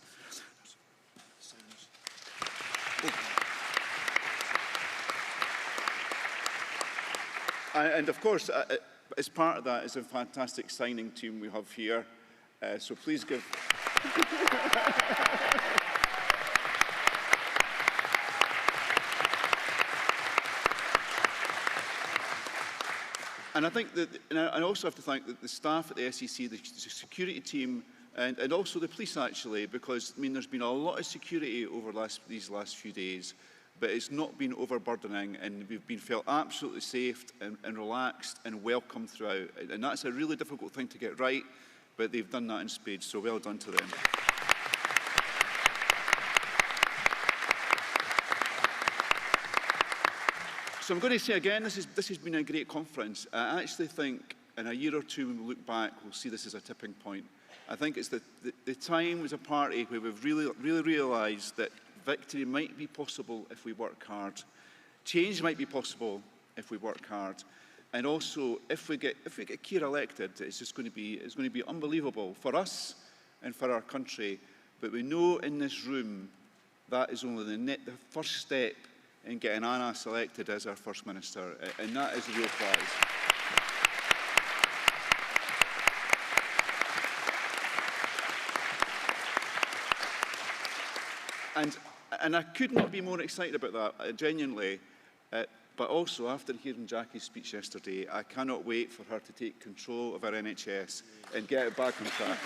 And of course, as part of that is a fantastic signing team we have here. So please give... And I think that, and I also have to thank the staff at the SEC, the security team, and also the police actually, because there's been a lot of security over these last few days, but it's not been overburdening, and we've been felt absolutely safe and relaxed and welcome throughout. And that's a really difficult thing to get right, but they've done that in spades, so well done to them. So I'm going to say again, this has been a great conference. I actually think in a year or two when we look back, we'll see this as a tipping point. I think it's the time as a party where we've really realised that victory might be possible if we work hard. Change might be possible if we work hard. And also, if we get Keir elected, it's going to be unbelievable for us and for our country. But we know in this room that is only the first step in getting Anna selected as our First Minister, and that is a real prize. And I could not be more excited about that, genuinely, but also after hearing Jackie's speech yesterday, I cannot wait for her to take control of our NHS and get it back on track.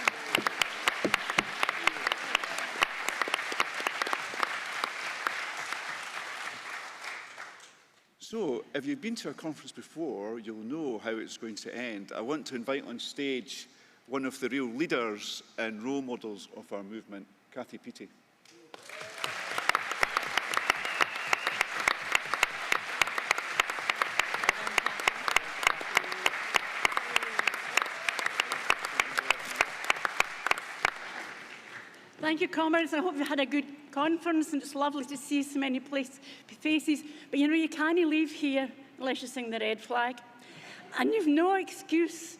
So, if you've been to a conference before, you'll know how it's going to end. I want to invite on stage one of the real leaders and role models of our movement, Kathy Peaty. Thank you, comrades. I hope you had a good conference, and it's lovely to see so many faces. But you know, you can't leave here unless you sing the red flag. And you've no excuse,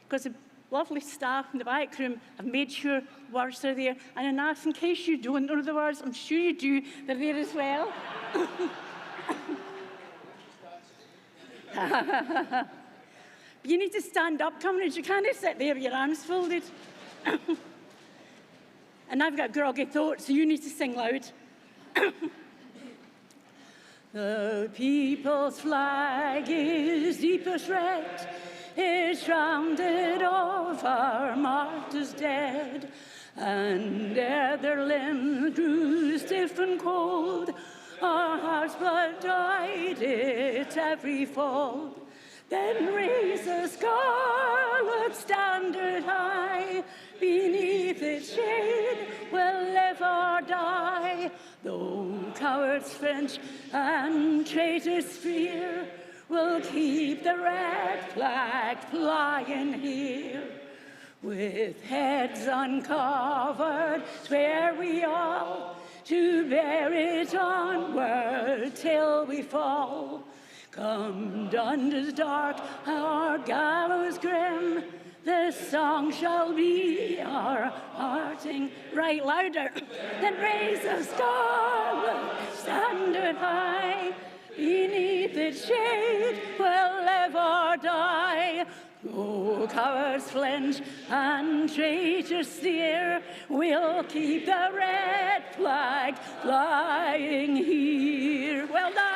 because the lovely staff in the back room have made sure words are there. And in case you don't know the words, I'm sure you do, they're there as well. But you need to stand up, comrades. You can't sit there with your arms folded. And I've got groggy throat, so you need to sing loud. The people's flag is deepest red, it's rounded of our martyrs dead, and ere their limbs grew stiff and cold, our heart's blood dyed it every fold. Then raise the scarlet standard high, beneath its shade we'll live or die. Though cowards flinch and traitors fear, we'll keep the red flag flying here. With heads uncovered, swear we all to bear it onward till we fall. Come Dundas dark, our gallows grim, this song shall be our parting. Right, louder. Then raise the scarlet standard high, beneath its shade we'll live or die. Oh, cowards flinch and traitors steer, we'll keep the red flag flying here. Well done.